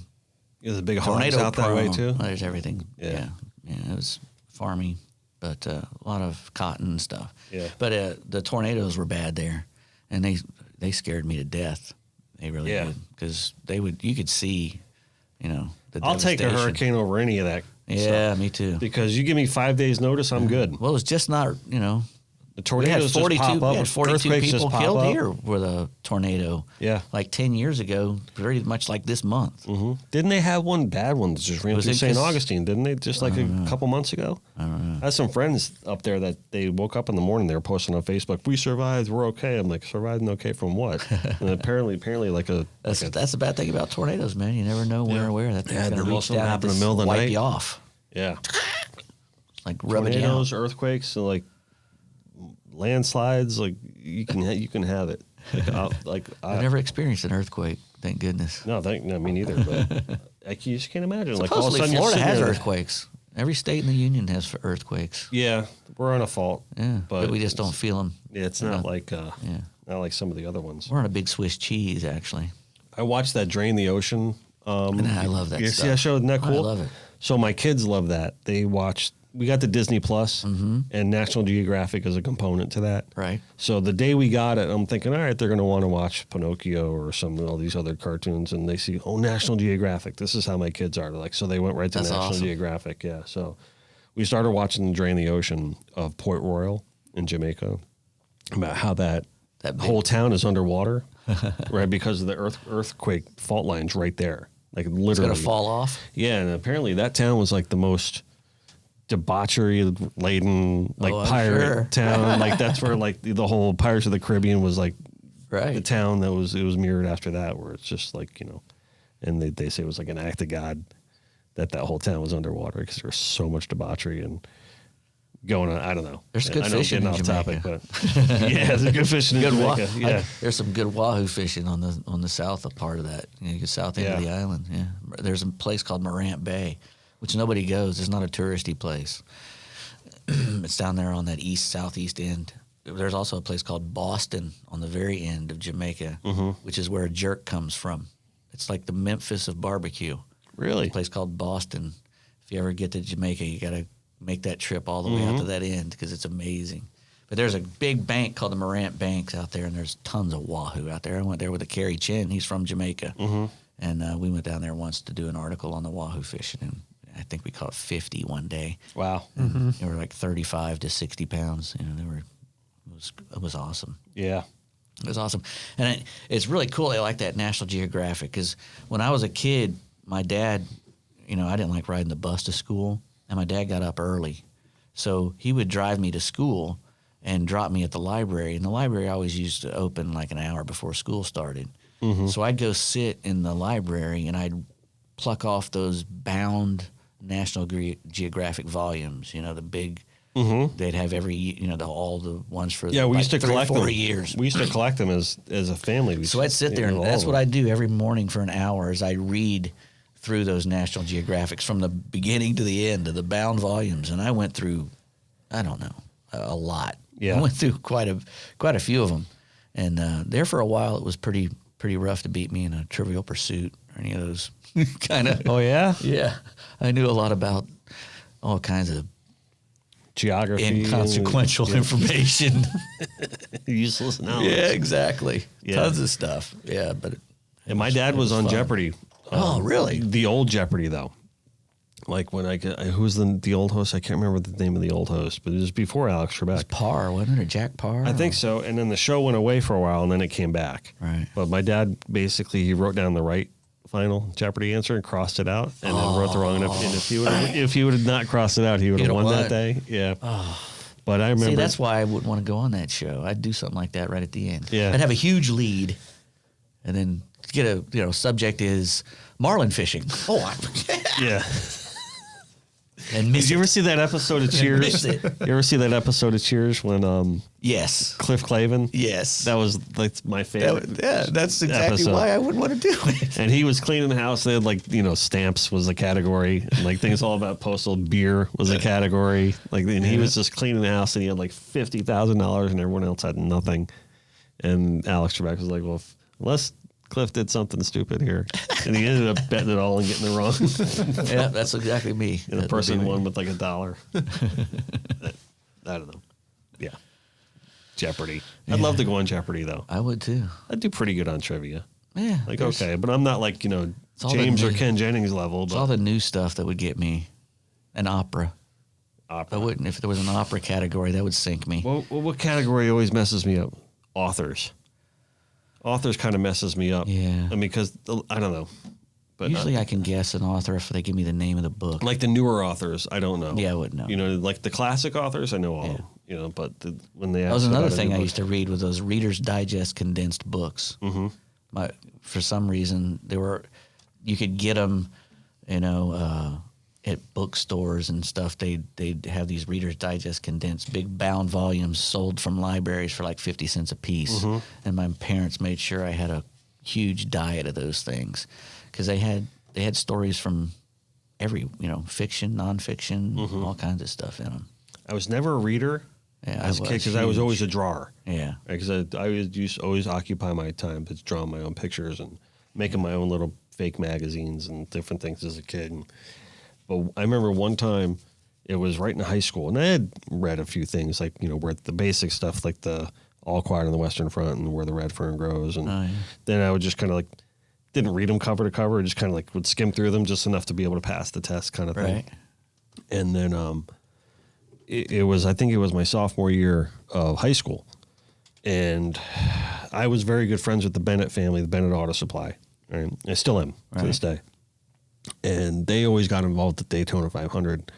It was a big tornado out that way too. There's everything. Yeah. It was farmy but a lot of cotton and stuff. Yeah. But the tornadoes were bad there, and they scared me to death. They really did, because you could see, the I'll take a devastation. hurricane over any of that. Yeah, stuff. me too. Because you give me 5 days notice, I'm good. Well, it's just not, The tornadoes we just pop up. had 42 Earthquakes people just pop killed up. here with a tornado. Yeah. Like 10 years ago, pretty much like this month. Mm-hmm. Didn't they have one bad one that just ran Was through it St. just- Augustine? Didn't they? Just like a couple months ago? I don't know. I had some friends up there that they woke up in the morning. They were posting on Facebook, "We survived. We're okay." I'm like, "Surviving okay from what?" And apparently, like a That's the bad thing about tornadoes, man. You never know when or where that thing's Yeah, going there to will reach something down happen and in the middle of the wipe night. you off. yeah. Like rubbing you out. Tornadoes, earthquakes, and like landslides. Like you can have it. I've never experienced an earthquake, thank goodness. No, me neither. But you just can't imagine. Like all of a Supposedly sudden, you're Florida sitting has there- earthquakes. Every state in the union has earthquakes. Yeah, we're on a fault. Yeah, but we just don't feel them. Yeah, it's not like Yeah, not like some of the other ones. we're on a big Swiss cheese, actually. I watched that Drain the Ocean. And I love that You stuff. see that show? Isn't that cool? I love it. So my kids love that. They watched. We got the Disney Plus, and National Geographic is a component to that. Right. So the day we got it, I'm thinking, all right, they're going to want to watch Pinocchio or all these other cartoons, and they see, National Geographic. This is how my kids are. Like, so they went right to That's National awesome. Geographic. Yeah. So we started watching Drain the Ocean of Port Royal in Jamaica, about how that That big- whole town is underwater, right? Because of the earthquake fault lines right there. Like literally. It's going to fall off. Yeah, and apparently that town was like the most debauchery laden, like Oh, I'm pirate sure. town. Like that's where like the whole Pirates of the Caribbean was like the Right. town it was mirrored after that, where it's just like, and they say it was like an act of God that whole town was underwater because there was so much debauchery and going on. I don't know. There's good I know I'm fishing getting in off Jamaica. topic, but yeah, there's good fishing in Good Jamaica. Yeah. There's some good wahoo fishing on the south part of that. The south end of the island. Yeah. There's a place called Morant Bay, which nobody goes. It's not a touristy place. It's down there on that southeast end. There's also a place called Boston on the very end of Jamaica, which is where jerk comes from. It's like the Memphis of barbecue. Really? A place called Boston. If you ever get to Jamaica, you got to make that trip all the way out to that end because it's amazing. But there's a big bank called the Morant Banks out there, and there's tons of wahoo out there. I went there with a Kerry Chin. He's from Jamaica. And we went down there once to do an article on the wahoo fishing, and I think we caught 50 one day. Wow. They were like 35 to 60 pounds. It was awesome. Yeah. It was awesome. And it's really cool. I like that National Geographic because when I was a kid, my dad, I didn't like riding the bus to school, and my dad got up early. So he would drive me to school and drop me at the library. And the library always used to open like an hour before school started. So I'd go sit in the library and I'd pluck off those bound National Geographic volumes, the big, they'd have every, all the ones for Yeah, we used to 3 or collect 4 them. years. We used to collect them as a family. So I'd sit there, and that's what I do every morning for an hour is I read through those National Geographics from the beginning to the end of the bound volumes. And I went through, I don't know, a lot. Yeah. I went through quite a few of them. And there for a while, it was pretty rough to beat me in a Trivial Pursuit or any of those kind of. Oh, yeah? Yeah. I knew a lot about all kinds of Geography. inconsequential information. Useless knowledge. Yeah, exactly. Yeah. Tons of stuff. Yeah, but And my dad was on fun. Jeopardy. Oh, really? The old Jeopardy, though. Like when who's the old host? I can't remember the name of the old host, but it was before Alex Trebek. Parr, wasn't it? Or Jack Parr? I think so. And then the show went away for a while, and then it came back. Right. But my dad basically he wrote down the right final Jeopardy answer and crossed it out, and then wrote the wrong. And if he would have not crossed it out, he would have won that day. Yeah. But I remember. See, that's why I wouldn't want to go on that show. I'd do something like that right at the end. Yeah. I'd have a huge lead, and then get subject is marlin fishing. Oh, Yeah. and miss Did you ever see that episode of Cheers? miss it. You ever see that episode of Cheers when Yes. Cliff Clavin? Yes. That was like my favorite. That's exactly episode. why I wouldn't want to do it. And he was cleaning the house. They had stamps was a category, and like things all about postal. Beer was a category. And he was just cleaning the house, and he had like $50,000, and everyone else had nothing. And Alex Trebek was like, "Well, unless Cliff did something stupid here. And he ended up betting it all and getting it wrong. Yeah, that's exactly me. And the person won with like $1. I don't know. Yeah. Jeopardy. I'd love to go on Jeopardy, though. I would, too. I'd do pretty good on trivia. Yeah. Like, okay, but I'm not like, James or Ken Jennings level. It's but all the new stuff that would get me. An opera. I wouldn't. If there was an opera category, that would sink me. Well, what category always messes me up? Authors. Authors kind of messes me up. Yeah. I mean, because, I don't know. But usually I can guess an author if they give me the name of the book. Like the newer authors, I don't know. Yeah, I wouldn't know. Like the classic authors, I know all of them. But when they ask that was another thing I book, used to read was those Reader's Digest condensed books. Mm-hmm. For some reason, you could get them, at bookstores and stuff. They'd have these Reader's Digest condensed big bound volumes sold from libraries for like 50 cents a piece. Mm-hmm. And my parents made sure I had a huge diet of those things because they had stories from every, fiction, nonfiction, all kinds of stuff in them. I was never a reader as a kid because I was always a drawer. Yeah. Because I used to always occupy my time to drawing my own pictures and making my own little fake magazines and different things as a kid. But I remember one time it was right in high school, and I had read a few things like, where the basic stuff like the All Quiet on the Western Front and Where the Red Fern Grows. And then I would just kind of like, didn't read them cover to cover, just kind of like would skim through them just enough to be able to pass the test kind of thing. Right. And then I think it was my sophomore year of high school. And I was very good friends with the Bennett family, the Bennett Auto Supply. Right? I still am to this day. And they always got involved at Daytona 500.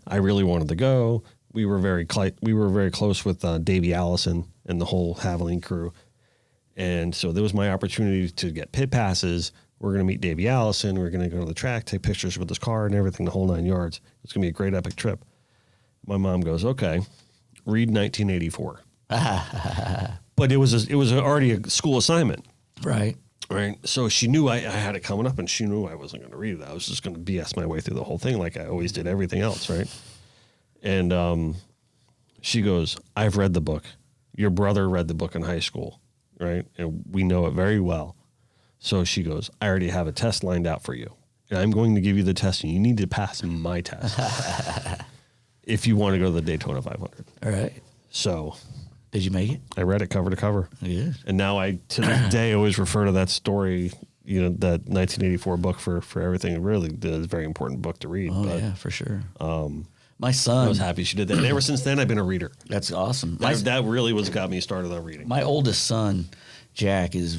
I really wanted to go. We were very close with Davey Allison and the whole Haviland crew. And so there was my opportunity to get pit passes. We're going to meet Davey Allison. We're going to go to the track, take pictures with his car and everything, the whole 9 yards. It's going to be a great epic trip. My mom goes, okay, read 1984. But it was already a school assignment. Right. Right. So she knew I had it coming up, and she knew I wasn't going to read it. I was just going to BS my way through the whole thing like I always did everything else. Right. And she goes, I've read the book. Your brother read the book in high school. Right. And we know it very well. So she goes, I already have a test lined out for you. And I'm going to give you the test, and you need to pass my test if you want to go to the Daytona 500. All right. So did you make it? I read it cover to cover. Yeah. And now I, to this day, always refer to that story, that 1984 book for everything. It really is a very important book to read. Oh, yeah, for sure. My son. I was happy she did that. And ever since then, I've been a reader. That's awesome. That really got me started on reading. My oldest son, Jack, he's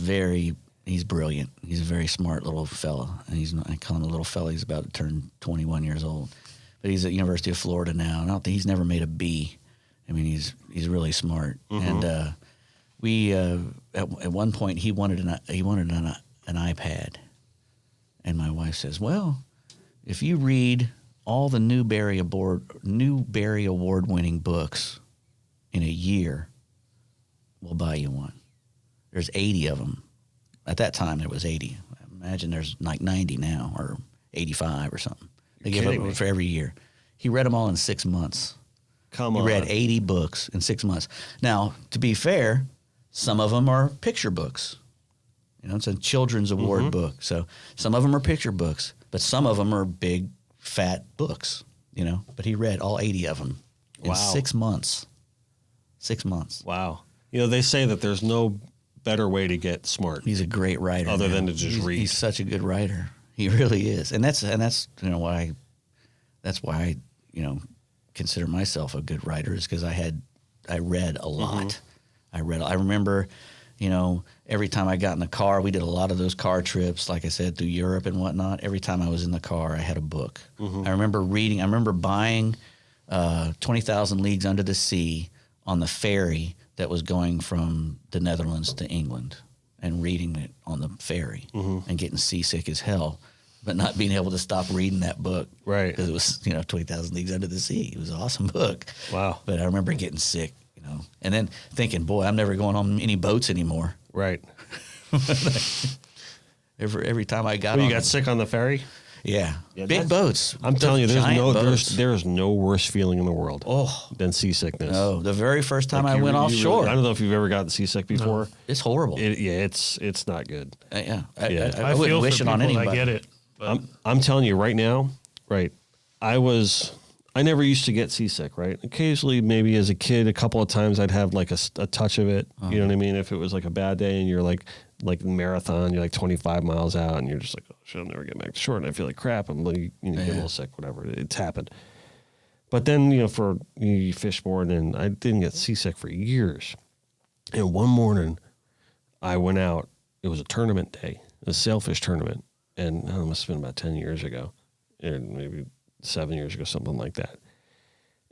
brilliant. He's a very smart little fella. And I call him a little fella. He's about to turn 21 years old. But he's at University of Florida now. And he's never made a B. I mean, he's really smart. Mm-hmm. And we at one point he wanted an iPad, and my wife says, "Well, if you read all the Newbery Award-winning books in a year, we'll buy you one." There's 80 of them. At that time, there was 80. I imagine there's like 90 now, or 85 or something. They give up for every year. He read them all in 6 months. Come on. He read 80 books in 6 months. Now, to be fair, some of them are picture books. It's a children's award book. So some of them are picture books, but some of them are big, fat books, But he read all 80 of them in 6 months. 6 months. Wow. They say that there's no better way to get smart. He's a great writer. Other than to just read. He's such a good writer. He really is. And that's why I consider myself a good writer, is because I read a lot. Mm-hmm. I remember, every time I got in the car, we did a lot of those car trips, like I said, through Europe and whatnot. Every time I was in the car, I had a book. Mm-hmm. I remember buying 20,000 Leagues Under the Sea on the ferry that was going from the Netherlands to England, and reading it on the ferry and getting seasick as hell, but not being able to stop reading that book. Right. Because it was, 20,000 Leagues Under the Sea. It was an awesome book. Wow. But I remember getting sick, and then thinking, boy, I'm never going on any boats anymore. Right. Every time I got you on got sick on the ferry? Yeah, Yeah, big boats. I'm telling you, boats. there's no worse feeling in the world than seasickness. No, the very first time I went offshore. I don't know if you've ever gotten seasick before. No, it's horrible. It's not good. I wouldn't wish it on anybody. I get it. I'm telling you right now, right? I never used to get seasick, right? Occasionally, maybe as a kid, a couple of times I'd have like a touch of it. You know what I mean? If it was like a bad day and you're like marathon, you're like 25 miles out and you're just like, oh shit, I'll never get back to shore. And I feel like crap. I'm like, get a little sick, whatever. It's happened. But then, you fish more, and I didn't get seasick for years. And one morning I went out, it was a tournament day, a sailfish tournament. And it must have been about 10 years ago, or maybe 7 years ago, something like that.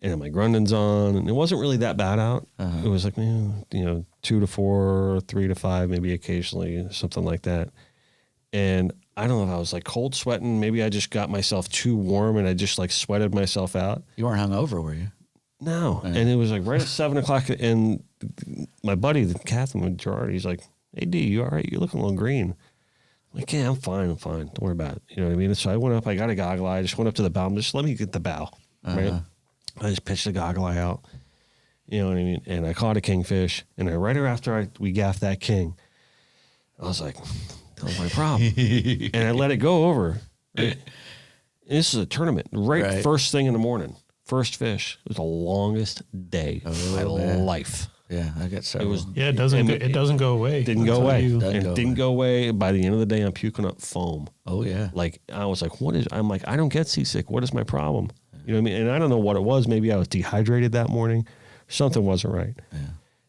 And my Grundon's on, and it wasn't really that bad out. It was like, 2 to 4, 3 to 5, maybe occasionally, something like that. And I don't know if I was like cold sweating. Maybe I just got myself too warm and I just like sweated myself out. You weren't hungover, were you? No. And it was like right at 7 o'clock. And my buddy, the captain with Gerard, he's like, hey, D, you all right? You're looking a little green. I'm like, yeah, I'm fine. Don't worry about it. You know what I mean? So I went up, I got a goggle eye. I just went up to the bow. Just let me get the bow. Right? I just pitched the goggle eye out. You know what I mean? And I caught a kingfish. And right after we gaffed that king, I was like, that was my problem. And I let it go over. Right? This is a tournament. Right first thing in the morning. First fish. It was the longest day of my life. Yeah, I got several. It doesn't go away. Didn't go away. By the end of the day, I'm puking up foam. Oh yeah. Like I was like, I don't get seasick. What is my problem? You know what I mean? And I don't know what it was. Maybe I was dehydrated that morning. Something wasn't right. Yeah.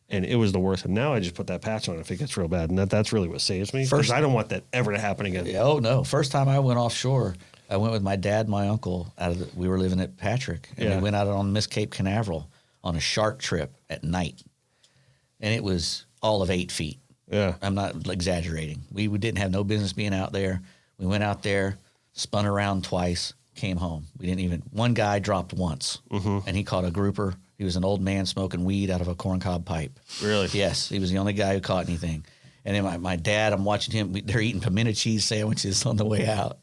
And it was the worst. And now I just put that patch on if it gets real bad. And that's really what saves me. Because I don't want that ever to happen again. Yeah, oh no. First time I went offshore, I went with my dad and my uncle we were living at Patrick. And we went out on Miss Cape Canaveral on a shark trip at night. And it was all of 8 feet. Yeah. I'm not exaggerating. We didn't have no business being out there. We went out there, spun around twice, came home. One guy dropped once, and he caught a grouper. He was an old man smoking weed out of a corncob pipe. Really? Yes. He was the only guy who caught anything. And then my dad, I'm watching him. They're eating pimento cheese sandwiches on the way out.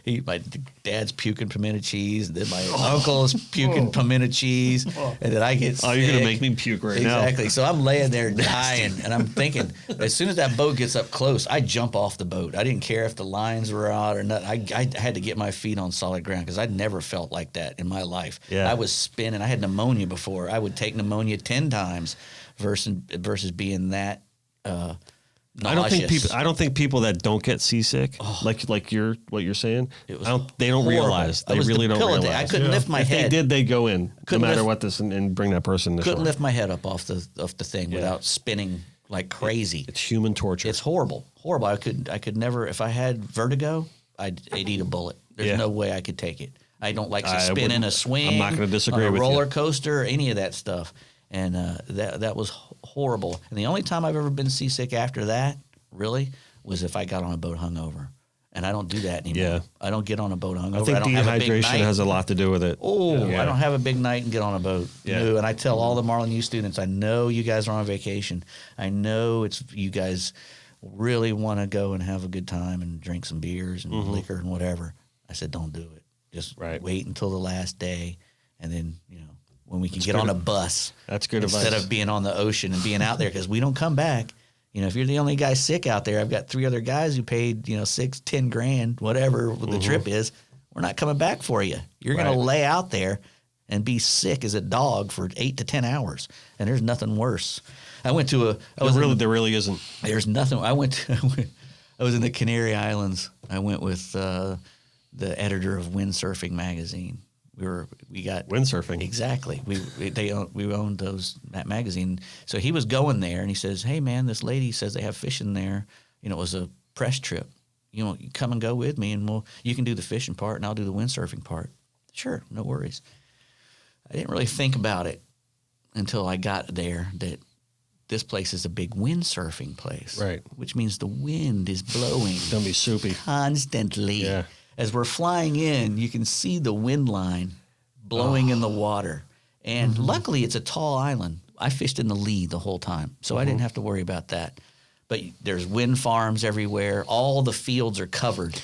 My dad's puking pimento cheese, and then my uncle's puking pimento cheese, and then I get sick. You're gonna make me puke right now. Exactly. So I'm laying there dying, and I'm thinking, as soon as that boat gets up close, I jump off the boat. I didn't care if the lines were out or not. I had to get my feet on solid ground because I'd never felt like that in my life. Yeah. I was spinning. I had pneumonia before. I would take pneumonia 10 times versus being that. I don't think people that don't get seasick, like what you're saying, they don't realize. They really don't realize. I couldn't lift my head. If they did, they go in no matter what and bring that person. Couldn't lift my head up off the thing without spinning like crazy. It's human torture. It's horrible. I could never. If I had vertigo, I'd eat a bullet. There's no way I could take it. I don't like to spin in a swing. I'm not going to disagree with you. Roller coaster, any of that stuff. And that was horrible. And the only time I've ever been seasick after that, really, was if I got on a boat hungover. And I don't do that anymore. Yeah. I don't get on a boat hungover. I think dehydration has a lot to do with it. I don't have a big night and get on a boat. Yeah. No, and I tell all the Marlin U students, I know you guys are on vacation. I know you guys really want to go and have a good time and drink some beers and liquor and whatever. I said, don't do it. Just wait until the last day, and then, when we can get on a bus. That's good advice. Instead of being on the ocean and being out there, because we don't come back. If you're the only guy sick out there, I've got 3 other guys who paid, $6-10 grand, whatever the trip is. We're not coming back for you. You're going to lay out there and be sick as a dog for 8 to 10 hours, and there's nothing worse. There really isn't. There's nothing. I was in the Canary Islands. I went with the editor of Windsurfing magazine. We got windsurfing. Exactly. We owned that magazine. So he was going there, and he says, "Hey man, this lady says they have fishing there. It was a press trip. You come and go with me, and you can do the fishing part, and I'll do the windsurfing part." Sure, no worries. I didn't really think about it until I got there that this place is a big windsurfing place, right? Which means the wind is blowing. Don't be soupy constantly. Yeah. As we're flying in, you can see the wind line blowing in the water. And luckily, it's a tall island. I fished in the lee the whole time, so I didn't have to worry about that. But there's wind farms everywhere. All the fields are covered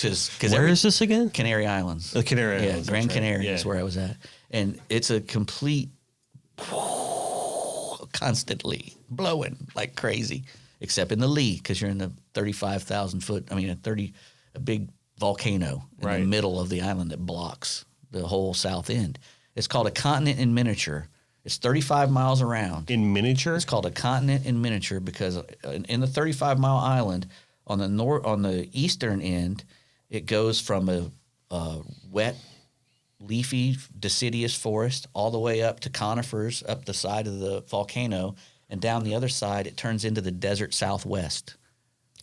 Where is this again? Canary Islands. The Canary Islands. Yeah, Grand right. Canary is where I was at. And it's a complete constantly blowing like crazy, except in the lee because you're in the 35,000 foot. I mean, a big volcano in the middle of the island that blocks the whole south end. It's called a continent in miniature. It's 35 miles around. In miniature? It's called a continent in miniature because in the 35-mile island on the eastern end, it goes from a wet, leafy, deciduous forest all the way up to conifers up the side of the volcano, and down the other side it turns into the desert southwest.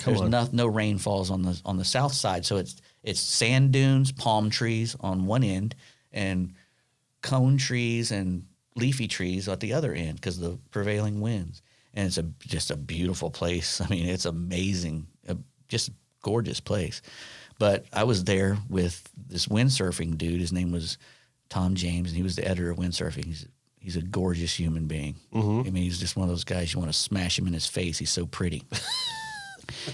There's no rainfalls on the south side, so it's sand dunes, palm trees on one end, and cone trees and leafy trees at the other end because of the prevailing winds. And it's just a beautiful place. I mean, it's amazing, just gorgeous place. But I was there with this windsurfing dude. His name was Tom James, and he was the editor of Windsurfing. He's a gorgeous human being. Mm-hmm. I mean, he's just one of those guys you want to smash him in his face. He's so pretty.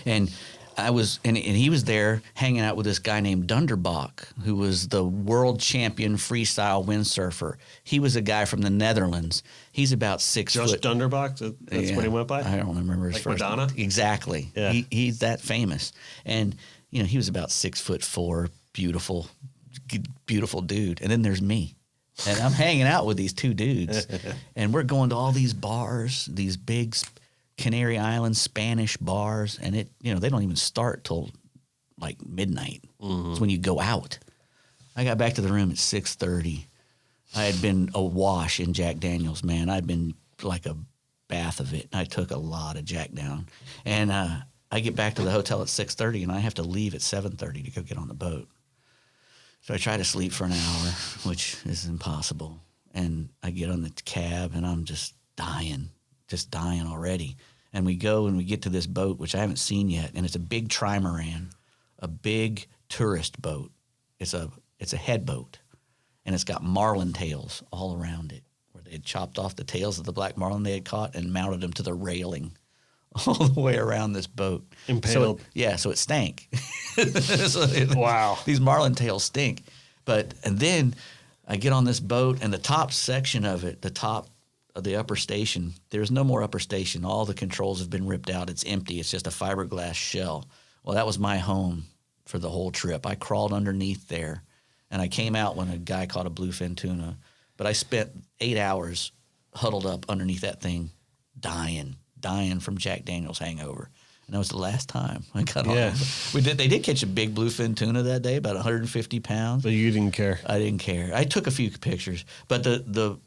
And he was there hanging out with this guy named Dunderbach, who was the world champion freestyle windsurfer. He was a guy from the Netherlands. He's about 6 foot. Just Dunderbach? That's what he went by? I don't remember his first Madonna? name. Exactly. Yeah. He's that famous. And, he was about 6'4", beautiful dude. And then there's me. And I'm hanging out with these two dudes. And we're going to all these bars, these big Canary Island Spanish bars, and they don't even start till like midnight. Mm-hmm. It's when you go out. I got back to the room at 6:30. I had been awash in Jack Daniels, man. I'd been like a bath of it. I took a lot of Jack down, and I get back to the hotel at 6:30, and I have to leave at 7:30 to go get on the boat. So I try to sleep for an hour, which is impossible, and I get on the cab, and I'm just dying already. And we go and we get to this boat, which I haven't seen yet, and it's a big trimaran, a big tourist boat. It's a head boat, and it's got marlin tails all around it, where they had chopped off the tails of the black marlin they had caught and mounted them to the railing all the way around this boat. Impaled. So it stank. Wow. These marlin tails stink. And then I get on this boat, and the top section of it, the top of the upper station, there's no more upper station. All the controls have been ripped out. It's empty. It's just a fiberglass shell. Well, that was my home for the whole trip. I crawled underneath there, and I came out when a guy caught a bluefin tuna. But I spent 8 hours huddled up underneath that thing, dying from Jack Daniels hangover. And that was the last time I got on. They did catch a big bluefin tuna that day, about 150 pounds. But you didn't care. I didn't care. I took a few pictures. But the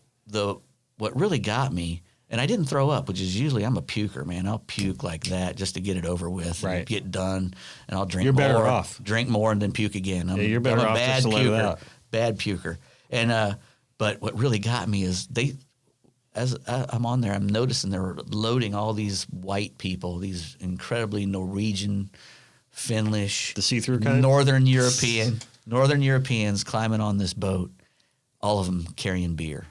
what really got me, and I didn't throw up, which is usually I'm a puker, man. I'll puke like that just to get it over with and get done, and I'll drink more. You're better off. Drink more and then puke again. You're better off just to let it out. Bad puker. And but what really got me is as I'm on there, I'm noticing they're loading all these white people, these incredibly Norwegian, Finnish, the see-through kind, Northern Europeans climbing on this boat, all of them carrying beer.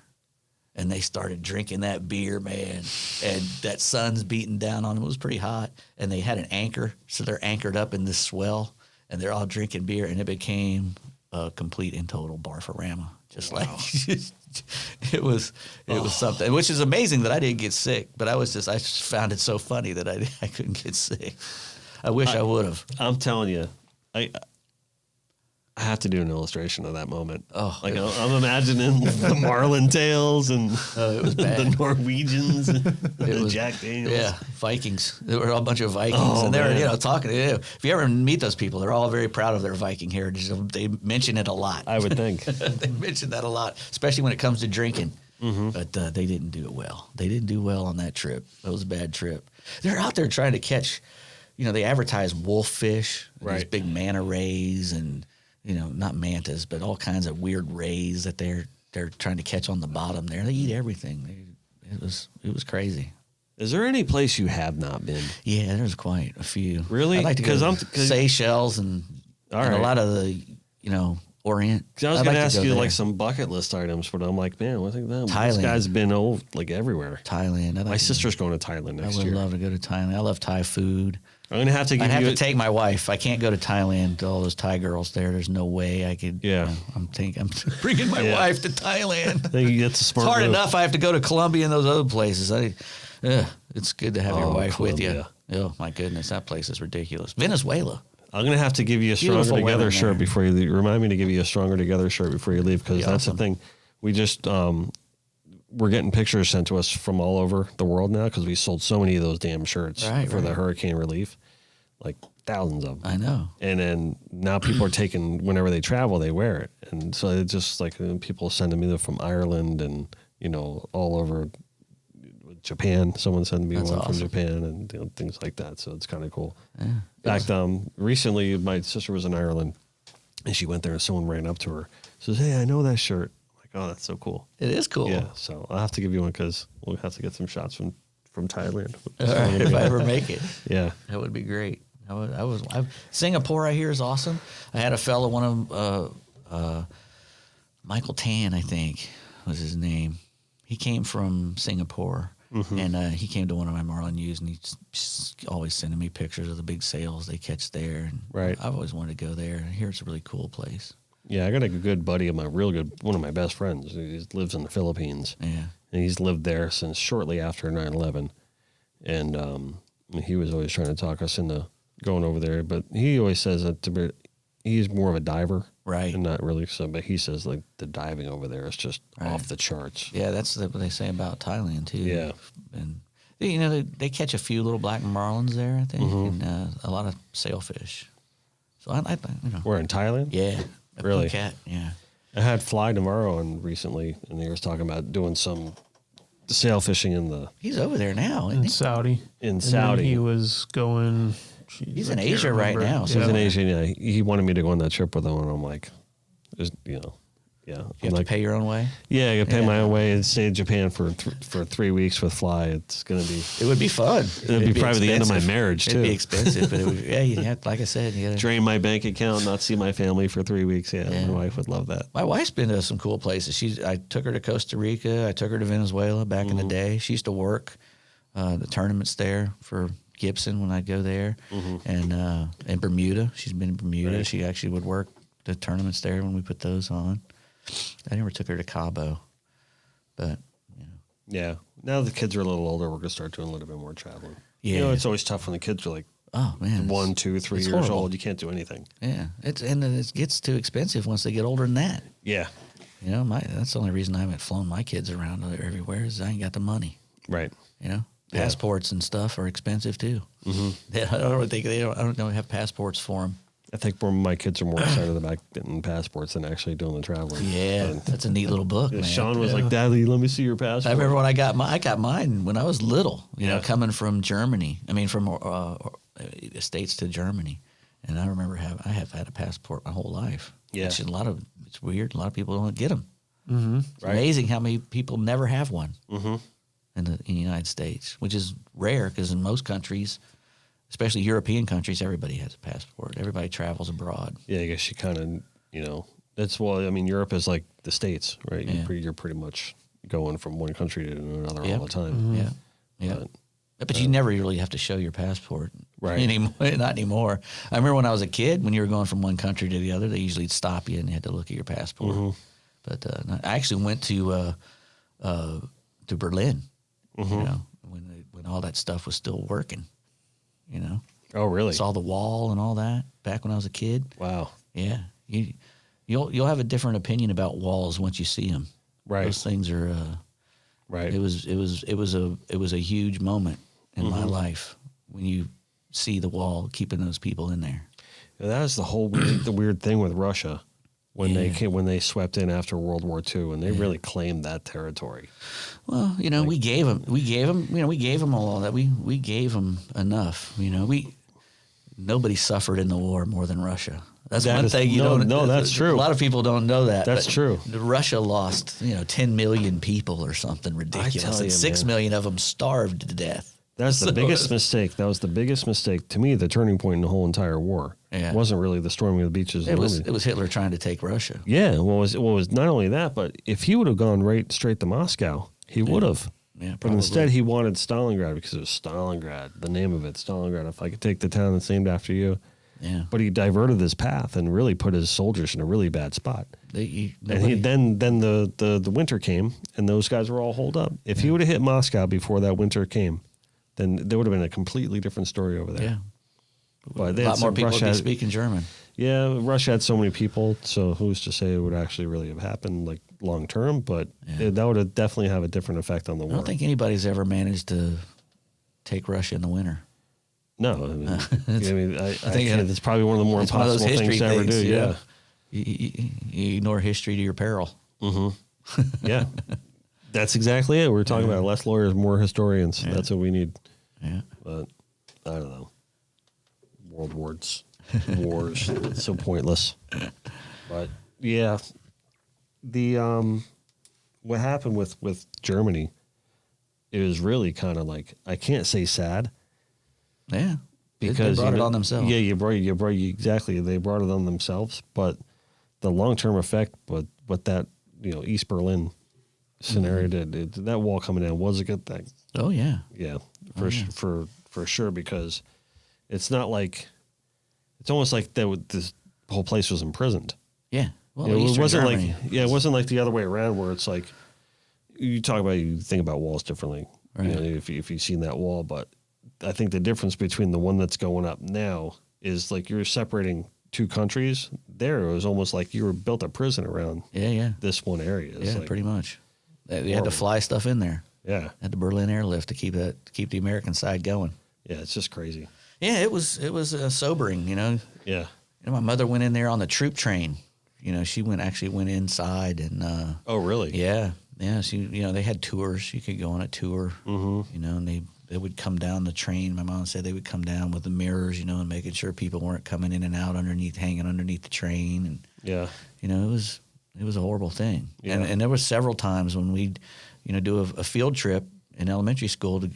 And they started drinking that beer, man. And that sun's beating down on them. It was pretty hot. And they had an anchor, so they're anchored up in this swell, and they're all drinking beer. And it became a complete and total barfarama. Just like it was something, which is amazing that I didn't get sick. But I just found it so funny that I couldn't get sick. I wish I would have. I'm telling you, I have to do an illustration of that moment. Oh, I'm imagining the marlin tails and the Norwegians and the Jack Daniels. Yeah, Vikings. There were a bunch of Vikings, and they were talking. If you ever meet those people, they're all very proud of their Viking heritage. They mention it a lot. I would think they mention that a lot, especially when it comes to drinking. Mm-hmm. But they didn't do it well. They didn't do well on that trip. That was a bad trip. They're out there trying to catch. They advertise wolffish, these big manta rays, and not mantas, but all kinds of weird rays that they're trying to catch on the bottom there. They eat everything. It was crazy. Is there any place you have not been? Yeah, there's quite a few. Really? I'd like to go to Seychelles and a lot of the Orient. 'Cause I was I'd going to like ask go you there. like some bucket list items, but I'm like, man, what think that? This Thailand. guy's been like everywhere. Thailand. My sister's going to Thailand I next would year. love to go to Thailand. I love Thai food. I'm going to have to give I'd have you to take my wife. I can't go to Thailand to all those Thai girls there. There's no way I could. Yeah. I'm bringing my wife to Thailand. I think that's a smart It's hard move. enough I have to go to Colombia and those other places. It's good to have your wife with you. Colombia. Oh, my goodness. That place is ridiculous. Venezuela. I'm going to have to give you a Stronger Beautiful Together women shirt there. before you leave. Remind me to give you a Stronger Together shirt before you leave, because Be that's awesome. the thing. We just, we're getting pictures sent to us from all over the world now because we sold so many of those damn shirts for the hurricane relief, like thousands of them. I know. And then now people are taking, whenever they travel, they wear it. And so it's just like people sending me them from Ireland and, all over Japan. Someone sent me That's one from awesome. Japan and things like that. So it's kind of cool. Yeah. In fact, recently my sister was in Ireland and she went there and someone ran up to her. Says, "Hey, I know that shirt." I'm like, "Oh, that's so cool." It is cool. Yeah. So I'll have to give you one because we'll have to get some shots from Thailand. All right, if I ever make it. Yeah. That would be great. Singapore, I hear, is awesome. I had a fellow, one of Michael Tan, I think was his name. He came from Singapore, and he came to one of my Marlin U's, and he's always sending me pictures of the big sales they catch there. And Right. I've always wanted to go there. I hear it's a really cool place. Yeah. I got a good buddy of mine, one of my best friends. He lives in the Philippines. Yeah. And he's lived there since shortly after 9/11. And he was always trying to talk us into going over there. But he always says that he's more of a diver. Right. And not really so, but he says like the diving over there is just off the charts. Yeah, that's what they say about Thailand, too. Yeah. And, they catch a few little black marlins there, I think, and a lot of sailfish. So, We're in Thailand? yeah. Really? Phuket, yeah. I had Fly Tomorrow on recently, and he was talking about doing some sail fishing He's over there now, isn't In he? Saudi. in And then Saudi. he was going. He's I in can't Asia right remember. now, so He's Yeah. in Asia. Yeah, he wanted me to go on that trip with him, and I'm like, yeah. You I'm have like, to pay your own way? yeah, I got to pay Yeah. my own way and stay in Japan for 3 weeks with Fly. It's gonna be. It would be fun. It'd be probably the end of my expensive. marriage It'd be too. expensive, but you have, like I said, you gotta, Drain my bank account, not see my family for 3 weeks. Yeah, Yeah. my wife would love that. My wife's been to some cool places. I took her to Costa Rica. I took her to Venezuela back in the day. She used to work the tournaments there for Gibson when I'd go there, and in Bermuda. She's been in Bermuda. Right. She actually would work the tournaments there when we put those on. I never took her to Cabo, but Yeah. Now the kids are a little older. We're gonna start doing a little bit more traveling. Yeah. It's always tough when the kids are like oh man, 1, 2, 3 it's years horrible. old. You can't do anything. Yeah, it gets too expensive once they get older than that. Yeah. That's the only reason I haven't flown my kids around everywhere is I ain't got the money. Right. Yeah. Yeah. Passports and stuff are expensive too. I don't know have passports for them. I think my kids are more excited about getting passports than actually doing the traveling. Yeah, But that's a neat little book, man. Sean was like, "Daddy, let me see your passport." I remember when I got mine when I was little. Yeah. Coming from Germany. I mean, from the States to Germany, and I remember I have had a passport my whole life. Yeah. It's weird. A lot of people don't get them. Mm-hmm. It's Right. amazing how many people never have one in the United States, which is rare because in most countries, especially European countries, everybody has a passport. Everybody travels abroad. Yeah, I guess you kind of, that's Europe is like the States, right? Yeah. You're pretty much going from one country to another Yep. all the time. Yeah. But you never really have to show your passport Right. anymore. Not anymore. I remember when I was a kid, when you were going from one country to the other, they usually stop you and you had to look at your passport. But I actually went to Berlin, when all that stuff was still working, Oh, really? Saw the wall and all that back when I was a kid. Wow. Yeah. You'll have a different opinion about walls once you see them. Right. Those things are, Right. It was a huge moment in my life when you see the wall keeping those people in there. Yeah, that was the weird thing with Russia when they swept in after World War II, and they really claimed that territory. Well, we gave them all that. We gave them enough. Nobody suffered in the war more than Russia. That's one thing you don't. No, that's true. A lot of people don't know that. That's but true. Russia lost 10 million people or something ridiculous, tell and you, 6 man. million of them starved to death. That's the biggest mistake. That was the biggest mistake to me. The turning point in the whole entire war. Yeah. It wasn't really the storming of the beaches. It was Hitler trying to take Russia. Yeah. Well, it was not only that, but if he would have gone right straight to Moscow, he would have. Yeah, but instead he wanted Stalingrad because it was Stalingrad, the name of it, Stalingrad. If I could take the town that's named after you. Yeah. But he diverted his path and really put his soldiers in a really bad spot. Then the winter came and those guys were all holed up. If he would have hit Moscow before that winter came, then there would have been a completely different story over there. Yeah. But a lot more people would be speaking German. Yeah, Russia had so many people, so who's to say it would actually really have happened like long term? But that would have definitely have a different effect on the war. I don't think anybody's ever managed to take Russia in the winter. No, I think it's probably one of the more impossible things to ever do. Yeah, you ignore history to your peril. Mm-hmm. Yeah, that's exactly it. We're talking about less lawyers, more historians. Yeah. That's what we need. Yeah, but I don't know. Wars, it's so pointless. But yeah, the what happened with Germany, it was really kind of like, I can't say sad. Yeah, because they brought it on themselves. Yeah, you brought exactly. They brought it on themselves, but the long term effect, what that East Berlin scenario did, that wall coming down was a good thing. Oh yeah, yeah, for sure, because it's not like, it's almost like this whole place was imprisoned. Yeah, well, it wasn't Germany. It wasn't like the other way around where it's like you think about walls differently. Right. If you've seen that wall, but I think the difference between the one that's going up now is like you're separating two countries. There, it was almost like you were built a prison around this one area. It's like pretty much. They had to fly stuff in there. Yeah, had the Berlin airlift to keep the American side going. Yeah, it's just crazy. Yeah, it was sobering. Yeah. My mother went in there on the troop train. She went inside and. Oh really? Yeah, yeah. She they had tours. You could go on a tour. Mm-hmm. And they would come down the train. My mom said they would come down with the mirrors, and making sure people weren't coming in and out hanging underneath the train. And yeah, it was a horrible thing. Yeah. And there were several times when we'd, do a field trip in elementary school to,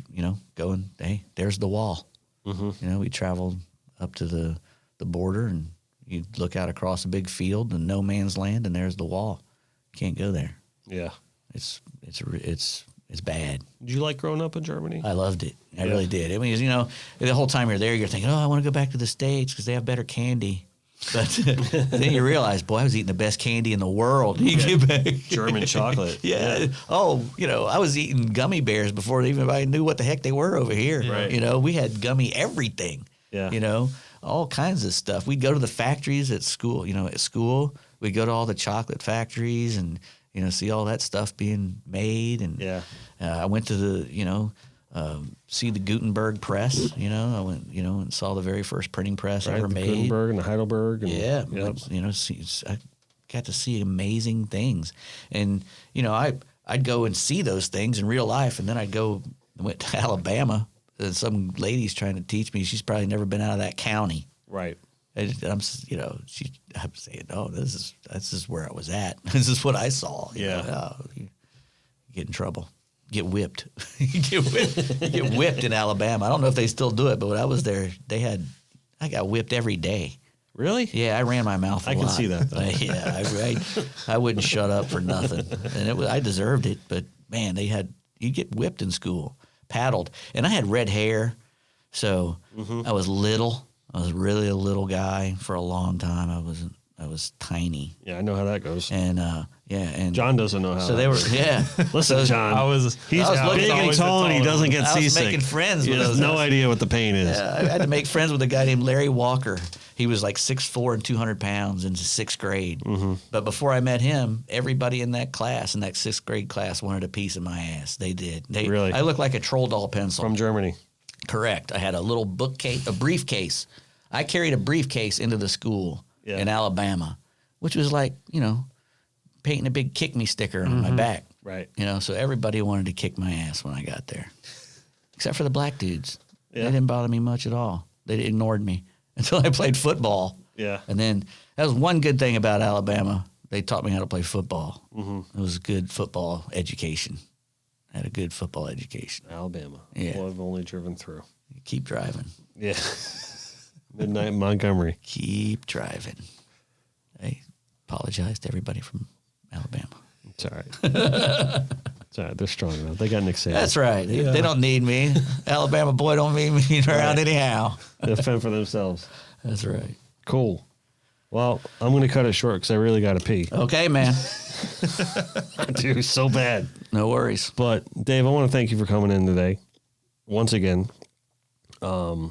go and, hey, there's the wall. Mm-hmm. We traveled up to the border and you'd look out across a big field and no man's land and there's the wall. You can't go there. Yeah. It's bad. Did you like growing up in Germany? I loved it. I really did. I mean, the whole time you're there, you're thinking, I want to go back to the States because they have better candy. But then you realize, boy, I was eating the best candy in the world. You get back. German chocolate. Yeah. Oh, I was eating gummy bears before anybody knew what the heck they were over here. Right. We had gummy everything. Yeah. All kinds of stuff. We'd go to the factories at school. At school, we'd go to all the chocolate factories and, see all that stuff being made. And I went to the, see the Gutenberg press, I went, and saw the very first printing press ever made. Gutenberg and the Heidelberg. And, I got to see amazing things. And, I'd go and see those things in real life. And then went to Alabama. And some lady's trying to teach me. She's probably never been out of that county. Right. And I'm saying, this is where I was at. This is what I saw. You get in trouble. Get whipped. You get whipped in Alabama. I don't know if they still do it, but when I was there, I got whipped every day. Really? Yeah, I ran my mouth a lot. I can see that. I wouldn't shut up for nothing, and I deserved it. But man, you get whipped in school, paddled, and I had red hair, so I was little. I was really a little guy for a long time. I was tiny. Yeah, I know how that goes. And and John doesn't know how. So they were, Listen, John. He's big and tall, and he doesn't get seasick. I was making friends with those. He has no idea what the pain is. Yeah, I had to make friends with a guy named Larry Walker. He was like 6'4" and 200 pounds in 6th grade. Mm-hmm. But before I met him, everybody in that 6th grade class, wanted a piece of my ass. They did. Really? I looked like a troll doll pencil. From Germany. Correct. I had a little a briefcase. I carried a briefcase into the school in Alabama, which was like, painting a big kick me sticker on my back. Right. So everybody wanted to kick my ass when I got there, except for the black dudes. Yeah. They didn't bother me much at all. They ignored me until I played football. Yeah. And then that was one good thing about Alabama. They taught me how to play football. Mm-hmm. It was a good football education. had a good football education. Alabama. Yeah. Well, I've only driven through. Keep driving. Yeah. Midnight in Montgomery. Keep driving. I apologize to everybody from Alabama. It's all right. It's all right. They're strong enough. They got Nick Saban. That's right. They don't need me. Alabama boy don't need me around anyhow. They'll fend for themselves. That's right. Cool. Well, I'm going to cut it short because I really got to pee. Okay, man. Dude, so bad. No worries. But, Dave, I want to thank you for coming in today. Once again, I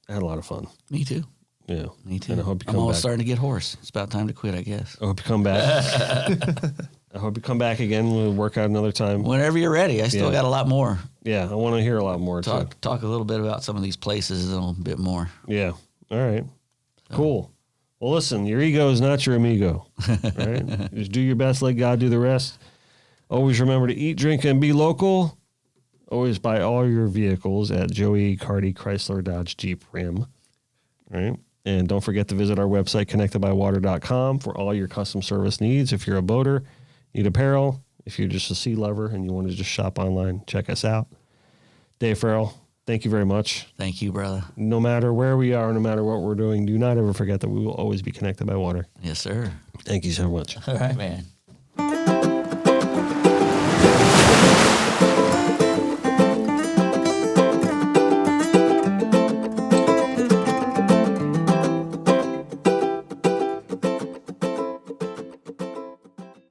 had a lot of fun. Me too. Yeah. Me too. And I hope you I'm come almost back. starting to get hoarse. It's about time to quit, I guess. I hope you come back. I hope you come back again. We'll work out another time. Whenever you're ready. I still got a lot more. Yeah, I want to hear a lot more, too. Talk a little bit about some of these places a little bit more. Yeah. All right. Cool. Well, listen, your ego is not your amigo, right? Just do your best, let God do the rest. Always remember to eat, drink, and be local. Always buy all your vehicles at Joey Cardi Chrysler Dodge Jeep Ram, right? And don't forget to visit our website, connectedbywater.com, for all your custom service needs. If you're a boater, need apparel. If you're just a sea lover and you want to just shop online, check us out. Dave Ferrell, thank you very much. Thank you, brother. No matter where we are, no matter what we're doing, do not ever forget that we will always be connected by water. Yes, sir. Thank you so much. All right, man.